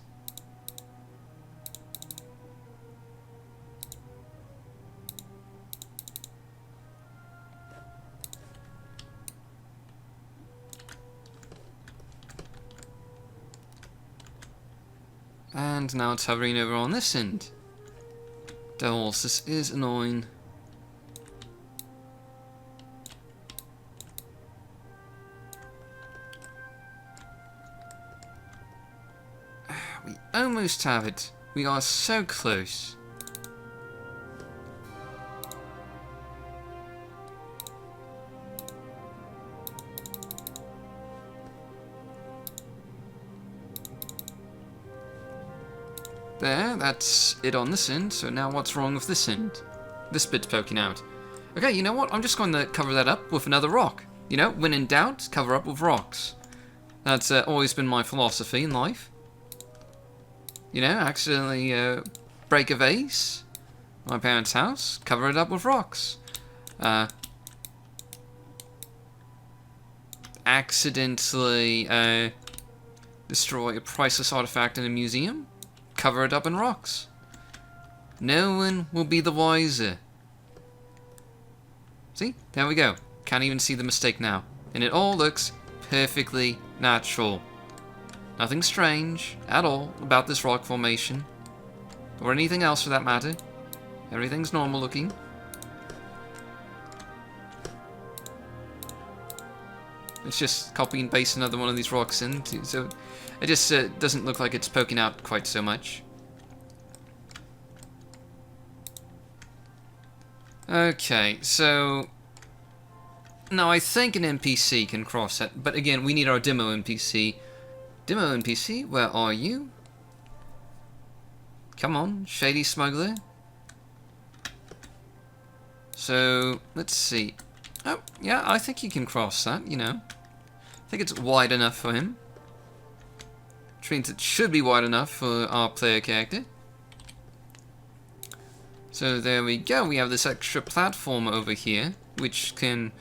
And now it's hovering over on this end. Devils, this is annoying. We almost have it. We are so close. There, that's it on this end, so now what's wrong with this end? This bit's poking out. Okay, you know what? I'm just going to cover that up with another rock. You know, when in doubt, cover up with rocks. That's always been my philosophy in life. You know, accidentally break a vase, my parents' house, cover it up with rocks. Accidentally destroy a priceless artifact in a museum, cover it up in rocks. No one will be the wiser. See? There we go. Can't even see the mistake now. And it all looks perfectly natural. Nothing strange at all about this rock formation. Or anything else for that matter. Everything's normal looking. Let's just copy and paste another one of these rocks in, so it just doesn't look like it's poking out quite so much. Okay, so now I think an NPC can cross that, but again, we need our demo NPC. Demo NPC, where are you? Come on, shady smuggler. So, let's see. Oh, yeah, I think he can cross that, you know. I think it's wide enough for him. Which means it should be wide enough for our player character. So there we go, we have this extra platform over here, which can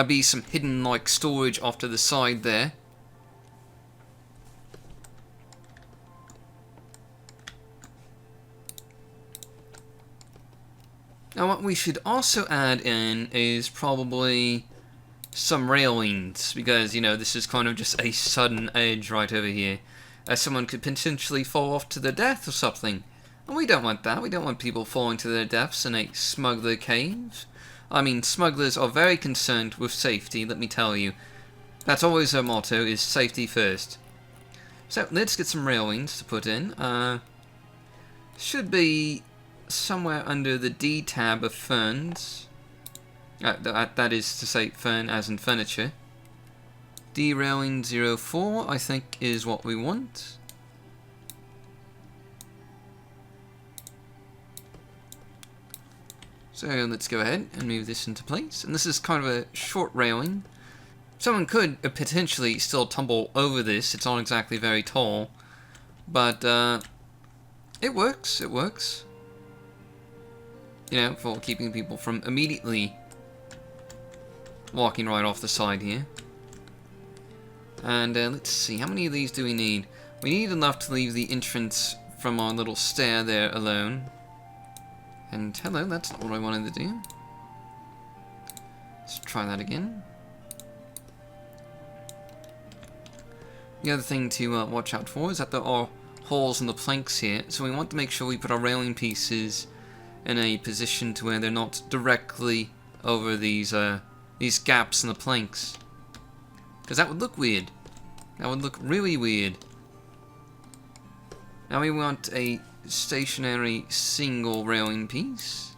be some hidden like storage off to the side there. Now what we should also add in is probably some railings, because, you know, this is kind of just a sudden edge right over here. Someone could potentially fall off to their death or something. And we don't want that. We don't want people falling to their deaths in a smuggler cave. I mean, smugglers are very concerned with safety, let me tell you. That's always their motto, is safety first. So, let's get some railings to put in. Should be somewhere under the D tab of ferns. That is to say fern as in furniture. D railing 04 I think is what we want. So let's go ahead and move this into place. And this is kind of a short railing. Someone could potentially still tumble over this. It's not exactly very tall. But it works. It works. You know, for keeping people from immediately walking right off the side here. And let's see, how many of these do we need? We need enough to leave the entrance from our little stair there alone. And hello, that's not what I wanted to do. Let's try that again. The other thing to watch out for is that there are holes in the planks here, so we want to make sure we put our railing pieces in a position to where they're not directly over these gaps in the planks. Because that would look weird. That would look really weird. Now we want a stationary single railing piece.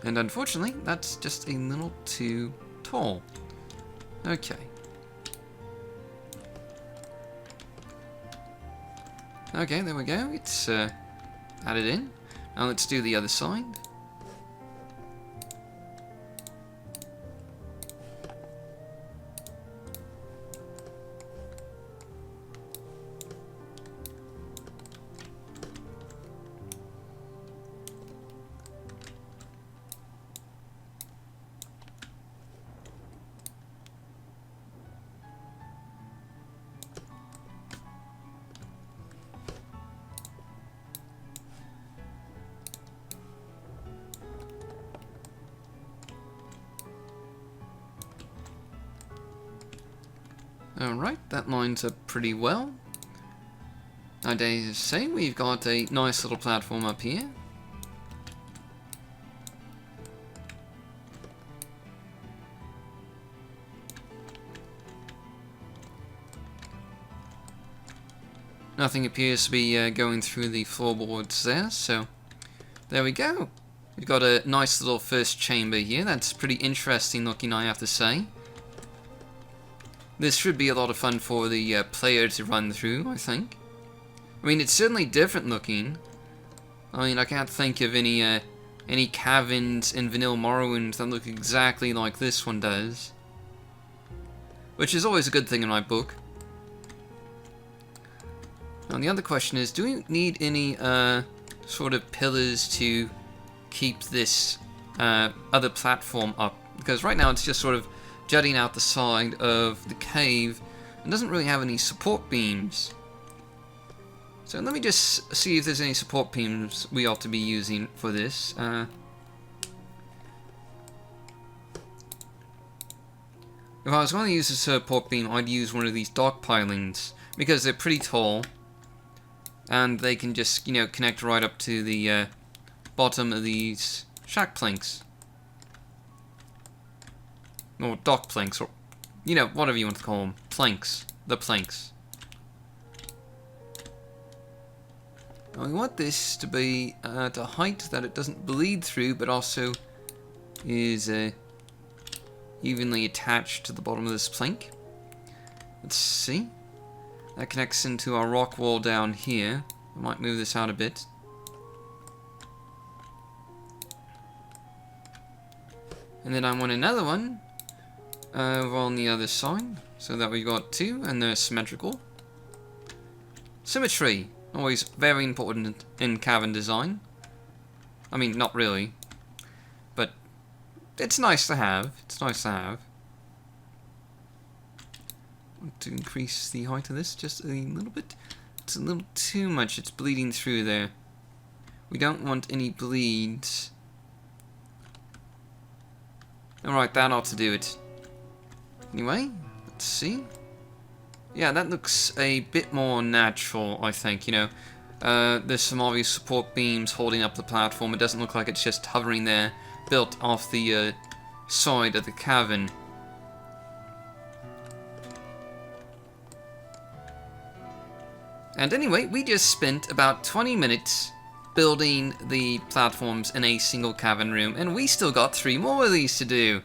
And unfortunately, that's just a little too tall. Okay. Okay, there we go. It's added in. Now let's do the other side. Alright, that lines up pretty well. I dare to say we've got a nice little platform up here. Nothing appears to be going through the floorboards there, so there we go. We've got a nice little first chamber here. That's pretty interesting looking, I have to say. This should be a lot of fun for the player to run through, I think. I mean, it's certainly different looking. I mean, I can't think of any caverns in Vanilla Morrowind that look exactly like this one does. Which is always a good thing in my book. Now the other question is, do we need any sort of pillars to keep this other platform up? Because right now it's just sort of jutting out the side of the cave and doesn't really have any support beams. So let me just see if there's any support beams we ought to be using for this. If I was going to use a support beam, I'd use one of these dock pilings because they're pretty tall and they can just, you know, connect right up to the bottom of these shack planks. Or dock planks, or, you know, whatever you want to call them. Planks. The planks. Now we want this to be at a height that it doesn't bleed through, but also is evenly attached to the bottom of this plank. Let's see. That connects into our rock wall down here. I might move this out a bit. And then I want another one over on the other side, so that we've got two, and they're symmetrical. Symmetry, always very important in cavern design. I mean, not really, but it's nice to have. It's nice to have. I want to increase the height of this just a little bit. It's a little too much. It's bleeding through there. We don't want any bleeds. Alright, that ought to do it. Anyway, let's see. Yeah, that looks a bit more natural, I think, you know. There's some obvious support beams holding up the platform. It doesn't look like it's just hovering there, built off the side of the cavern. And anyway, we just spent about 20 minutes building the platforms in a single cavern room, and we still got 3 more of these to do.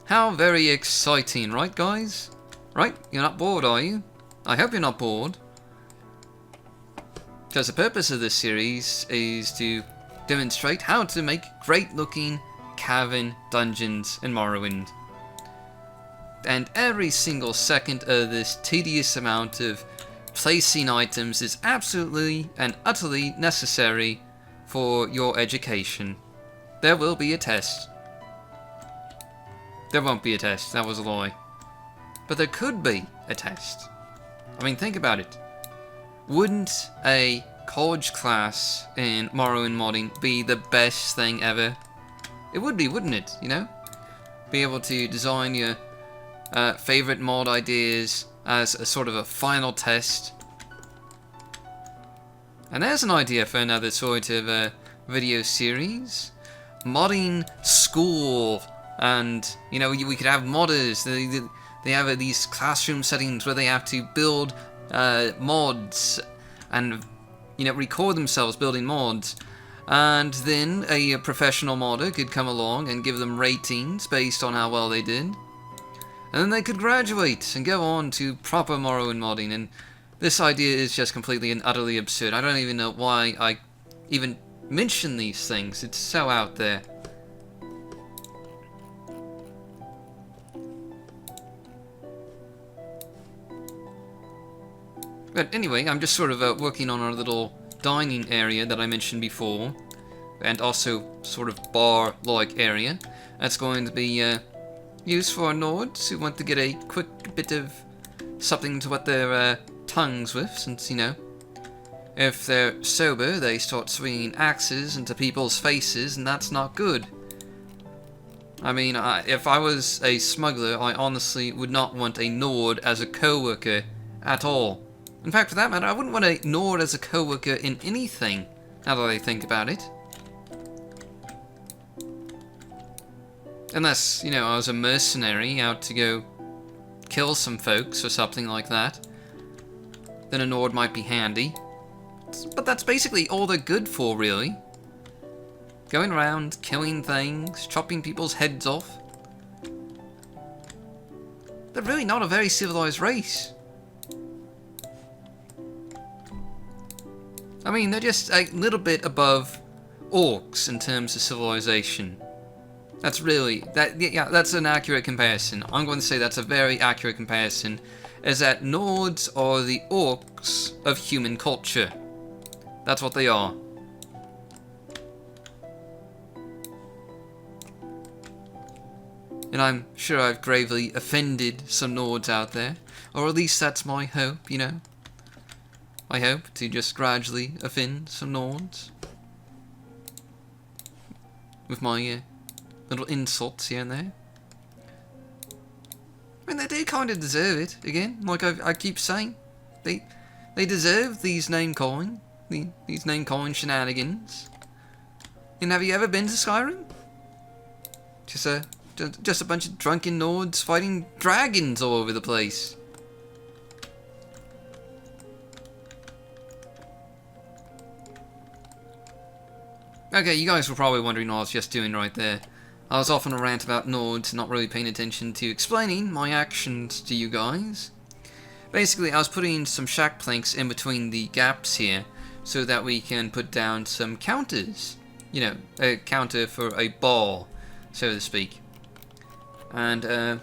How very exciting, right guys? Right, you're not bored, are you? I hope you're not bored. Because the purpose of this series is to demonstrate how to make great looking cavern dungeons in Morrowind. And every single second of this tedious amount of placing items is absolutely and utterly necessary for your education. There will be a test. There won't be a test, that was a lie. But there could be a test. I mean, think about it. Wouldn't a college class in Morrowind modding be the best thing ever? It would be, wouldn't it, you know? Be able to design your favorite mod ideas as a sort of a final test. And there's an idea for another sort of video series. Modding school. And, you know, we could have modders. They have these classroom settings where they have to build mods and, you know, record themselves building mods. And then a professional modder could come along and give them ratings based on how well they did. And then they could graduate and go on to proper Morrowind modding. And this idea is just completely and utterly absurd. I don't even know why I even mention these things. It's so out there. But anyway, I'm just sort of working on our little dining area that I mentioned before, and also sort of bar-like area. That's going to be used for our Nords who want to get a quick bit of something to wet their tongues with, since, you know, if they're sober, they start swinging axes into people's faces, and that's not good. I mean, if I was a smuggler, I honestly would not want a Nord as a co-worker at all. In fact, for that matter, I wouldn't want a Nord as a co-worker in anything, now that I think about it. Unless, you know, I was a mercenary out to go kill some folks or something like that. Then a Nord might be handy. But that's basically all they're good for, really. Going around, killing things, chopping people's heads off. They're really not a very civilized race. I mean, they're just a little bit above orcs in terms of civilization. That's really, yeah, that's an accurate comparison. I'm going to say that's a very accurate comparison, is that Nords are the orcs of human culture. That's what they are. And I'm sure I've gravely offended some Nords out there, or at least that's my hope, you know. I hope to just gradually offend some Nords with my little insults here and there. I mean, they do kind of deserve it, again, like I keep saying. They deserve these name-calling, these name-calling shenanigans. And have you ever been to Skyrim? Just a bunch of drunken Nords fighting dragons all over the place. Okay, you guys were probably wondering what I was just doing right there. I was off on a rant about Nords, not really paying attention to explaining my actions to you guys. Basically, I was putting some shack planks in between the gaps here, so that we can put down some counters. You know, a counter for a ball, so to speak. And,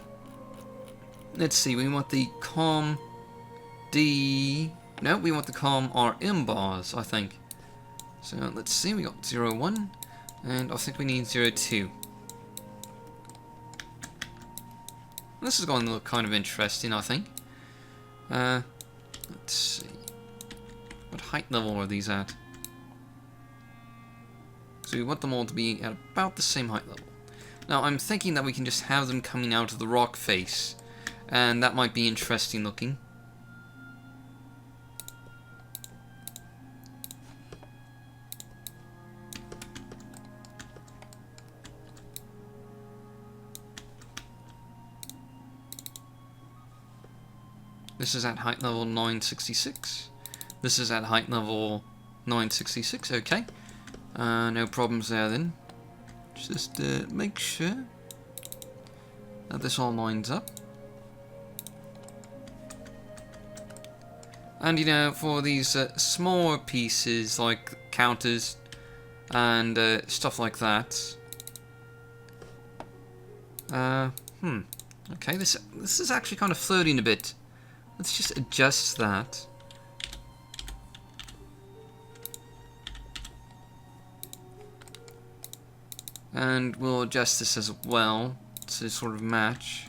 let's see, we want the COM D... No, we want the COM RM bars, I think. So let's see, we got 01, and I think we need 02. This is going to look kind of interesting, I think. Let's see. What height level are these at? So we want them all to be at about the same height level. Now I'm thinking that we can just have them coming out of the rock face, and that might be interesting looking. This is at height level 966. This is at height level 966, okay. No problems there then. Just make sure that this all lines up. And you know, for these smaller pieces like counters and stuff like that. Okay, this is actually kind of flirting a bit. Let's just adjust that. And we'll adjust this as well. to sort of match.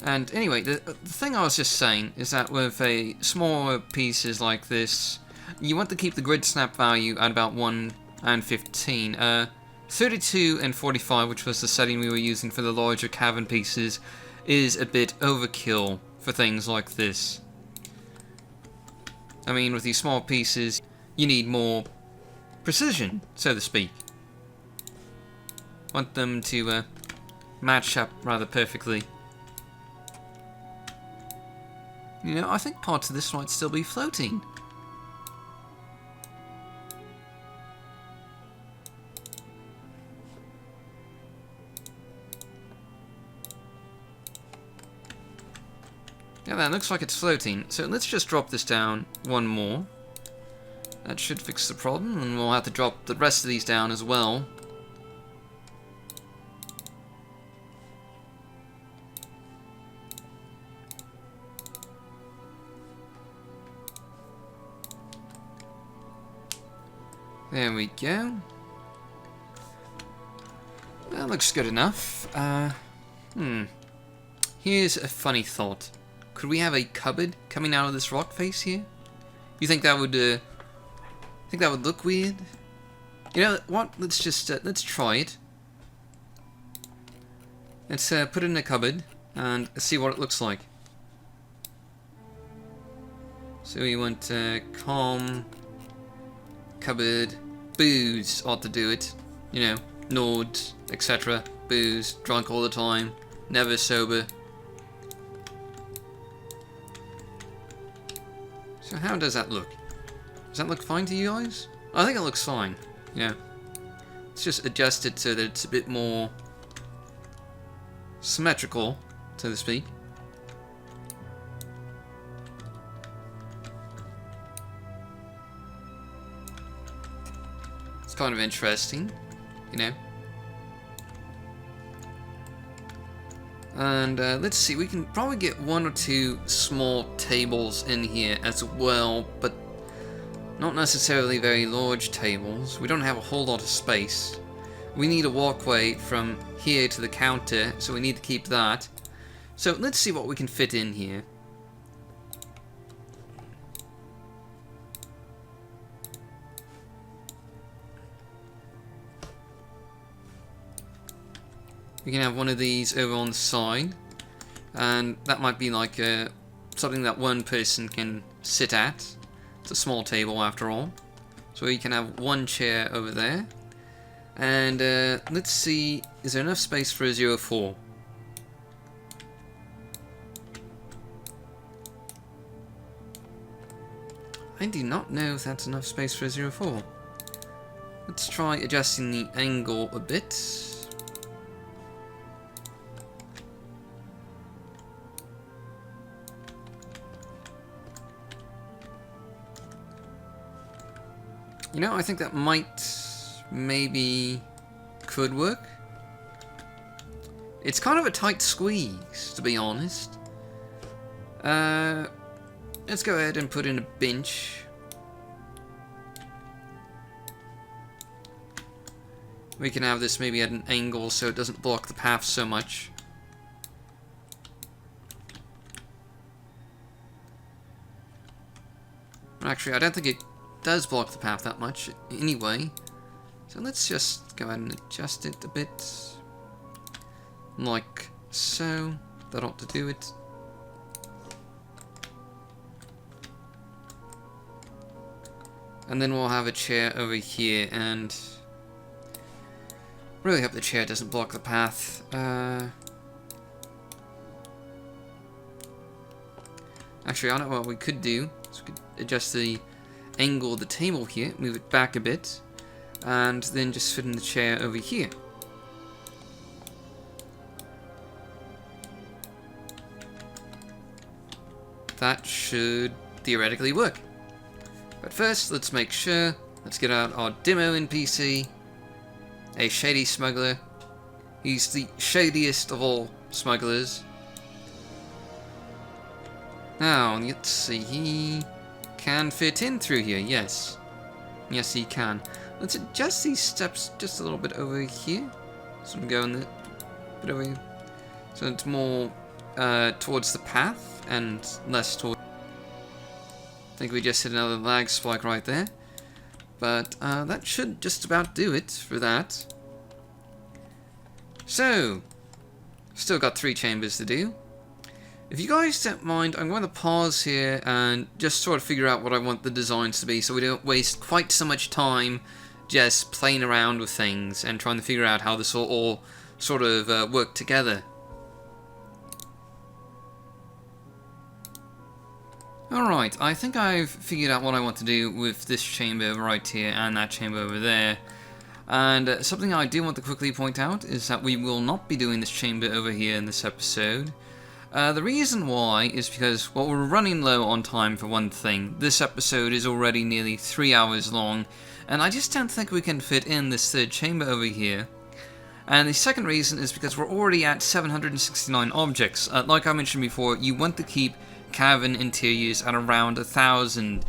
And anyway, the thing I was just saying is that with a smaller pieces like this, you want to keep the grid snap value at about 1 and 15. 32 and 45, which was the setting we were using for the larger Cavern pieces, is a bit overkill for things like this. I mean, with these small pieces, you need more precision, so to speak. Want them to match up rather perfectly. You know, I think parts of this might still be floating. Yeah, that looks like it's floating. So let's just drop this down one more. That should fix the problem, and we'll have to drop the rest of these down as well. There we go. That looks good enough. Here's a funny thought. Could we have a cupboard coming out of this rock face here? You think that would look weird? You know what? Let's just let's try it. Let's put it in a cupboard and see what it looks like. So we want calm cupboard. Booze ought to do it. You know, Nords, etc. Booze, drunk all the time, never sober. So how does that look? Does that look fine to you guys? I think it looks fine. Yeah. Let's just adjust it so that it's a bit more symmetrical, so to speak. It's kind of interesting, you know. And let's see, we can probably get 1 or 2 small tables in here as well, but not necessarily very large tables. We don't have a whole lot of space. We need a walkway from here to the counter, so we need to keep that. So let's see what we can fit in here. We can have one of these over on the side, and that might be like something that one person can sit at. It's a small table after all. So we can have one chair over there. And let's see, is there enough space for a 04? I do not know if that's enough space for a 04. Let's try adjusting the angle a bit. You know, I think that maybe could work. It's kind of a tight squeeze, to be honest. Let's go ahead and put in a bench. We can have this maybe at an angle so it doesn't block the path so much. Actually, I don't think it does block the path that much anyway. So let's just go ahead and adjust it a bit. Like so. That ought to do it. And then we'll have a chair over here, and really hope the chair doesn't block the path. Actually, I know what we could do. So we could adjust the angle of the table here, move it back a bit, and then just fit in the chair over here. That should theoretically work. But first, let's make sure. Let's get out our demo NPC, a shady smuggler. He's the shadiest of all smugglers. Now, let's see, he can fit in through here, yes. Yes, he can. let's adjust these steps just a little bit over here. So I'm going a bit over here. So it's more towards the path and less towards... I think we just hit another lag spike right there. But that should just about do it for that. So, still got 3 chambers to do. If you guys don't mind, I'm going to pause here and just sort of figure out what I want the designs to be so we don't waste quite so much time just playing around with things and trying to figure out how this will all sort of work together. Alright, I think I've figured out what I want to do with this chamber right here and that chamber over there. And something I do want to quickly point out is that we will not be doing this chamber over here in this episode. The reason why is because, well, we're running low on time for one thing. This episode is already nearly 3 hours long, and I just don't think we can fit in this third chamber over here. And the second reason is because we're already at 769 objects. Like I mentioned before, you want to keep Cavern interiors at around 1,000,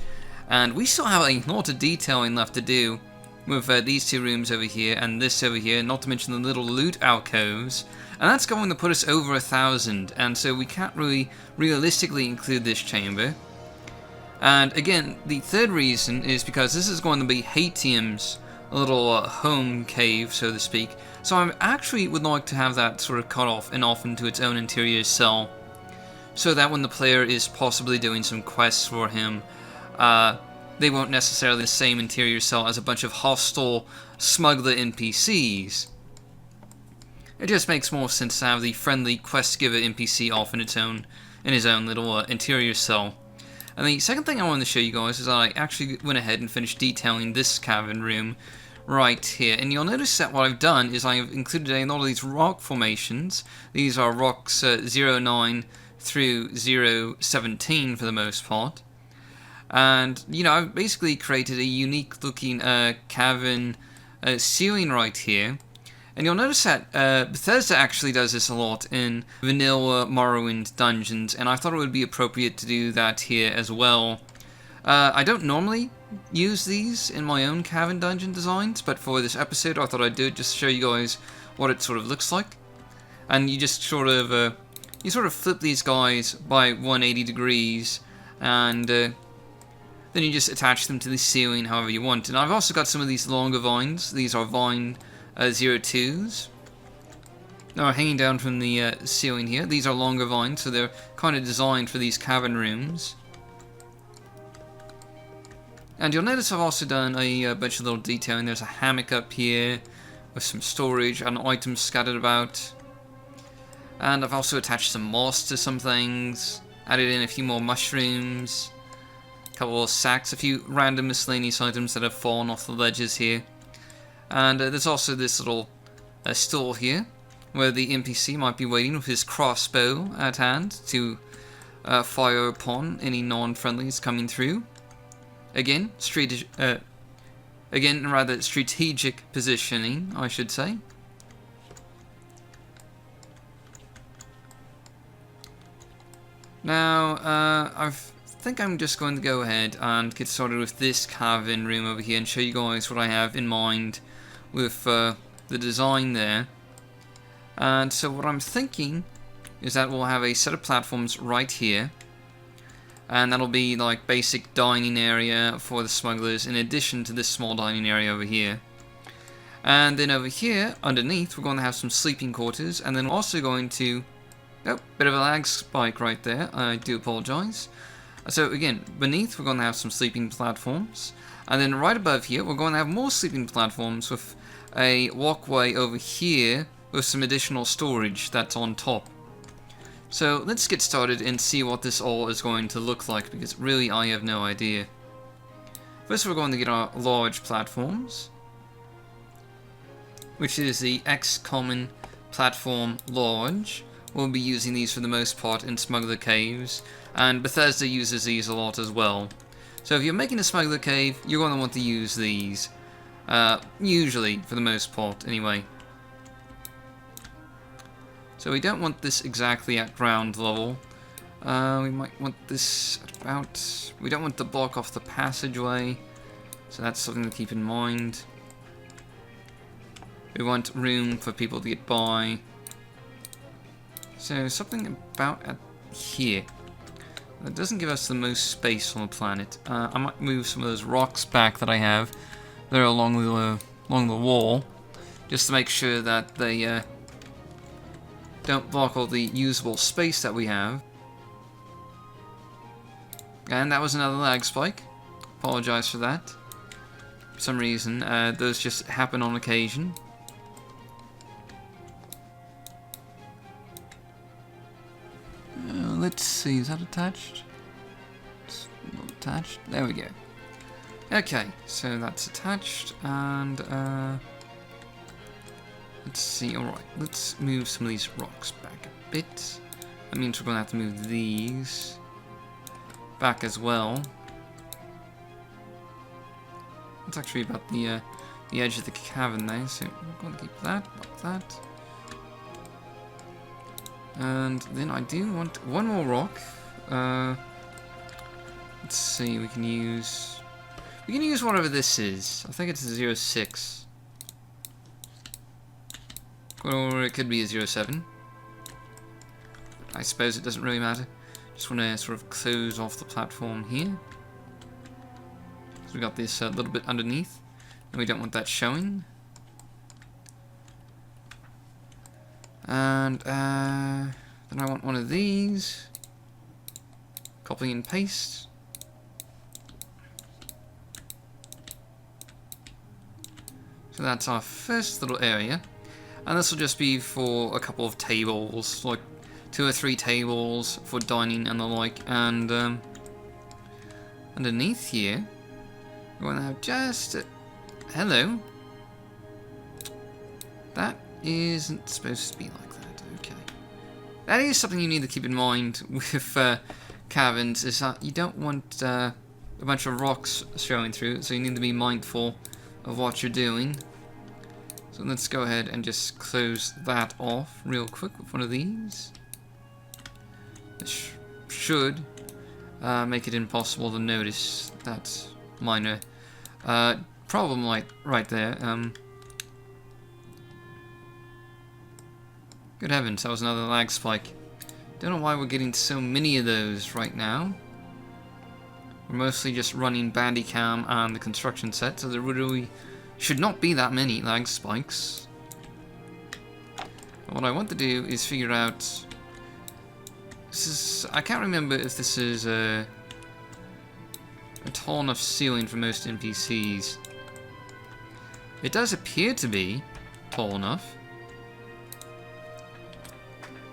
and we still have a lot of detailing left to do with these 2 rooms over here and this over here, not to mention the little loot alcoves, and that's going to put us over 1,000, and so we can't really realistically include this chamber. And again, the third reason is because this is going to be Hatium's little home cave, so to speak, so I actually would like to have that sort of cut off and off into its own interior cell, so that when the player is possibly doing some quests for him, they won't necessarily the same interior cell as a bunch of hostile smuggler NPCs. It just makes more sense to have the friendly quest giver NPC off in his own little interior cell. And the second thing I wanted to show you guys is that I actually went ahead and finished detailing this cavern room right here. And you'll notice that what I've done is I've included a lot of these rock formations. These are rocks 09 through 017 for the most part. And, you know, I've basically created a unique looking cavern ceiling right here. And you'll notice that Bethesda actually does this a lot in vanilla Morrowind dungeons, and I thought it would be appropriate to do that here as well. I don't normally use these in my own cavern dungeon designs, but for this episode I thought I'd do it just to show you guys what it sort of looks like. And you just sort of flip these guys by 180 degrees, and then you just attach them to the ceiling however you want. And I've also got some of these longer vines. These are vine 02s. Now hanging down from the ceiling here. These are longer vines, so they're kind of designed for these cavern rooms. And you'll notice I've also done a bunch of little detailing. There's a hammock up here with some storage and items scattered about. And I've also attached some moss to some things. Added in a few more mushrooms. A couple of sacks, a few random miscellaneous items that have fallen off the ledges here. And there's also this little stall here, where the NPC might be waiting with his crossbow at hand to fire upon any non-friendlies coming through. Again, rather strategic positioning, I should say. Now, I think I'm just going to go ahead and get started with this cavern room over here and show you guys what I have in mind with the design there. And so what I'm thinking is that we'll have a set of platforms right here, and that'll be like basic dining area for the smugglers in addition to this small dining area over here. And then over here underneath we're going to have some sleeping quarters, and then we're also going to, oh, bit of a lag spike right there, I do apologize. So again, beneath we're going to have some sleeping platforms, and then right above here we're going to have more sleeping platforms with a walkway over here with some additional storage that's on top. So let's get started and see what this all is going to look like, because really I have no idea. First we're going to get our large platforms, which is the X Common Platform Large. We'll be using these for the most part in Smuggler Caves, and Bethesda uses these a lot as well. So if you're making a Smuggler Cave, you're going to want to use these, usually, for the most part, anyway. So we don't want this exactly at ground level. We might want this at about... We don't want to block off the passageway, so that's something to keep in mind. We want room for people to get by. So something about at here. That doesn't give us the most space on the planet. I might move some of those rocks back that I have there along the wall, just to make sure that they don't block all the usable space that we have. And that was another lag spike. Apologize for that. For some reason, those just happen on occasion. Let's see, is that attached? It's not attached. There we go. Okay, so that's attached, and let's see. Alright, let's move some of these rocks back a bit. That means we're going to have to move these back as well. It's actually about the edge of the cavern there, so we're going to keep that, like that. And then I do want one more rock. Let's see, we can use whatever this is. I think it's a 06. Or it could be a 07. I suppose it doesn't really matter. Just want to sort of close off the platform here. So we got this little bit underneath, and we don't want that showing. And then I want one of these. Copy and paste. So that's our first little area. And this will just be for a couple of tables, like 2 or 3 tables for dining and the like. And underneath here, we're going to have just hello. That isn't supposed to be like that. Okay. That is something you need to keep in mind with caverns, is that you don't want a bunch of rocks showing through, so you need to be mindful of what you're doing. So let's go ahead and just close that off real quick with one of these. This should make it impossible to notice that minor problem right there. Good heavens, that was another lag spike. Don't know why we're getting so many of those right now. We're mostly just running Bandicam and the construction set, so there really should not be that many lag spikes. What I want to do is figure out... I can't remember if this is a tall enough ceiling for most NPCs. It does appear to be tall enough.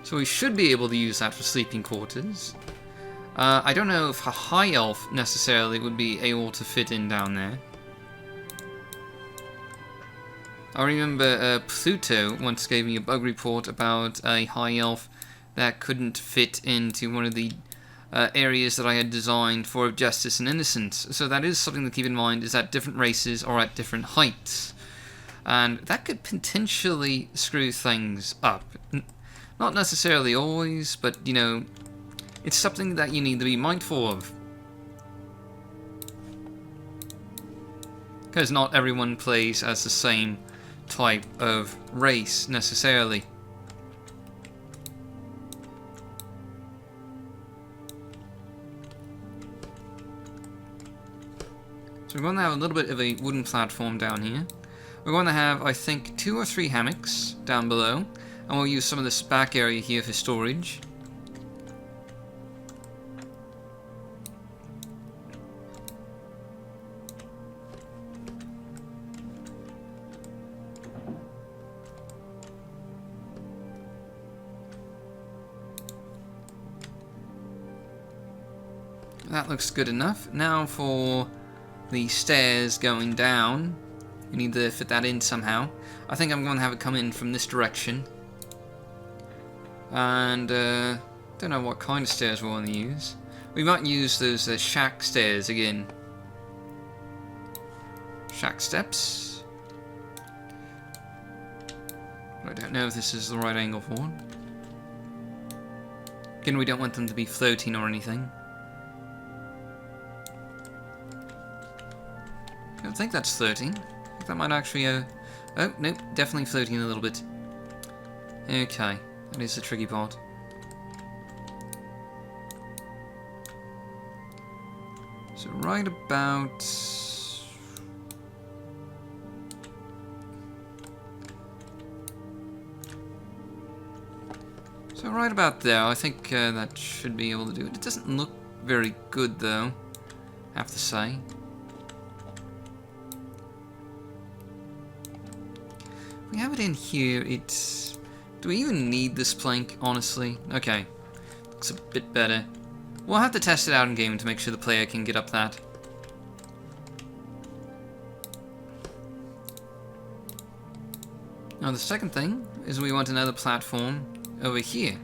So we should be able to use that for sleeping quarters. I don't know if a high elf necessarily would be able to fit in down there. I remember Pluto once gave me a bug report about a high elf that couldn't fit into one of the areas that I had designed for justice and innocence. So that is something to keep in mind, is that different races are at different heights. And that could potentially screw things up. Not necessarily always, but, you know, it's something that you need to be mindful of. Because not everyone plays as the same type of race, necessarily. So we're going to have a little bit of a wooden platform down here. We're going to have, I think, 2 or 3 hammocks down below. And we'll use some of this back area here for storage. That looks good enough. Now for the stairs going down. We need to fit that in somehow. I think I'm going to have it come in from this direction. And don't know what kind of stairs we want to use. We might use those shack stairs again. Shack steps. I don't know if this is the right angle for one. Again, we don't want them to be floating or anything. I don't think that's 13. I think that might actually Oh, nope, definitely floating a little bit. Okay, that is the tricky part. So right about... So right about there, I think that should be able to do it. It doesn't look very good though, I have to say. If we have it in here, it's... Do we even need this plank, honestly? Okay, looks a bit better. We'll have to test it out in game to make sure the player can get up that. Now the second thing is we want another platform over here.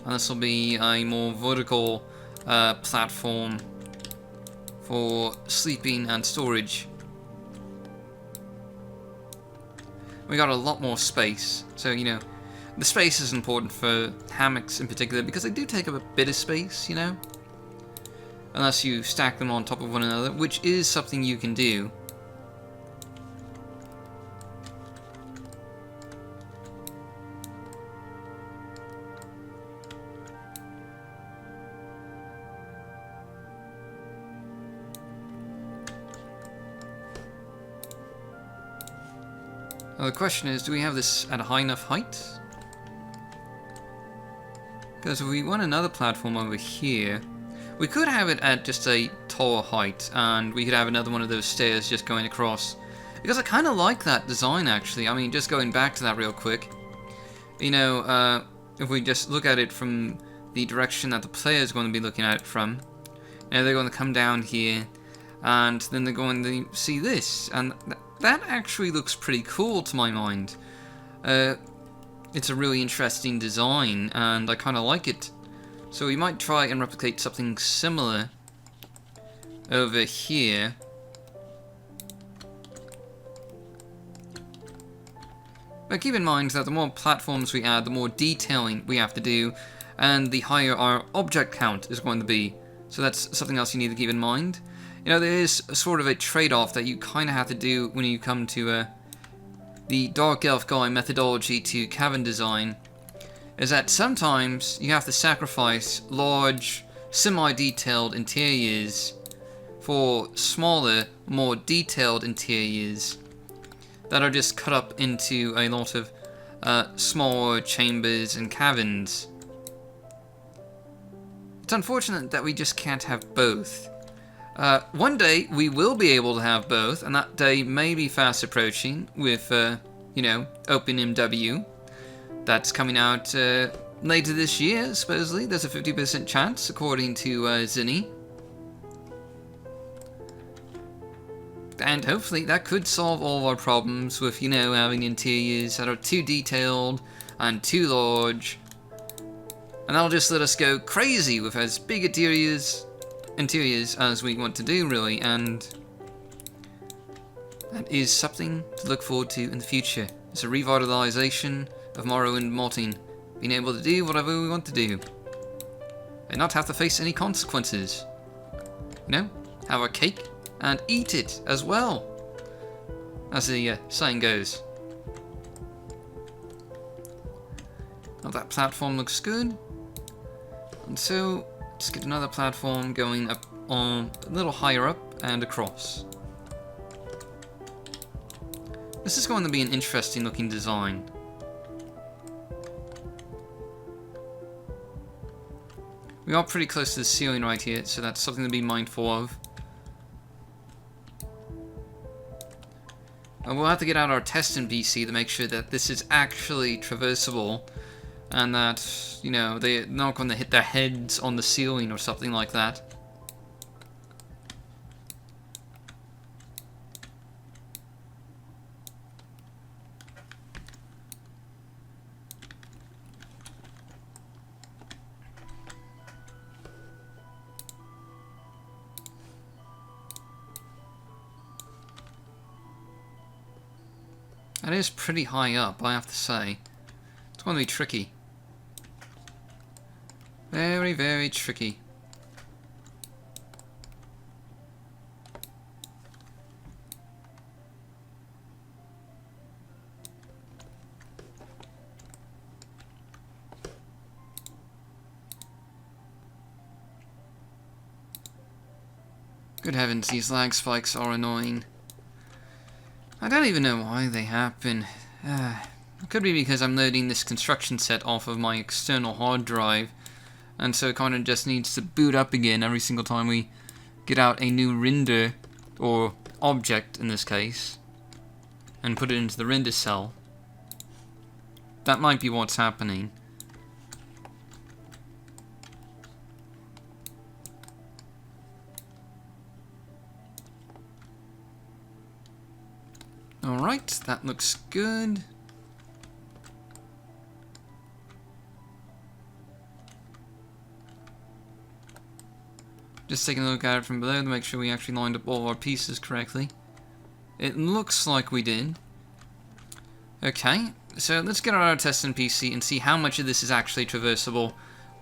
And this will be a more vertical platform for sleeping and storage. We got a lot more space, so you know, the space is important for hammocks in particular because they do take up a bit of space, you know, unless you stack them on top of one another, which is something you can do. Well, the question is, do we have this at a high enough height? Because if we want another platform over here, we could have it at just a taller height, and we could have another one of those stairs just going across. Because I kind of like that design, actually. I mean, just going back to that real quick. You know, if we just look at it from the direction that the player is going to be looking at it from, you know, they're going to come down here, and then they're going to see this, and that actually looks pretty cool to my mind. It's a really interesting design, and I kind of like it. So we might try and replicate something similar over here. But keep in mind that the more platforms we add, the more detailing we have to do, and the higher our object count is going to be. So that's something else you need to keep in mind. You know, there is sort of a trade-off that you kind of have to do when you come to the Dark Elf Guy methodology to Cavern design, is that sometimes you have to sacrifice large, semi-detailed interiors for smaller, more detailed interiors that are just cut up into a lot of smaller chambers and caverns. It's unfortunate that we just can't have both. One day we will be able to have both, and that day may be fast approaching with, you know, OpenMW. That's coming out later this year, supposedly. There's a 50% chance, according to Zinni. And hopefully that could solve all of our problems with, you know, having interiors that are too detailed and too large. And that'll just let us go crazy with as big interiors as we want to do, really, and that is something to look forward to in the future. It's a revitalization of Morrowind modding, being able to do whatever we want to do and not have to face any consequences. You know, have our cake and eat it as well, as the saying goes. Now that platform looks good, and so let's get another platform going up on a little higher up and across. This is going to be an interesting looking design. We are pretty close to the ceiling right here, so that's something to be mindful of. And we'll have to get out our testing VC to make sure that this is actually traversable, and that, you know, they're not going to hit their heads on the ceiling or something like that. That is pretty high up, I have to say. It's going to be tricky. Very, very tricky. Good heavens, these lag spikes are annoying. I don't even know why they happen. It could be because I'm loading this construction set off of my external hard drive, and so it kind of just needs to boot up again every single time we get out a new render, or object in this case, and put it into the render cell. That might be what's happening. Alright, that looks good. Just taking a look at it from below to make sure we actually lined up all our pieces correctly. It looks like we did. Okay, so let's get our test NPC and see how much of this is actually traversable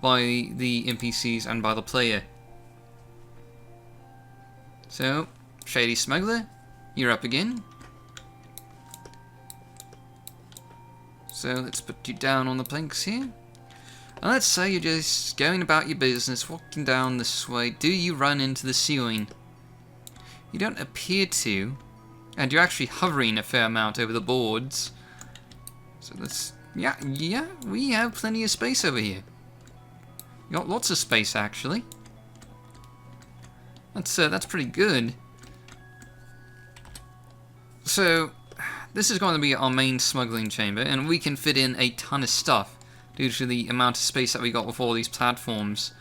by the NPCs and by the player. So, Shady Smuggler, you're up again. So let's put you down on the planks here. And let's say you're just going about your business, walking down this way. Do you run into the ceiling? You don't appear to, and you're actually hovering a fair amount over the boards. So let's, yeah, we have plenty of space over here. You got lots of space actually. That's pretty good. So this is going to be our main smuggling chamber, and we can fit in a ton of stuff due to the amount of space that we got with all these platforms.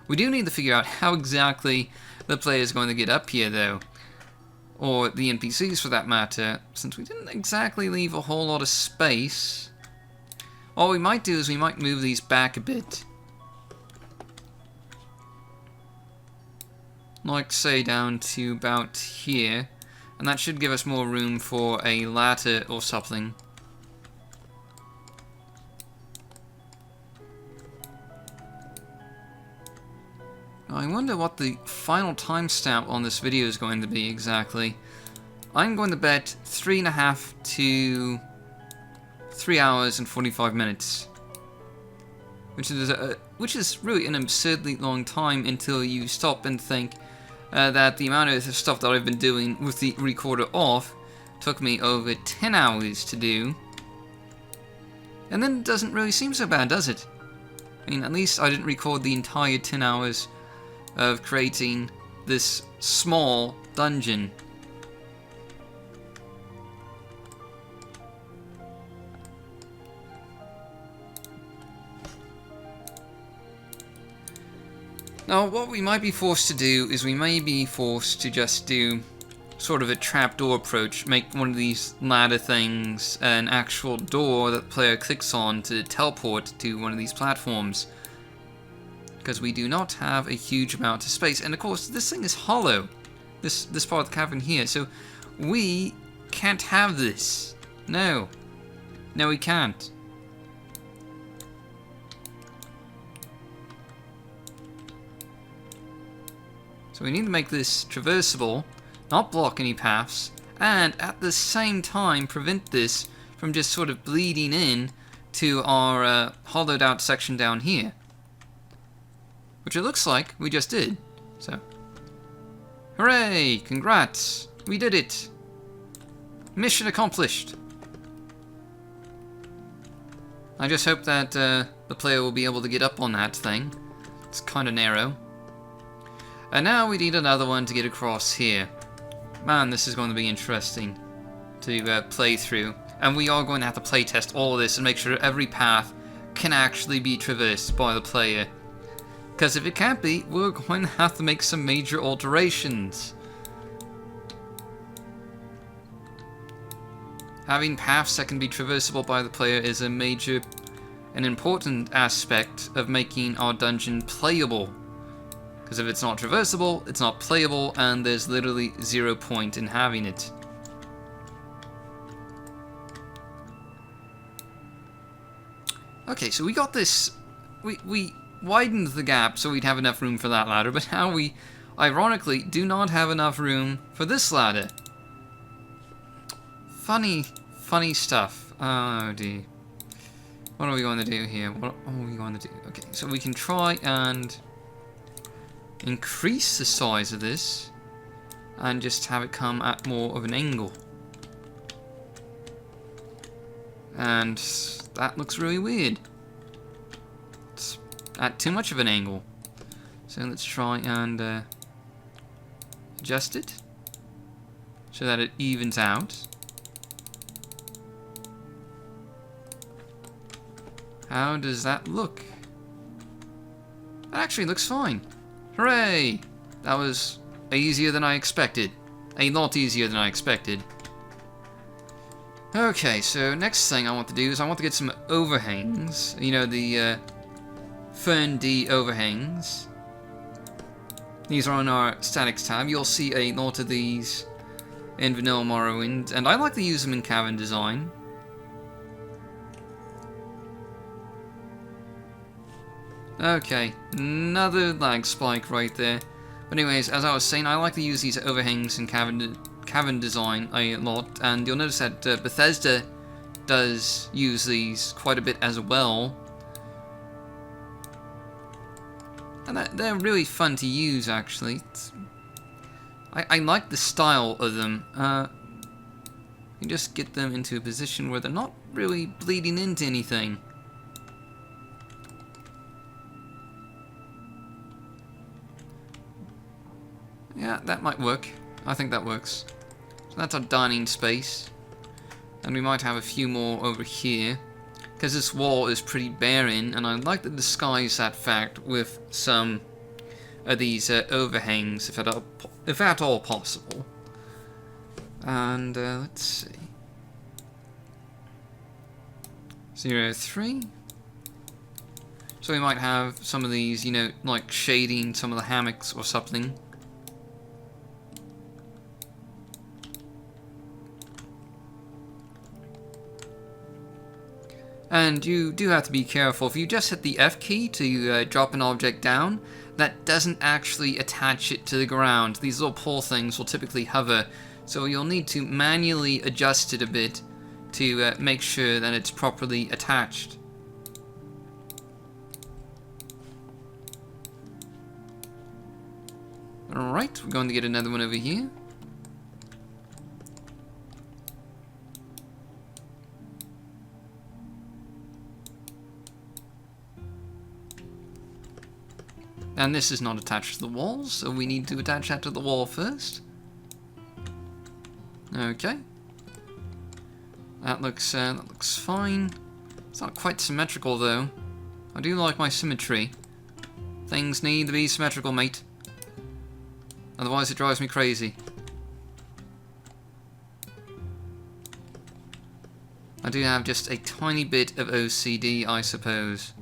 We do need to figure out how exactly the player is going to get up here though, or the NPCs for that matter, since we didn't exactly leave a whole lot of space. What we might do is we might move these back a bit. Like say down to about here. And that should give us more room for a ladder or something. I wonder what the final timestamp on this video is going to be exactly. I'm going to bet 3.5 to 3 hours and 45 minutes. Which is really an absurdly long time until you stop and think that the amount of stuff that I've been doing with the recorder off took me over 10 hours to do. And then it doesn't really seem so bad, does it? I mean, at least I didn't record the entire 10 hours of creating this small dungeon. Now, what we might be forced to do is we may be forced to just do sort of a trapdoor approach, make one of these ladder things an actual door that the player clicks on to teleport to one of these platforms. Because we do not have a huge amount of space, and of course this thing is hollow, this part of the cavern here, so we can't have this. No, we can't. So we need to make this traversable, not block any paths, and at the same time prevent this from just sort of bleeding in to our hollowed out section down here. Which it looks like we just did. So, hooray! Congrats! We did it! Mission accomplished! I just hope that the player will be able to get up on that thing. It's kind of narrow. And now we need another one to get across here. Man, this is going to be interesting to play through. And we are going to have to play test all of this and make sure every path can actually be traversed by the player. Because if it can't be, we're going to have to make some major alterations. Having paths that can be traversable by the player is a major and important aspect of making our dungeon playable. Because if it's not traversable, it's not playable, and there's literally 0 point in having it. Okay, so we got this. We widened the gap so we'd have enough room for that ladder, but now we, ironically, do not have enough room for this ladder. Funny stuff. Oh dear. What are we going to do here? What are we going to do? Okay, so we can try and increase the size of this and just have it come at more of an angle. And that looks really weird. It's at too much of an angle. So let's try and adjust it so that it evens out. How does that look? That actually looks fine. Hooray! That was easier than I expected. A lot easier than I expected. Okay, so next thing I want to do is I want to get some overhangs. You know, the Fern D overhangs. These are on our statics tab. You'll see a lot of these in Vanilla Morrowind, and I like to use them in Cavern design. Okay, another lag spike right there. But anyways, as I was saying, I like to use these overhangs in Cavern design a lot, and you'll notice that Bethesda does use these quite a bit as well. And they're really fun to use, actually. I like the style of them. You just get them into a position where they're not really bleeding into anything. Yeah, that might work. I think that works. So that's our dining space. And we might have a few more over here. Because this wall is pretty barren, and I'd like to disguise that fact with some of these overhangs, if at all possible. And let's see. 03. So we might have some of these, you know, like shading some of the hammocks or something. And you do have to be careful. If you just hit the F key to drop an object down, that doesn't actually attach it to the ground. These little pull things will typically hover, so you'll need to manually adjust it a bit to make sure that it's properly attached. Alright, we're going to get another one over here. And this is not attached to the wall, so we need to attach that to the wall first. Okay. That looks fine. It's not quite symmetrical though. I do like my symmetry. Things need to be symmetrical, mate. Otherwise it drives me crazy. I do have just a tiny bit of OCD, I suppose.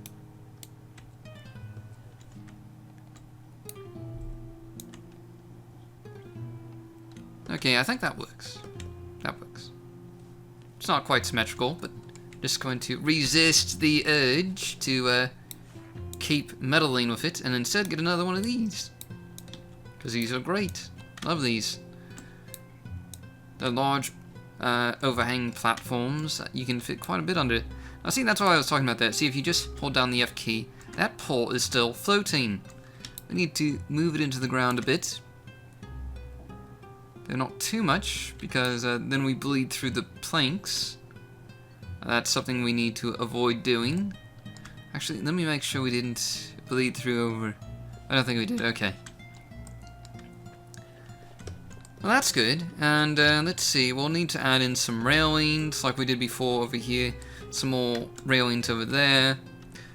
Okay, I think that works. That works. It's not quite symmetrical, but just going to resist the urge to keep meddling with it and instead get another one of these. Because these are great. Love these. They're large overhang platforms that you can fit quite a bit under. Now see, that's what I was talking about there. See, if you just hold down the F key, that pole is still floating. We need to move it into the ground a bit. They're not too much, because then we bleed through the planks. That's something we need to avoid doing. Actually, let me make sure we didn't bleed through over... I don't think we did, okay. Well, that's good, and let's see, we'll need to add in some railings, like we did before over here. Some more railings over there.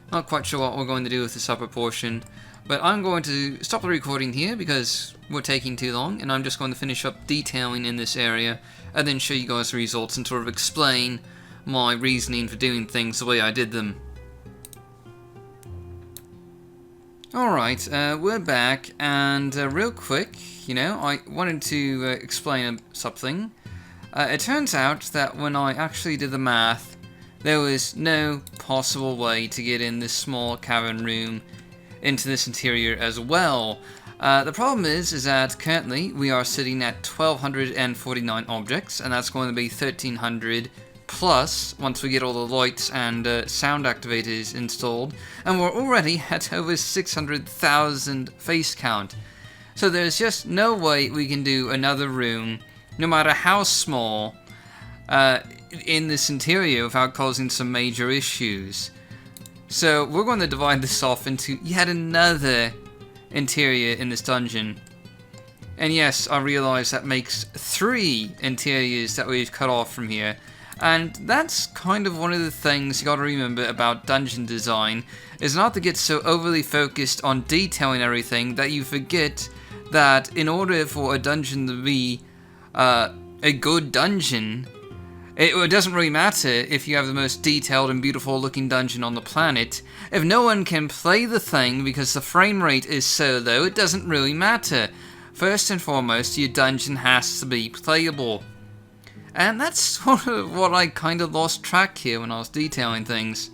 Not quite sure what we're going to do with this upper portion. But I'm going to stop the recording here because we're taking too long, and I'm just going to finish up detailing in this area and then show you guys the results and sort of explain my reasoning for doing things the way I did them. Alright, we're back, and real quick, you know, I wanted to explain something. It turns out that when I actually did the math, there was no possible way to get in this small cavern room into this interior as well. The problem is that currently we are sitting at 1,249 objects, and that's going to be 1,300 plus once we get all the lights and sound activators installed, and we're already at over 600,000 face count. So there's just no way we can do another room, no matter how small, in this interior without causing some major issues. So we're going to divide this off into yet another interior in this dungeon. And yes, I realize that makes 3 interiors that we've cut off from here. And that's kind of one of the things you gotta remember about dungeon design, is not to get so overly focused on detailing everything that you forget that in order for a dungeon to be a good dungeon, it doesn't really matter if you have the most detailed and beautiful looking dungeon on the planet. If no one can play the thing because the frame rate is so low, it doesn't really matter. First and foremost, your dungeon has to be playable. And that's sort of what I kind of lost track here when I was detailing things.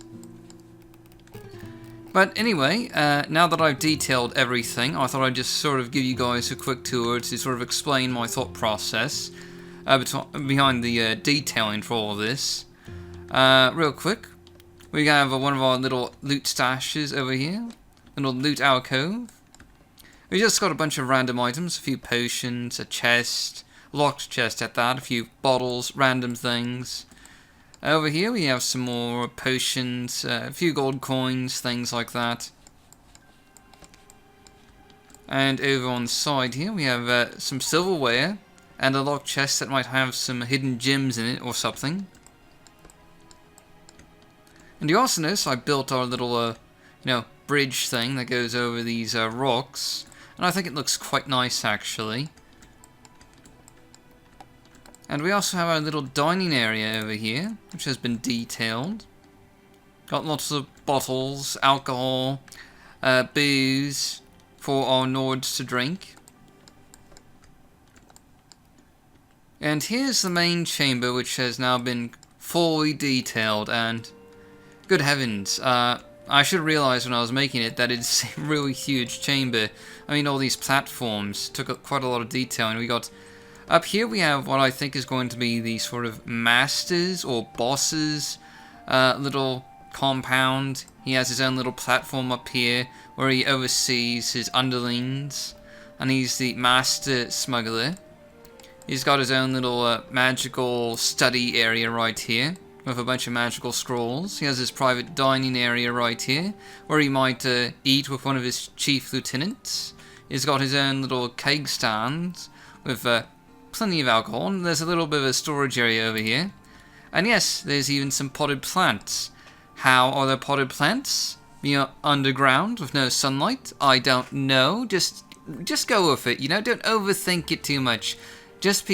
But anyway, now that I've detailed everything, I thought I'd just sort of give you guys a quick tour to sort of explain my thought process behind the detailing for all of this. Real quick, we have one of our little loot stashes over here, little loot alcove. We just got a bunch of random items, a few potions, a chest, locked chest at that, a few bottles, random things. Over here we have some more potions, a few gold coins, things like that. And over on the side here we have some silverware and a locked chest that might have some hidden gems in it or something. And you also notice I built our little, bridge thing that goes over these rocks. And I think it looks quite nice, actually. And we also have our little dining area over here, which has been detailed. Got lots of bottles, alcohol, booze for our Nords to drink. And here's the main chamber, which has now been fully detailed, and good heavens, I should realize when I was making it that it's a really huge chamber. I mean, all these platforms took up quite a lot of detail, and we got... Up here we have what I think is going to be the sort of masters or bosses little compound. He has his own little platform up here where he oversees his underlings, and he's the master smuggler. He's got his own little magical study area right here with a bunch of magical scrolls. He has his private dining area right here where he might eat with one of his chief lieutenants. He's got his own little keg stand with plenty of alcohol, and there's a little bit of a storage area over here. And yes, there's even some potted plants. How are there potted plants? Underground with no sunlight? I don't know. Just go with it, don't overthink it too much. Just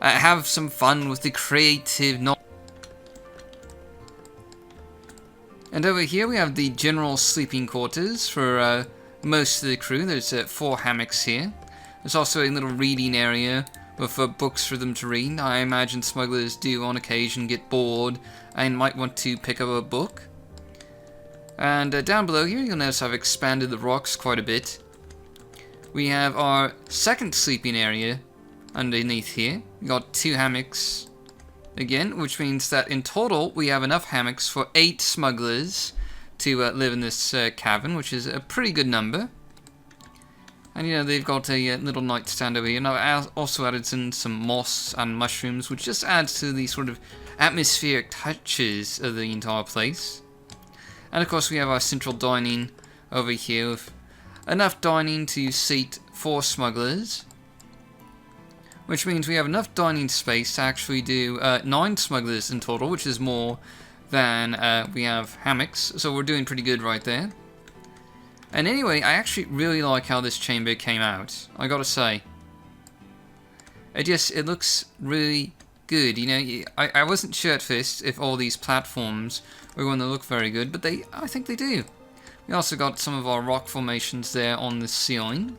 have some fun with the creative knowledge. And over here we have the general sleeping quarters for most of the crew. There's 4 hammocks here. There's also a little reading area with books for them to read. I imagine smugglers do on occasion get bored and might want to pick up a book. And down below here you'll notice I've expanded the rocks quite a bit. We have our second sleeping area underneath here. We got 2 hammocks again, which means that in total we have enough hammocks for 8 smugglers to live in this cavern, which is a pretty good number. And they've got a little nightstand over here. And I've also added in some moss and mushrooms, which just adds to the sort of atmospheric touches of the entire place. And of course we have our central dining over here with enough dining to seat 4 smugglers. Which means we have enough dining space to actually do 9 smugglers in total, which is more than we have hammocks. So we're doing pretty good right there. And anyway, I actually really like how this chamber came out, I gotta say. It looks really good, I wasn't sure at first if all these platforms were going to look very good, but I think they do. We also got some of our rock formations there on the ceiling.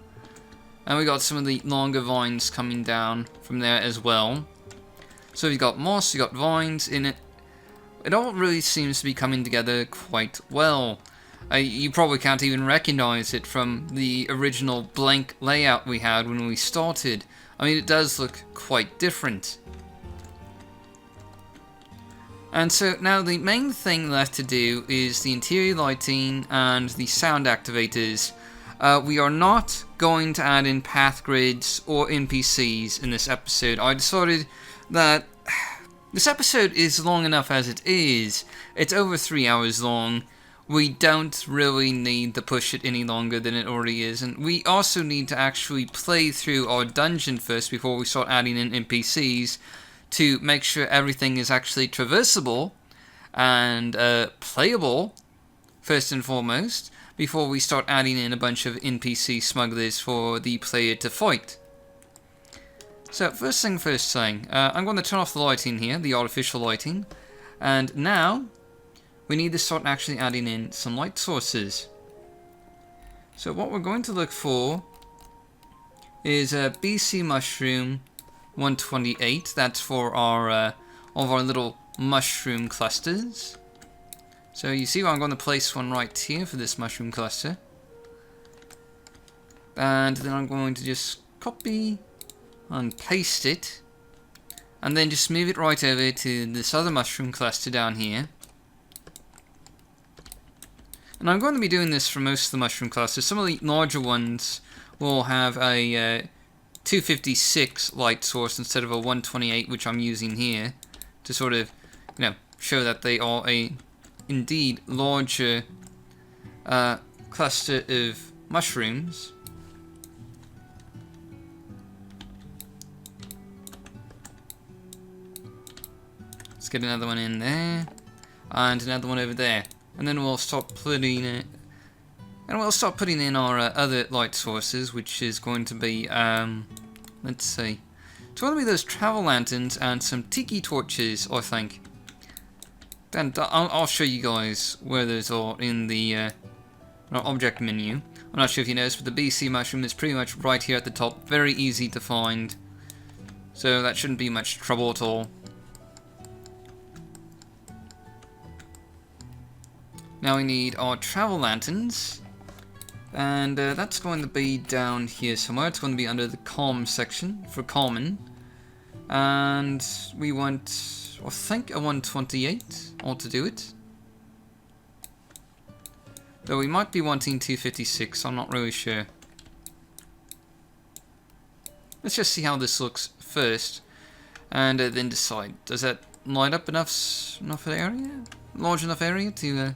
And we got some of the longer vines coming down from there as well. So we've got moss, we've got vines in it. It all really seems to be coming together quite well. You probably can't even recognize it from the original blank layout we had when we started. I mean, it does look quite different. And so now the main thing left to do is the interior lighting and the sound activators. We are not going to add in path grids or NPCs in this episode. I decided that this episode is long enough as it is. It's over 3 hours long. We don't really need to push it any longer than it already is, and we also need to actually play through our dungeon first before we start adding in NPCs to make sure everything is actually traversable and playable first and foremost, before we start adding in a bunch of NPC smugglers for the player to fight. So first thing, I'm going to turn off the lighting here, the artificial lighting, and now we need to start actually adding in some light sources. So what we're going to look for is a BC mushroom 128. That's for our all of our little mushroom clusters. So you see, I'm going to place one right here for this mushroom cluster, and then I'm going to just copy and paste it, and then just move it right over to this other mushroom cluster down here. And I'm going to be doing this for most of the mushroom clusters. Some of the larger ones will have a 256 light source instead of a 128, which I'm using here, to sort of, show that they are a indeed larger cluster of mushrooms. Let's get another one in there, and another one over there. And then we'll start putting it, and we'll start putting in our other light sources, which is going to be, let's see, it's going to be those travel lanterns and some tiki torches, I think. And I'll show you guys where those are in the object menu. I'm not sure if you noticed, but the BC mushroom is pretty much right here at the top, very easy to find, so that shouldn't be much trouble at all. Now we need our travel lanterns, and that's going to be down here somewhere. It's going to be under the comm section for common, and we want, I think, a 128 ought to do it. Though we might be wanting 256, I'm not really sure. Let's just see how this looks first, and then decide. Does that light up enough area, large enough area to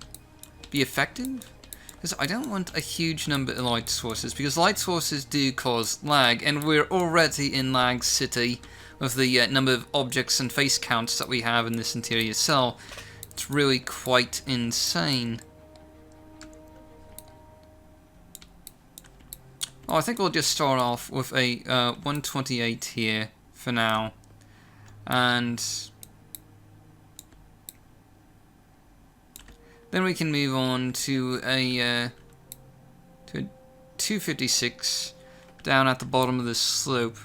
be effective? Because I don't want a huge number of light sources, because light sources do cause lag, and we're already in lag city with the number of objects and face counts that we have in this interior cell. It's really quite insane. Oh, I think we'll just start off with a 128 here for now, and then we can move on to a 256 down at the bottom of the slope.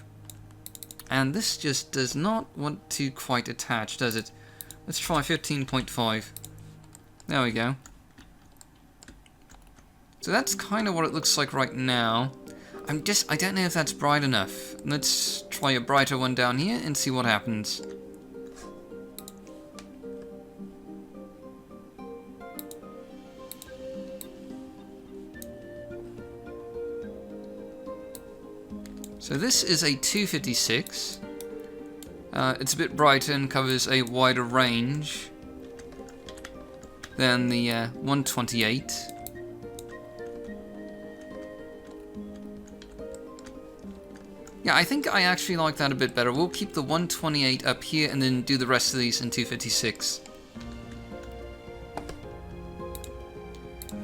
And this just does not want to quite attach, does it? Let's try 15.5. There we go. So that's kind of what it looks like right now. I don't know if that's bright enough. Let's try a brighter one down here and see what happens. So this is a 256. It's a bit brighter and covers a wider range than the 128. Yeah, I think I actually like that a bit better. We'll keep the 128 up here and then do the rest of these in 256.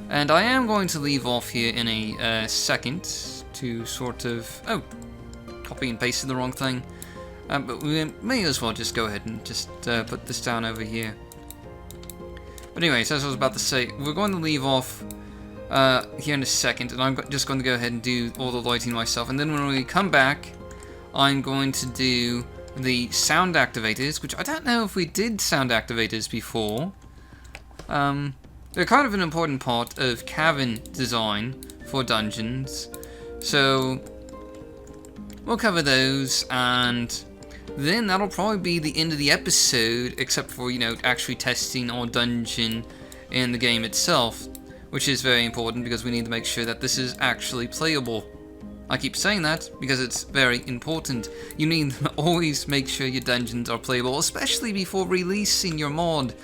And I am going to leave off here in a second to sort of... Oh, copy and pasted the wrong thing. But we may as well just go ahead and just put this down over here. But anyways, as I was about to say, we're going to leave off here in a second, and I'm just going to go ahead and do all the lighting myself. And then when we come back, I'm going to do the sound activators, which I don't know if we did sound activators before. They're kind of an important part of Cavern design for dungeons. So we'll cover those, and then that'll probably be the end of the episode, except for, actually testing our dungeon in the game itself, which is very important because we need to make sure that this is actually playable. I keep saying that because it's very important. You need to always make sure your dungeons are playable, especially before releasing your mod.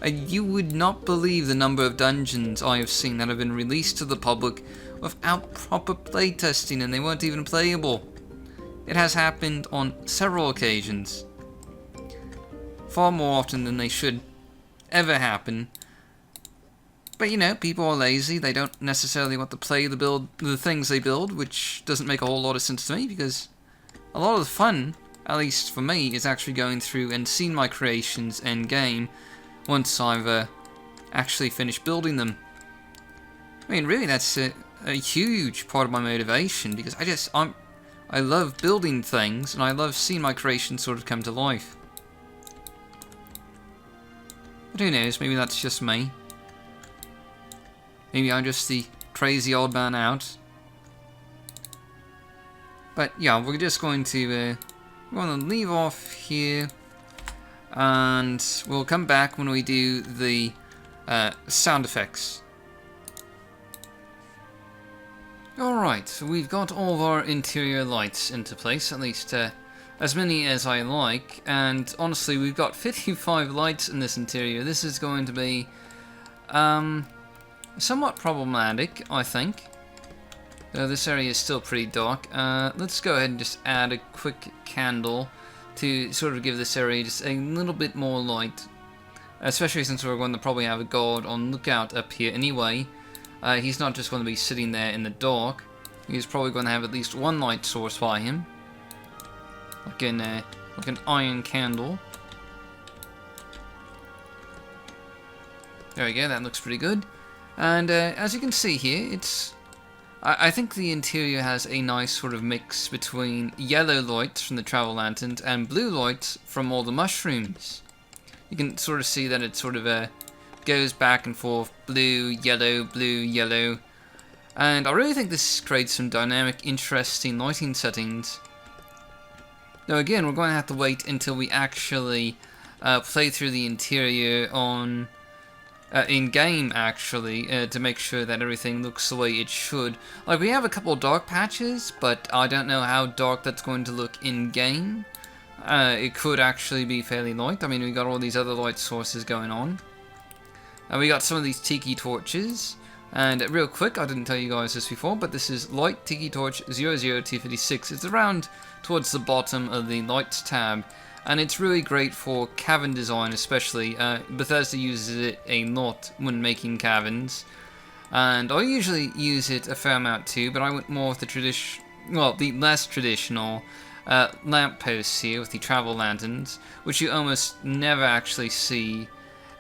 You would not believe the number of dungeons I have seen that have been released to the public without proper playtesting and they weren't even playable. It has happened on several occasions. Far more often than they should ever happen. But you know, people are lazy, they don't necessarily want to play the things they build, which doesn't make a whole lot of sense to me, because a lot of the fun, at least for me, is actually going through and seeing my creations end game once I've actually finished building them. I mean, really, that's a huge part of my motivation, because I love building things, and I love seeing my creations sort of come to life. But who knows, maybe that's just me. Maybe I'm just the crazy old man out. But yeah, we're just going to leave off here, and we'll come back when we do the sound effects. Alright, so we've got all of our interior lights into place, at least as many as I like, and honestly we've got 55 lights in this interior. This is going to be somewhat problematic, I think. Though this area is still pretty dark. Let's go ahead and just add a quick candle to sort of give this area just a little bit more light. Especially since we're going to probably have a guard on lookout up here anyway. He's not just going to be sitting there in the dark. He's probably going to have at least one light source by him. Like an iron candle. There we go, that looks pretty good. And as you can see here, I think the interior has a nice sort of mix between yellow lights from the travel lanterns and blue lights from all the mushrooms. You can sort of see that it sort of goes back and forth, blue, yellow. And I really think this creates some dynamic, interesting lighting settings. Though again, we're going to have to wait until we actually play through the interior on in-game, actually, to make sure that everything looks the way it should. Like, we have a couple dark patches, but I don't know how dark that's going to look in-game. It could actually be fairly light. I mean, we got all these other light sources going on. We got some of these tiki torches. And real quick, I didn't tell you guys this before, but this is Light Tiki Torch 00256. It's around towards the bottom of the Lights tab. And it's really great for cavern design, especially. Bethesda uses it a lot when making caverns. And I usually use it a fair amount too, but I went more with the less traditional lampposts here with the travel lanterns, which you almost never actually see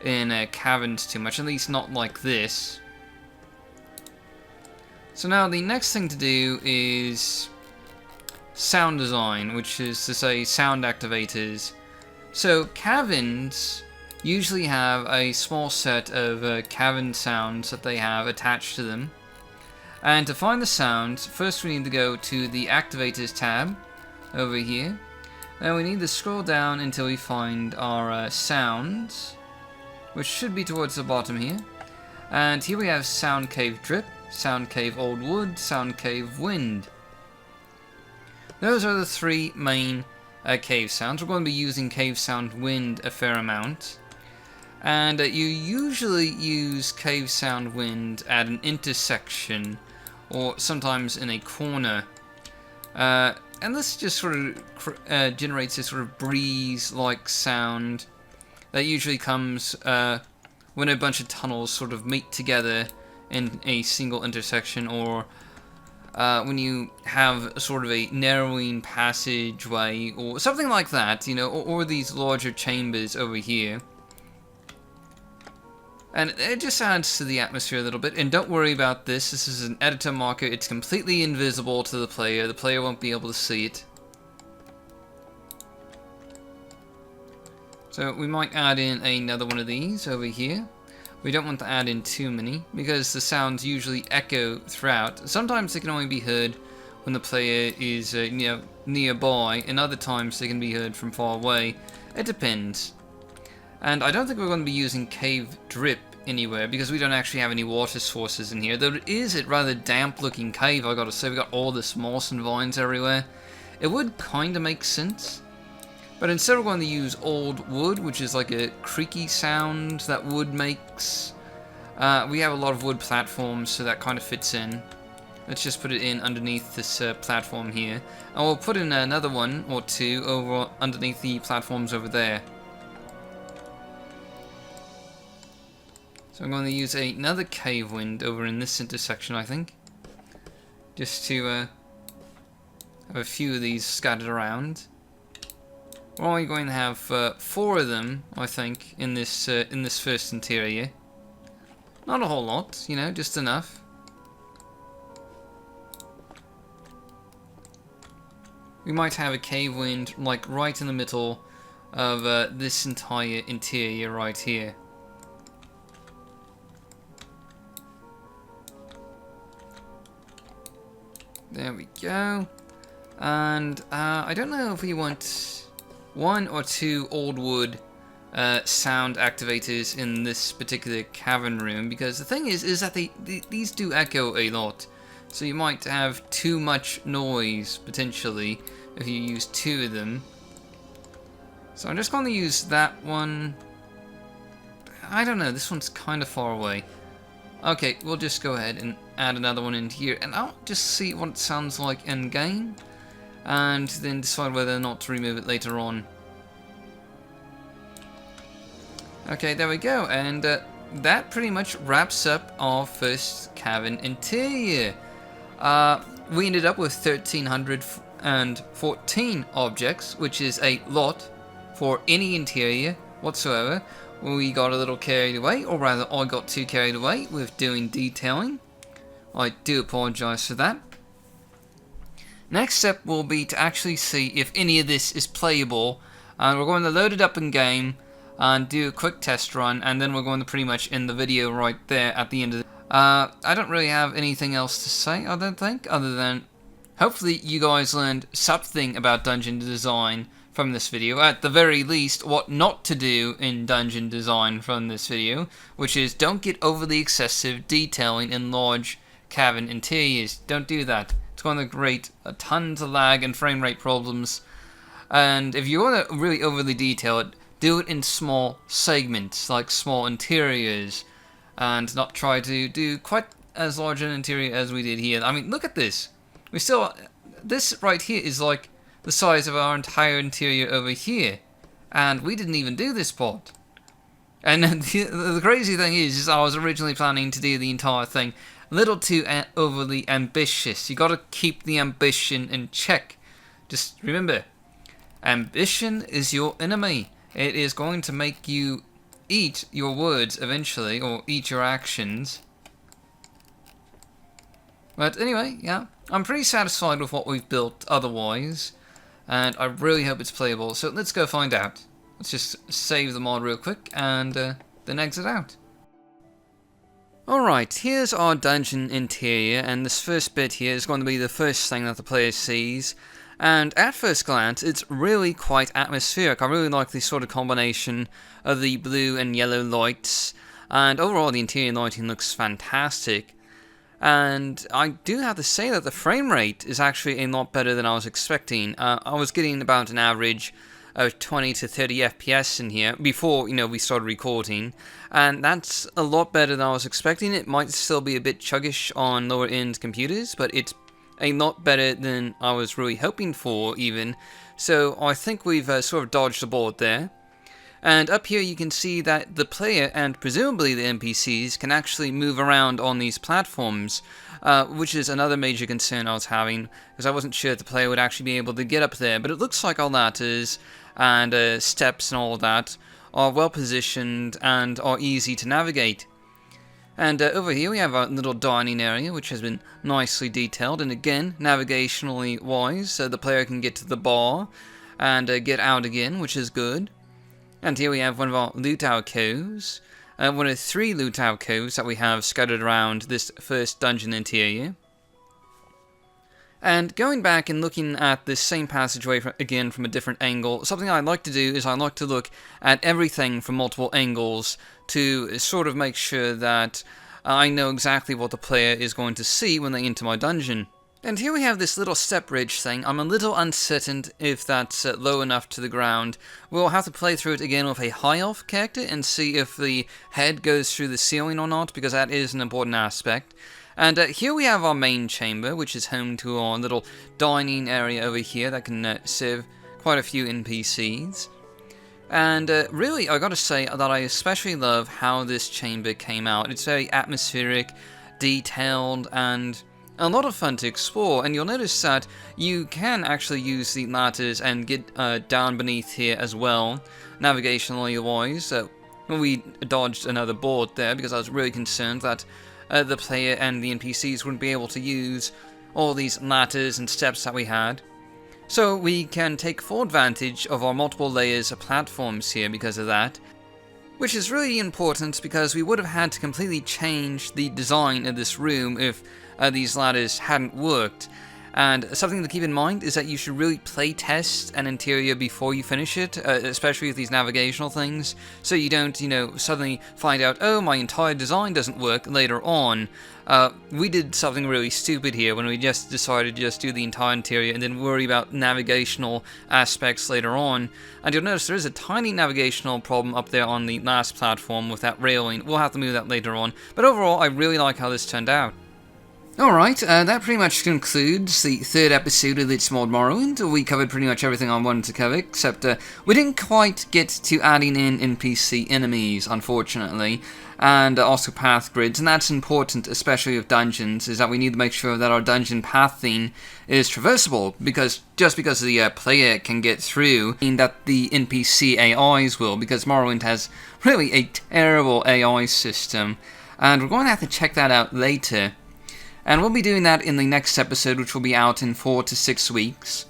in caverns too much, at least not like this. So now the next thing to do is sound design, which is to say sound activators. So caverns usually have a small set of cavern sounds that they have attached to them. And to find the sounds, first we need to go to the Activators tab over here. Then we need to scroll down until we find our sounds, which should be towards the bottom here. And here we have Sound Cave Drip, Sound Cave Old Wood, Sound Cave Wind. Those are the three main cave sounds. We're going to be using Cave Sound Wind a fair amount. And you usually use Cave Sound Wind at an intersection, or sometimes in a corner. And this just sort of generates this sort of breeze-like sound that usually comes when a bunch of tunnels sort of meet together in a single intersection, or when you have sort of a narrowing passageway, or something like that, you know, or these larger chambers over here. And it just adds to the atmosphere a little bit. And don't worry about this. This is an editor marker. It's completely invisible to the player. The player won't be able to see it. So we might add in another one of these over here. We don't want to add in too many, because the sounds usually echo throughout. Sometimes they can only be heard when the player is nearby, and other times they can be heard from far away. It depends. And I don't think we're going to be using Cave Drip anywhere because we don't actually have any water sources in here. Though it is a rather damp looking cave, I gotta say. We got all this moss and vines everywhere. It would kinda make sense. But instead we're going to use old wood, which is like a creaky sound that wood makes. We have a lot of wood platforms, so that kind of fits in. Let's just put it in underneath this platform here. And we'll put in another one or two over underneath the platforms over there. So I'm going to use another cave wind over in this intersection, I think. Just to have a few of these scattered around. We're only going to have 4 of them, I think, in this first interior. Not a whole lot, you know, just enough. We might have a cave wind like right in the middle of this entire interior right here. There we go. And I don't know if we want 1 or 2 old wood sound activators in this particular cavern room, because the thing is that these do echo a lot. So you might have too much noise, potentially, if you use 2 of them. So I'm just going to use that one. I don't know, this one's kind of far away. Okay, we'll just go ahead and add another one in here, and I'll just see what it sounds like in game, and then decide whether or not to remove it later on. Okay, there we go, and that pretty much wraps up our first cavern interior. We ended up with 1,314 objects, which is a lot for any interior whatsoever. We got a little carried away, or rather I got too carried away with doing detailing. I do apologize for that. Next step will be to actually see if any of this is playable, and we're going to load it up in game and do a quick test run, and then we're going to pretty much end the video right there at the end of it. I don't really have anything else to say, I don't think, other than hopefully you guys learned something about dungeon design from this video. At the very least, what not to do in dungeon design from this video, which is don't get overly excessive detailing in large cavern interiors. Don't do that. It's going to create tons of lag and frame rate problems. And if you want to really overly detail it, do it in small segments, like small interiors, and not try to do quite as large an interior as we did here. I mean, look at this. This right here is like the size of our entire interior over here, and we didn't even do this part. And the crazy thing is I was originally planning to do the entire thing a little too overly ambitious. You gotta keep the ambition in check. Just remember, ambition is your enemy. It is going to make you eat your words eventually, or eat your actions. But anyway, yeah, I'm pretty satisfied with what we've built otherwise, and I really hope it's playable, so let's go find out. Let's just save the mod real quick, and then exit out. Alright, here's our dungeon interior, and this first bit here is going to be the first thing that the player sees. And at first glance, it's really quite atmospheric. I really like the sort of combination of the blue and yellow lights, and overall the interior lighting looks fantastic. And I do have to say that the frame rate is actually a lot better than I was expecting. I was getting about an average of 20 to 30 FPS in here before, we started recording, and that's a lot better than I was expecting. It might still be a bit chuggish on lower end computers, but it's a lot better than I was really hoping for even. So I think we've sort of dodged the bullet there. And up here you can see that the player and presumably the NPCs can actually move around on these platforms, which is another major concern I was having, because I wasn't sure if the player would actually be able to get up there. But it looks like all ladders and steps and all of that are well positioned and are easy to navigate. And over here we have our little dining area, which has been nicely detailed, and again, navigationally wise, so the player can get to the bar and get out again, which is good. And here we have one of our loot alcoves, one of 3 loot alcoves that we have scattered around this first dungeon interior. And going back and looking at this same passageway again from a different angle, something I like to do is I like to look at everything from multiple angles to sort of make sure that I know exactly what the player is going to see when they enter my dungeon. And here we have this little step bridge thing. I'm a little uncertain if that's low enough to the ground. We'll have to play through it again with a high elf character and see if the head goes through the ceiling or not, because that is an important aspect. And here we have our main chamber, which is home to our little dining area over here that can serve quite a few NPCs. And really, I gotta say that I especially love how this chamber came out. It's very atmospheric, detailed, and a lot of fun to explore. And you'll notice that you can actually use the ladders and get down beneath here as well, navigationally wise. We dodged another board there because I was really concerned that the player and the NPCs wouldn't be able to use all these ladders and steps that we had. So we can take full advantage of our multiple layers of platforms here because of that, which is really important because we would have had to completely change the design of this room if these ladders hadn't worked. And something to keep in mind is that you should really play test an interior before you finish it, especially with these navigational things, so you don't, suddenly find out, oh, my entire design doesn't work later on. We did something really stupid here when we just decided to just do the entire interior and then worry about navigational aspects later on. And you'll notice there is a tiny navigational problem up there on the last platform with that railing. We'll have to move that later on, but overall I really like how this turned out. Alright, that pretty much concludes the third episode of Let's Mod Morrowind. We covered pretty much everything I wanted to cover, except we didn't quite get to adding in NPC enemies, unfortunately, and also path grids, and that's important, especially with dungeons, is that we need to make sure that our dungeon pathing is traversable, because just because the player can get through, mean that the NPC AIs will, because Morrowind has really a terrible AI system, and we're going to have to check that out later. And we'll be doing that in the next episode, which will be out in 4 to 6 weeks.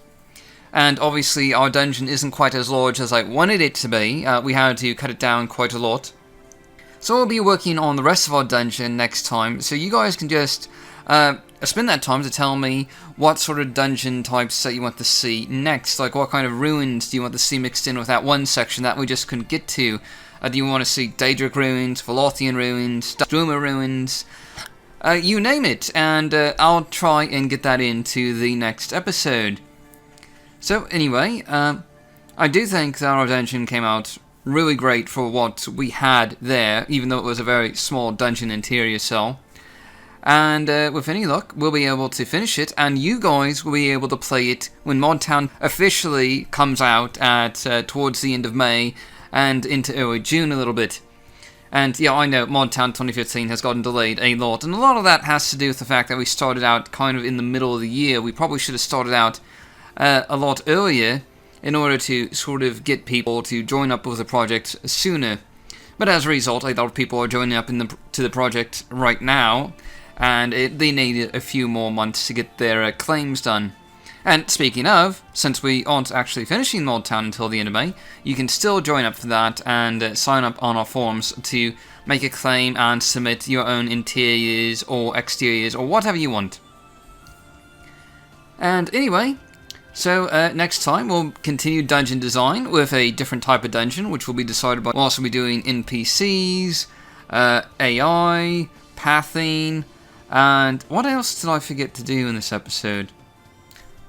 And obviously our dungeon isn't quite as large as I wanted it to be. We had to cut it down quite a lot. So we'll be working on the rest of our dungeon next time. So you guys can just spend that time to tell me what sort of dungeon types that you want to see next. Like what kind of ruins do you want to see mixed in with that one section that we just couldn't get to. Do you want to see Daedric ruins, Velothrian ruins, Struma ruins? You name it, and I'll try and get that into the next episode. So anyway, I do think that our dungeon came out really great for what we had there, even though it was a very small dungeon interior cell. And with any luck, we'll be able to finish it, and you guys will be able to play it when Mod Town officially comes out at towards the end of May and into early June a little bit. And yeah, I know Mod Town 2015 has gotten delayed a lot, and a lot of that has to do with the fact that we started out kind of in the middle of the year. We probably should have started out a lot earlier in order to sort of get people to join up with the project sooner. But as a result, a lot of people are joining up to the project right now, and they need a few more months to get their claims done. And speaking of, since we aren't actually finishing Mod Town until the end of May, you can still join up for that and sign up on our forums to make a claim and submit your own interiors or exteriors or whatever you want. And anyway, so next time we'll continue dungeon design with a different type of dungeon, which will be decided by. We'll also be doing NPCs, AI, pathing, and what else did I forget to do in this episode?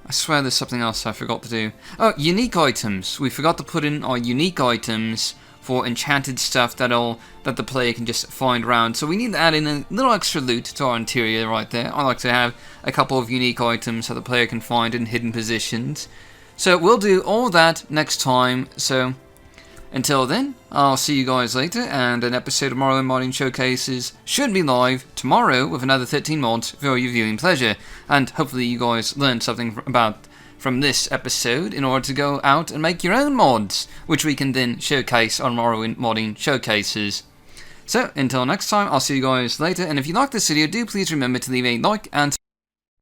I swear there's something else I forgot to do. Oh, unique items. We forgot to put in our unique items for enchanted stuff that the player can just find around. So we need to add in a little extra loot to our interior right there. I like to have a couple of unique items that the player can find in hidden positions. So we'll do all that next time. So until then, I'll see you guys later, and an episode of Morrowind Modding Showcases should be live tomorrow with another 13 mods for your viewing pleasure. And hopefully you guys learned something from this episode in order to go out and make your own mods, which we can then showcase on Morrowind Modding Showcases. So until next time, I'll see you guys later, and if you like this video, do please remember to leave a like and